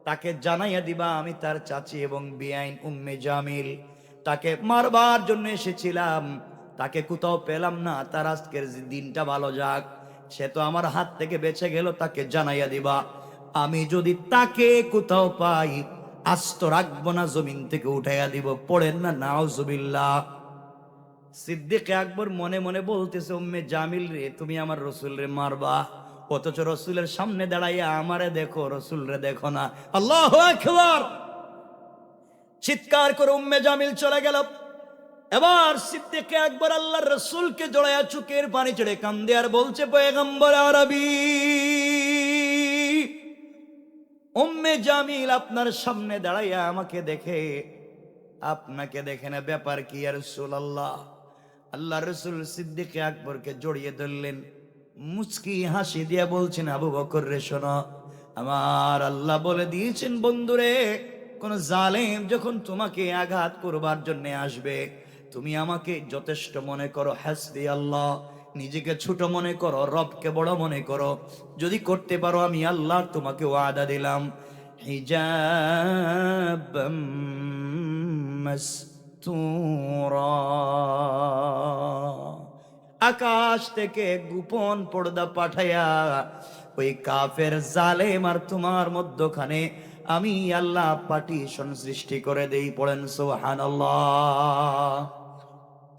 তাকে জানাইয়া দিবা আমি তার চাচি এবং বেআইন উম্মে জামিল, তাকে মারবার জন্য এসেছিলাম, তাকে কোথাও পেলাম না, তার আজকের দিনটা ভালো যাক, সে তো আমার হাত থেকে বেঁচে গেল, তাকে জানাইয়া দিবা। আমি যদি তাকে কোথাও পাই আস্ত রাখবো না, জমিন থেকে উঠাইয়া দিব। পড়েন না নাউজুবিল্লাহ। সিদ্দিক আকবর মনে মনে বলতেছে, উম্মে জামিল রে, তুমি আমার রসুল রে মারবা, অথচ রসুলের সামনে দাঁড়াইয়া আমারে দেখো, রসুল রে দেখো না। আল্লাহু আকবার। চিৎকার করে উম্মে জামিল চলে গেল। এবার সিদ্দিক আকবর আল্লাহর রসুলকে জড়াইয়া চোখের পানি ছেড়ে কান্দে আর বলছে, পয়গম্বর আরবি, উম্মে জামিল আপনার সামনে দাঁড়াইয়া আমাকে দেখে, আপনাকে দেখে না, ব্যাপার কি ইয়া রাসূলুল্লাহ? আল্লাহ রসুল সিদ্দিক আকবরকে জড়িয়ে ধরলেন, মুচকি হাসি দিয়া বলছেন, আবু বকর রে, শোনো, আমার আল্লাহ বলে দিয়েছেন, বন্ধুরে, কোন জালেম যখন তোমাকে আঘাত করবার জন্য আসবে, তুমি আমাকে যথেষ্ট মনে করো, হাসবি আল্লাহ, নিজেকে ছোট মনে করো, রবকে বড় মনে করো, যদি করতে পারো আমি আল্লাহ তোমাকে ওয়াদা দিলাম, হিজাব মাসতুরা, আকাশ থেকে গোপন পর্দা পাঠাইয়া ওই কাফের জালেম আর তোমার মধ্যখানে আমি আল্লাহ পার্টিশন সৃষ্টি করে দেই। পড়েন সুবহানাল্লাহ।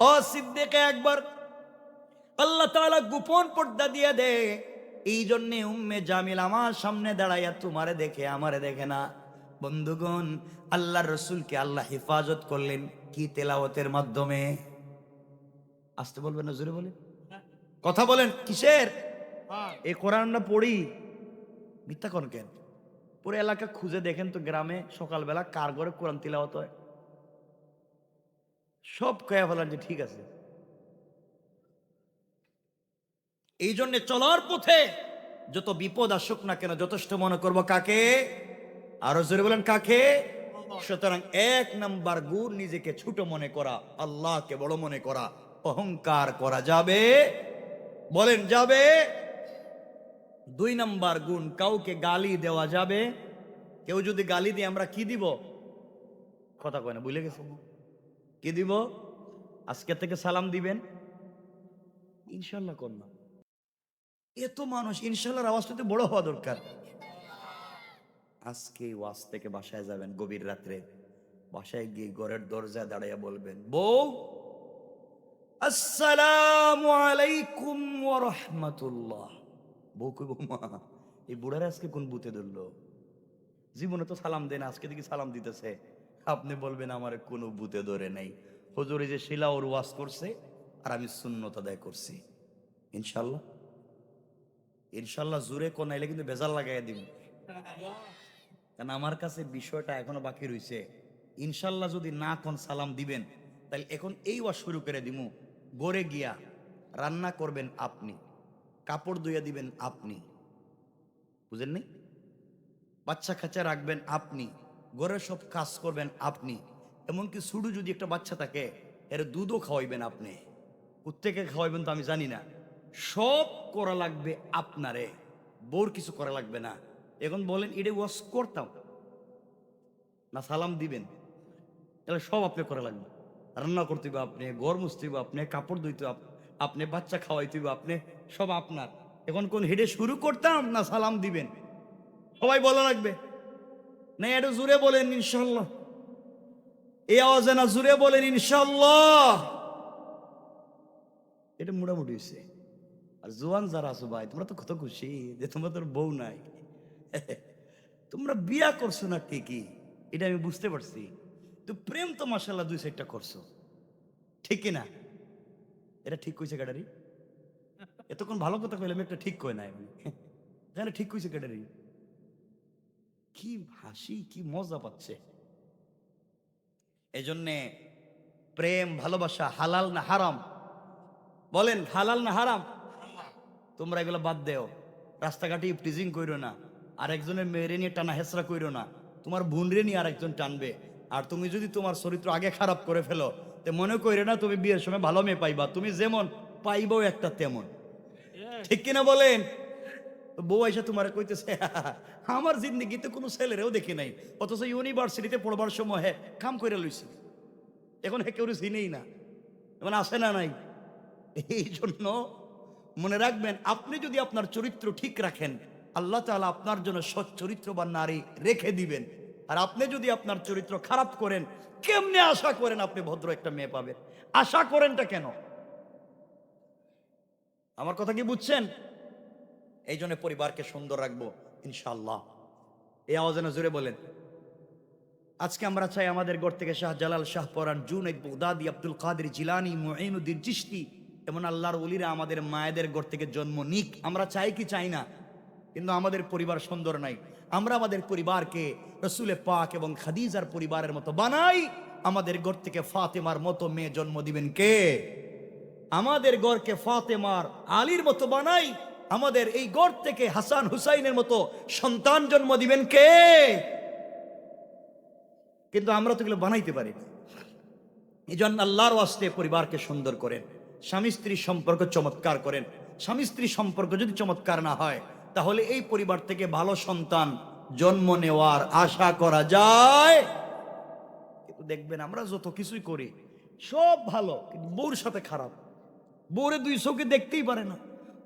ও সিদ্দিক আকবর, আল্লাহ তাআলা গোপন পর্দা দিয়ে দে, এই জন্যে উম্মে জামিল আমার সামনে দাঁড়াইয়া তোমারে দেখে, আমারে দেখে না। বন্ধুগণ, আল্লাহর রসুলকে আল্লাহ হেফাজত করলেন কি তেলাওয়াতের মাধ্যমে? আসতে বলবেন না, জোরে বলেন, কথা বলেন, কিসের? এই কোরআন আমরা পড়ি, মিথ্যা কোন কেন? পুরো এলাকা খুঁজে দেখেন তো গ্রামে সকালবেলা কার ঘরে কোরআন তিলাওয়াত হয়? সব কয়া ফেলার যে ঠিক আছে। এই জন্য চলার পথে যত বিপদ আসুক না কেন যথেষ্ট মনে করব কাকে? আরো জোরে বলেন কাকে? সুতরাং 1 নাম্বার গুণ নিজেকে ছোট মনে করা, আল্লাহকে বড় মনে করা। অহংকার করা যাবে? বলেন যাবে? 2 নাম্বার গুণ, কাউকে গালি দেওয়া যাবে? কেউ যদি গালি দিয়ে আমরা কি দিব? কথা কয় না, ভুলে গেছেন? কি দিব? আজকে থেকে সালাম দিবেন ইনশাল্লাহ কর না। এত মানুষ ইনশাল্লাহর আওয়াজটাতে বড় হওয়া দরকার। আজকে ওয়াজ থেকে বাসায় যাবেন, গভীর রাত্রে বাসায় গিয়ে ঘরের দরজায় দাঁড়াইয়া বলবেন, বউ আসসালামু আলাইকুম ওয়া রাহমাতুল্লাহ। বউ কইব, মা এই বুড়ারে আজকে কোন বুতে ধরলো? জীবনে তো সালাম দেন, আজকে দেখি সালাম দিতেছে। আপনি বলবেন আমার কোনো বুতে ধরে নাই, হুজুর এই যে শিলা ওর ওয়াজ করছে আর আমি সুন্নত আদায় করছি। ইনশাল্লাহ ইনশাল্লাহ জুরে কোন আইলে কিন্তু বেজাল লাগাইয়া দিব, কারণ আমার কাছে বিষয়টা এখনো বাকি রয়েছে। ইনশাল্লাহ যদি না কোন সালাম দিবেন, তাহলে এখন এই ওয়াজ শুরু করে দিমু। গড়ে গিয়া রান্না করবেন আপনি, কাপড় ধুইয়া দিবেন আপনি, বুঝেন নি? বাচ্চা কাচ্চা রাখবেন আপনি, ঘরের সব কাজ করবেন আপনি। এমনকি শুধু যদি একটা বাচ্চা থাকে এর দুধও খাওয়াইবেন আপনি। কোত্থেকে খাওয়াইবেন তো আমি জানি না, সব করা লাগবে আপনারে, বোর কিছু করা লাগবে না। এখন বলেন এটা ওয়াশ করতাম না সালাম দিবেন? তাহলে সব আপনি করা লাগবে। রান্না করতে হবে আপনি, ঘর মুছতে হবে আপনি, কাপড় ধুইতে আপনি, বাচ্চা খাওয়াইতে হবে আপনি, সব আপনার। এখন কোন হেডে শুরু করতাম না সালাম দিবেন? সবাই বলা লাগবে না? একটু জুড়ে বলেন ইনশাল্লাহ, এই আওয়াজে না জুড়ে বলেন ইনশাল্লাহ। এটা মোটামুটি হয়েছে। আর জোয়ান যারা আছো ভাই, তোমরা তো কত খুশি যে তোমরা তোর বউ নাই। তোমরা বিয়া করছো না ঠিকই, এটা আমি বুঝতে পারছি, তো প্রেম তো মাশাআল্লাহ 2-4টা করছো, ঠিক কিনা? এটা ঠিক কইছে ক্যাডারি? এতক্ষণ ভালো কথা কইলাম, একটা ঠিক কয় নাই মানে ঠিক কইছে ক্যাডারি? কি হাসি, কি মজা পাচ্ছে। এই জন্যে প্রেম ভালোবাসা হালাল না হারাম? বলেন হালাল না হারাম? তোমরা এগুলো বাদ দেও। রাস্তাঘাটে প্রিজিং কইরো না, আর একজনের মেয়েরে নিয়ে টানা হেসরা কইরো না। তোমার বোনরে নিয়ে আরেকজন টানবে, আর তুমি যদি তোমার চরিত্র আগে খারাপ করে ফেলো, তো মনে কইরে না তুমি বিয়ের সময় ভালো মেয়ে পাইবা। তুমি যেমন পাইবাও একটা তেমন, ঠিক কিনা বলেন? বউ আইসা তোমার কইতেছে আমার জিন্দগিতে কোনো ছেলেরেও দেখি নাই, অথচ ইউনিভার্সিটিতে পড়বার সময় হ্যাঁ কাম করে লইছি, এখন কেউ চিনেই না, এখন আসে না নাই। এই জন্য মনে রাখবেন, আপনি যদি আপনার চরিত্র ঠিক রাখেন, আল্লাহ তাআলা আপনার জন্য সৎ চরিত্রবান নারী রেখে দিবেন। আর আপনি যদি আপনার চরিত্র খারাপ করেন, কেমনে আশা করেন আপনি ভদ্র একটা মেয়ে পাবেন? আশা করেনটা কেন? আমার কথা কি বুঝছেন? এই জন্য পরিবারকে সুন্দর রাখবো ইনশাআল্লাহ। এই আওয়াজে না জোরে বলেন। আজকে আমরা চাই আমাদের ঘর থেকে শাহজালাল, শাহপরান, জুনাইদ, বাগদাদি, আব্দুল কাদের জিলানী, মুঈনুদ্দিন চিশতি এমন আল্লাহর ওলিরা আমাদের মায়েদের ঘর থেকে জন্ম নিক। আমরা চাই কি চাই না? কিন্তু আমাদের পরিবার সুন্দর নাই। আমরা আমাদের পরিবারকে রসুলে পাক এবং খাদিজার পরিবারের মতো বানাই। আমাদের ঘর থেকে ফাতেমার মতো মেয়ে জন্ম দিবেন কে? আমাদের ঘরকে ফাতেমার, আলীর মতো বানাই। আমাদের এই ঘর থেকে হাসান হুসাইনের মতো সন্তান জন্ম দিবেন কে? কিন্তু আমরা তো এগুলো বানাইতে পারি না। এই জন্য আল্লাহর ওয়াস্তে পরিবারকে সুন্দর করেন, স্বামী স্ত্রীর সম্পর্ক চমৎকার করেন। স্বামী স্ত্রী সম্পর্ক যদি চমৎকার না হয়, তাহলে এই পরিবার থেকে ভালো সন্তান জন্ম নেওয়ার আশা করা যায়? কিন্তু দেখবেন আমরা যত কিছুই করি সব ভালো, কিন্তু বউর সাথে খারাপ। বউরে 2 চোখে দেখতেই পারে না,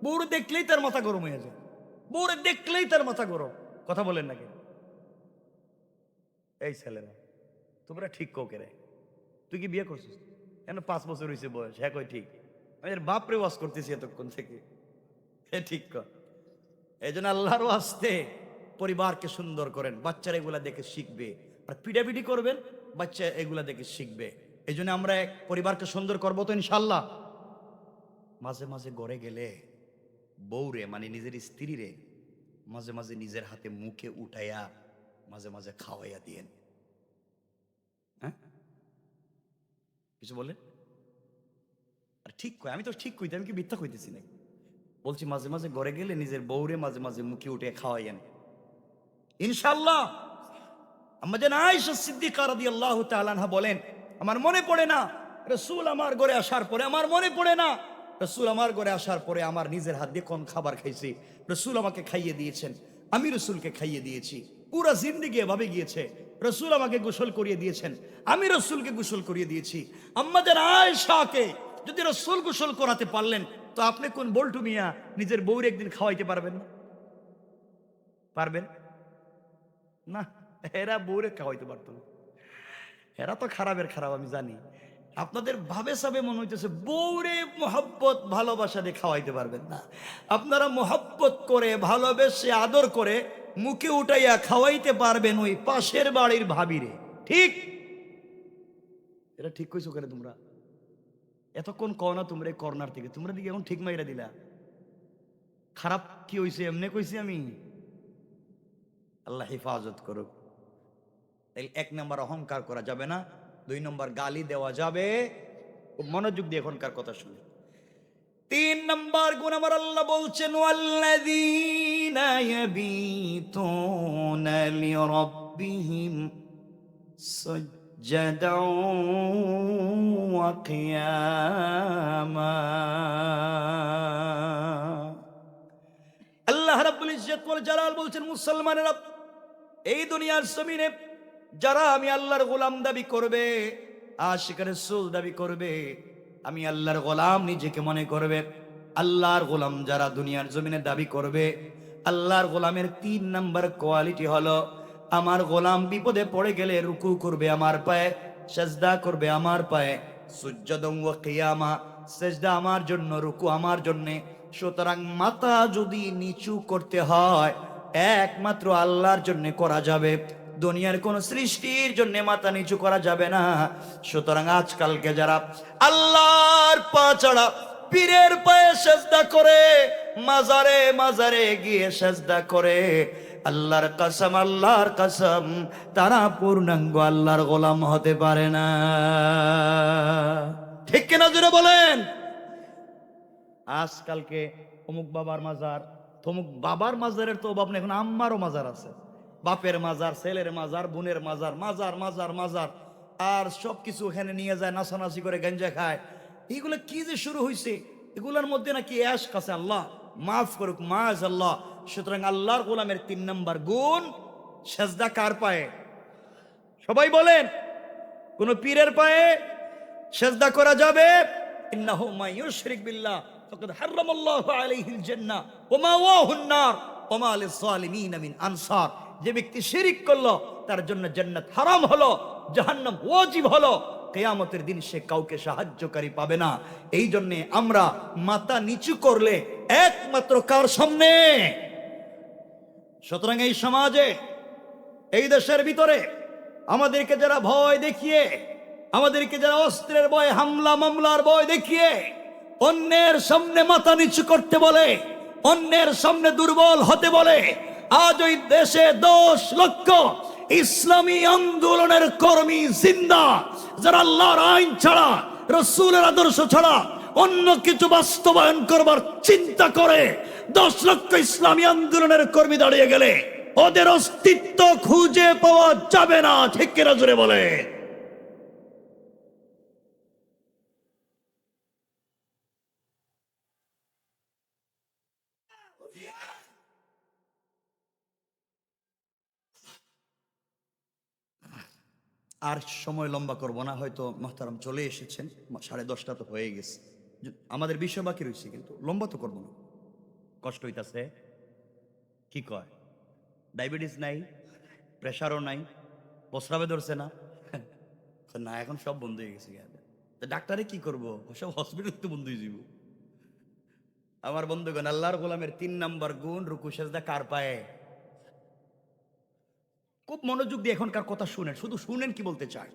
বউরে দেখলেই তার মাথা গরম হয়ে যায়, বউরে দেখলেই তার মাথা গরম। কথা বলেন নাকি? এই ছেলেরা তোমরা ঠিক কোকে রে, তুই কি বিয়ে করছিস? কেন 5 বছর হয়েছে বয়স? হ্যাঁ কই ঠিক, আমি বাপরে ওয়াজ করতেছি এতক্ষণ থেকে, হ্যাঁ ঠিক কর। এই জন্য আল্লাহর ওয়াস্তে পরিবারকে সুন্দর করেন, বাচ্চারা এগুলা দেখে শিখবে। আর পিটাপিটি করবেন, বাচ্চা এগুলা দেখে শিখবে। এই জন্য আমরা পরিবারকে সুন্দর করবো তো ইনশাল্লাহ। মাঝে মাঝে ঘরে গেলে বউরে মানে নিজের স্ত্রীরে মাঝে মাঝে নিজের হাতে মুখে উঠাইয়া মাঝে মাঝে খাওয়াইয়া দিয়েন। হ্যাঁ, কিছু বলেন? আর ঠিক কই, আমি তো ঠিক কইতে, আমি কি মিথ্যা কইতেছি না? বলছি মাঝে মাঝে ঘরে গেলে নিজের বউরে মাঝে মাঝে মুখে উঠে খাওয়াইয়েন ইনশাআল্লাহ। আম্মাজান আয়েশা সিদ্দিকা রাদিয়াল্লাহু তাআলা আনহা বলেন, আমার মনে পড়ে না রাসূল আমার ঘরে আসার পরে, আমার মনে পড়ে না রাসূল আমার ঘরে আসার পরে আমার নিজের হাত দিয়ে কোন খাবার খাইছি। রাসূল আমাকে খাইয়ে দিয়েছেন, আমি রাসূলকে খাইয়ে দিয়েছি। পুরা জিন্দেগি এভাবে গিয়েছে। রাসূল আমাকে গোসল করিয়ে দিয়েছেন, আমি রাসূলকে গোসল করিয়ে দিয়েছি। আম্মাজান আয়েশাকে যদি রাসূল গোসল করাতে পারলেন, তো আপনি কোন বল্টু মিয়া নিজের বউরে একদিন খাওয়াইতে পারবেন না? পারবেন না? এরা বউরে খাওয়াইতে পারতো না। এরা তো খারাপের খারাপ, আমি জানি। আপনাদের ভাবে সাবে মনে হইতেছে বউরে মোহাব্বত ভালোবাসা দিয়ে খাওয়াইতে পারবেন না। আপনারা মোহাব্বত করে ভালোবেসে আদর করে মুখে উঠাইয়া খাওয়াইতে পারবেন ওই পাশের বাড়ির ভাবিরে। ঠিক? এটা ঠিক কইছো কেন তোমরা? এতক্ষণ কও না তোমরা কর্নার থেকে, তোমরা দিকে এখন ঠিক মাইরা দিলা। খারাপ কি হইছে এমনি কইছি আমি? আল্লাহ হেফাজত করুক। তাই 1 নম্বর অহংকার করা যাবে না, 2 নম্বর গালি দেওয়া যাবে। খুব মনোযোগ দিয়ে এখনকার কথা শুনে। 3 নম্বর গুণ আমার আল্লাহ বলছেন, ওয়াল্লাযীনা ইয়াবীতুনা লিরাব্বিহিম সুজদাও ওয়া কিয়ামা। আল্লাহ রাব্বুল ইজ্জত ওয়াল জালাল বলছেন, মুসলমানেরা এই দুনিয়ার জমিনে যারা আমি আল্লাহর গোলাম দাবি করবে, আশিকের রাসূল দাবি করবে, আমি আল্লাহর গোলাম নিজেকে মনে করবে, আল্লাহর গোলাম যারা দুনিয়ার জমিনে দাবি করবে, আল্লাহর গোলামের 3 নাম্বার কোয়ালিটি হলো, আমার গোলাম বিপদে পড়ে গেলে রুকু করবে আমার পায়ে, সিজদা করবে আমার পায়ে, সুজদাও ওয়া কিয়ামা, সিজদা আমার জন্য, রুকু আমার জন্য। সুতরাং মাথা যদি নিচু করতে হয় একমাত্র আল্লাহর জন্য করা যাবে, দুনিয়ার কোন সৃষ্টির জন্য মাথা নিচু করা যাবে না। সুতরাং আজকালকে যারা আল্লাহর পা ছাড়া পীরের পায়ে সিজদা করে, মাজারে মাজারে গিয়ে সিজদা করে, আল্লাহর কসম, আল্লাহর কসম, তারা পূর্ণাঙ্গ আল্লাহর গোলাম হতে পারে না। ঠিক কিনা জোরে বলেন? আজকালকে অমুক বাবার মাজার, তমুক বাবার মাজারের তো অভাব নেই, এখন আম্মারও মাজার আছে, বাপের মাজার, ছেলের মাজার, বোনের মাজার, মাজার মাজার মাজার, আর সবকিছু ওখানে নিয়ে যায়, নাচানাচি করে গাঞ্জা খায়। এগুলো কি যে শুরু হয়েছে, এগুলোর মধ্যে নাকি এশক আছে, আল্লাহ মাফ করুক, মাজ আল্লাহ। সুতরাং আল্লাহর গোলামের 3 নম্বর গুণ, সিজদা কার পায়ে? সবাই বলেন। কোন পীরের পায়ে সিজদা করা যাবে? ইন্নাহু মান ইউশরিক বিল্লাহ ফাকাদ হারামাল্লাহু আলাইহিল জান্নাহ ওয়া মাওয়াহুন নার ওয়া মা লিয-যালিমিন মিন আনসার। যে ব্যক্তি শিরিক করলো তার জন্য জান্নাত হারাম হলো, জাহান্নাম ওয়াজিব হলো, কিয়ামতের দিন সে কাউকে সাহায্যকারী পাবে না। এই জন্য আমরা মাথা নিচু করলে একমাত্র কার সামনে? সুতরাং এই সমাজে, এই দেশের ভিতরে আমাদেরকে যারা ভয় দেখিয়ে, আমাদেরকে যারা অস্ত্রের ভয়, হামলা মামলার ভয় দেখিয়ে অন্যের সামনে মাথা নিচু করতে বলে, অন্যের সামনে দুর্বল হতে বলে, আজ ওই দেশে 10 লক্ষ ইসলামী আন্দোলনের কর্মী জিন্দা, যারা আল্লাহর আইন ছাড়া, রাসূলের আদর্শ ছাড়া অন্য কিছু বাস্তবায়ন করবার চিন্তা করে 10 লক্ষ ইসলামী আন্দোলনের কর্মী দাঁড়িয়ে গেলে ওদের অস্তিত্ব খুঁজে পাওয়া যাবে না। ঠিক কিনা জোরে বলে? আর সময় লম্বা করব না, হয়তো মোহতারাম চলে এসেছেন, 10:30 তো হয়ে গেছে, আমাদের বিষয় বাকি রয়েছে, কিন্তু লম্বা তো করবো না। কষ্ট হইতাছে? কি কয়? ডায়াবেটিস নাই, প্রেশারও নাই, প্রস্রাবে ধরছে না? না, এখন সব বন্ধ হয়ে গেছে। ডাক্তারে কি করবো, সব হসপিটাল তো বন্ধ হয়ে যাব। আমার বন্ধুগণ, আল্লাহর গোলামের 3 নম্বর গুণ, রুকু সিজদা কার পায়ে? খুব মনোযোগ দিয়ে এখনকার কথা শুনেন, শুধু শুনেন কি বলতে চাই।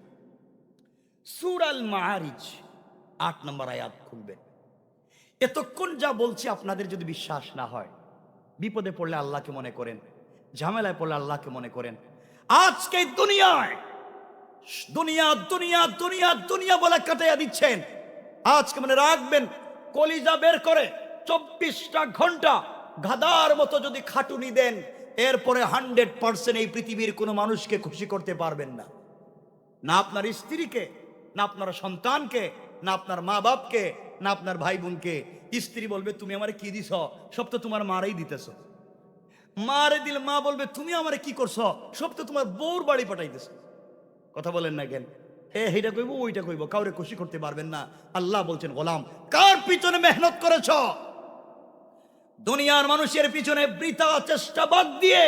সূরা আল মাআরিজ 8 নম্বর আয়াত খুলবেন। এতক্ষণ যা বলছি আপনাদের যদি বিশ্বাস না হয়, বিপদে পড়লে আল্লাহকে মনে করেন, ঝামেলায় পড়লে আল্লাহকে মনে করেন। আজকে দুনিয়ায় দুনিয়া দুনিয়া দুনিয়া দুনিয়া বলে কাটাইয়া দিচ্ছেন। আজকে মনে রাখবেন, কলিজা বের করে 24টা ঘন্টা গাধার মতো যদি খাটুনি দেন, এরপরে 100% এই পৃথিবীর কোনো মানুষকে খুশি করতে পারবেন না। না আপনার স্ত্রীকে, না আপনার সন্তানকে, না আপনার মা বাপকে, না আপনার ভাই বোনকে। স্ত্রী বলবে তুমি আমারে কি দিছ, সব তো তোমার মারাই দিতেছ। মারে দিল, মা বলবে তুমি আমারে কি করছো, সব তো তোমার বউর বাড়ি পাঠাইতেছ। কথা বলেন না কেন? এইটা কইব ওইটা কইব, কাউরে খুশি করতে পারবেন না। আল্লাহ বলছেন, গোলাম কার পিছনে মেহনত করেছ? দুনিয়ার মানুষের পিছনে বৃথা চেষ্টা বাদ দিয়ে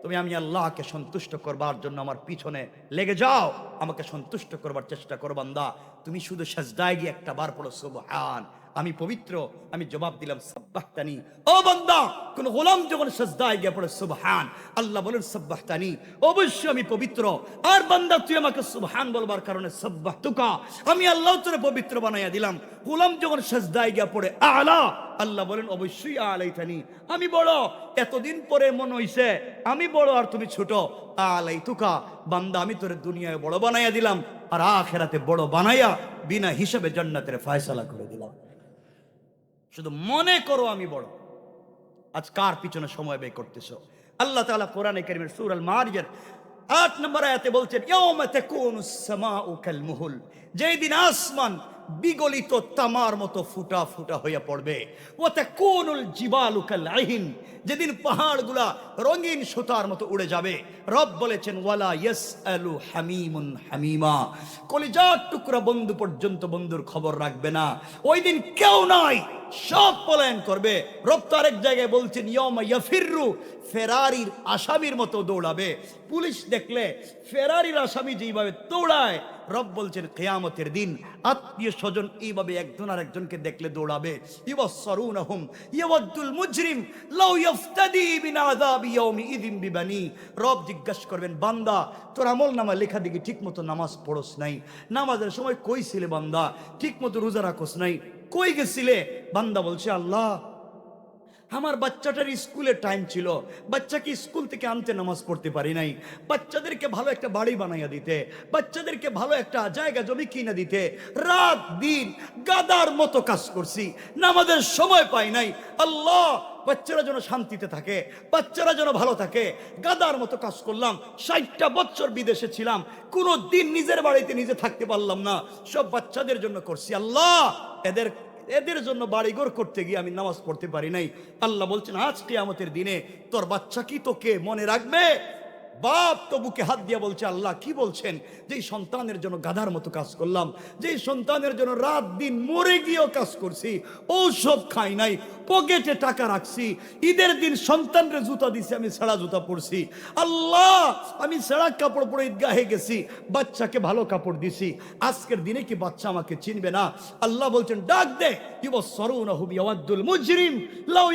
তুমি আমি আল্লাহকে সন্তুষ্ট করবার জন্য আমার পিছনে লেগে যাও, আমাকে সন্তুষ্ট করবার চেষ্টা করো। বান্দা তুমি শুধু সাজদায় গিয়ে একটা বার পড়ো সুবহান, আমি পবিত্র। আমি জবাব দিলাম সাব্বাহতানি। ও বান্দা, কোন গোলাম যখন সাজদায় গিয়ে পড়ে সুবহান, আল্লাহ বলেন সাব্বাহতানি, অবশ্যই আমি পবিত্র। আর বান্দা তুই আমাকে সুবহান বলবার কারণে সাব্বাহতুকা, আমি আল্লাহ তোরে পবিত্র বানাইয়া দিলাম। গোলাম যখন সাজদায় গিয়ে পড়ে আলা, আল্লাহ বলেন অবশ্যই আলাইতানি, আমি বড়। এতদিন পরে মনে হইছে আমি বড় আর তুমি ছোট। আলাইতুকা, বান্দা আমি তোরে দুনিয়ায় বড় বানাইয়া দিলাম, আর আখিরাতে বড় বানাইয়া বিনা হিসাবে জান্নাতের ফয়সালা করে দিলাম। শুধু মনে করো আমি বড়। আজ কার পিছনে সময় ব্যয় করতেছো? আল্লাহ তাআলা কোরআনে কারীমের সূরা আল মারিয়ার 8 নম্বর আয়াতে বলছেন, ইয়াউমা তাকুনুস সামাউ কাল মুহুল, যেই দিন আসমান বিগলিত তামার মতো ফুটা ফুটা হইয়া পড়বে। ওয়া তাকুনুল জিবালু কাল আহিন, যেদিন পাহাড়গুলা রঙিন সুতার মতো উড়ে যাবে। রব বলেছেন, ওয়ালা ইয়াসআলু হামিমুন হামিমা, কলিজার টুকরা বন্ধু পর্যন্ত বন্ধুর খবর রাখবে না। ওই দিন কেউ নাই, সব পলায়ন করবে। রব তো আরেক জায়গায় বলছেন, ইয়াউমা ইয়াফিরু, ফেরারির আসামির মতো দৌড়াবে। পুলিশ দেখলে ফেরারির আসামি যেভাবে দৌড়ায়, রব বলছেন কিয়ামতের দিন আত্মীয় স্বজন এইভাবে একজন আর একজনকে দেখলে দৌড়াবে। ইবাসসারুনহুম ইয়াওয়াদুল মুজরিম লাউ ইফতাদি মিন আযাবি ইয়াউমি ইযিন বিবানি। রব জিজ্ঞাসা করবেন, বান্দা তোর আমলনামা লেখা দেখি ঠিকমতো নামাজ পড়স নাই, নামাজের সময় কই ছিলে বান্দা, ঠিকমতো রোজা রাখস নাই, কই গেছিলে? বান্দা বলছে, আল্লাহ আমার বাচ্চাটার স্কুলের টাইম ছিল, বাচ্চাকে স্কুল থেকে আনতে নামাজ পড়তে পারি নাই, বাচ্চাদেরকে ভালো একটা বাড়ি বানাইয়া দিতে, বাচ্চাদেরকে ভালো একটা জায়গা জমি কিনে দিতে রাত দিন গাদার মতো কাজ করছি, নামাজের সময় পাই নাই। আল্লাহ বাচ্চারা যেন শান্তিতে থাকে, বাচ্চারা যেন ভালো থাকে, গাদার মতো কাজ করলাম। 60টা বছর বিদেশে ছিলাম, কোনো দিন নিজের বাড়িতে নিজে থাকতে পারলাম না, সব বাচ্চাদের জন্য করছি। আল্লাহ এদের জন্য বাড়িঘর করতে গিয়ে আমি নামাজ পড়তে পারি নাই। আল্লাহ বলছেন, আজ কিয়ামতের দিনে তোর বাচ্চা কি তোকে মনে রাখবে? বাপ তো বুকে হাত দিয়া বলছে, আল্লাহ কি বলছেন? যেই সন্তানের জন্য গাধার মতো কাজ করলাম, যেই সন্তানের জন্য রাত দিন মরে গিয়েও কাজ করছি, ঔষধ খাই নাই, পকেটে টাকা রাখছি, ঈদের দিন সন্তানরে জুতা দিছি, আমি ছেঁড়া জুতা পরছি। আল্লাহ আমি ছেঁড়া কাপড় পরে ঈদগাহে গেছি, বাচ্চাকে ভালো কাপড় দিছি, আজকের দিনে কি বাচ্চা আমাকে চিনবে না? আল্লাহ বলছেন, ডাক দে, ইবাসসারুনহুম ইয়াওয়াদুল মুজরিম লাউ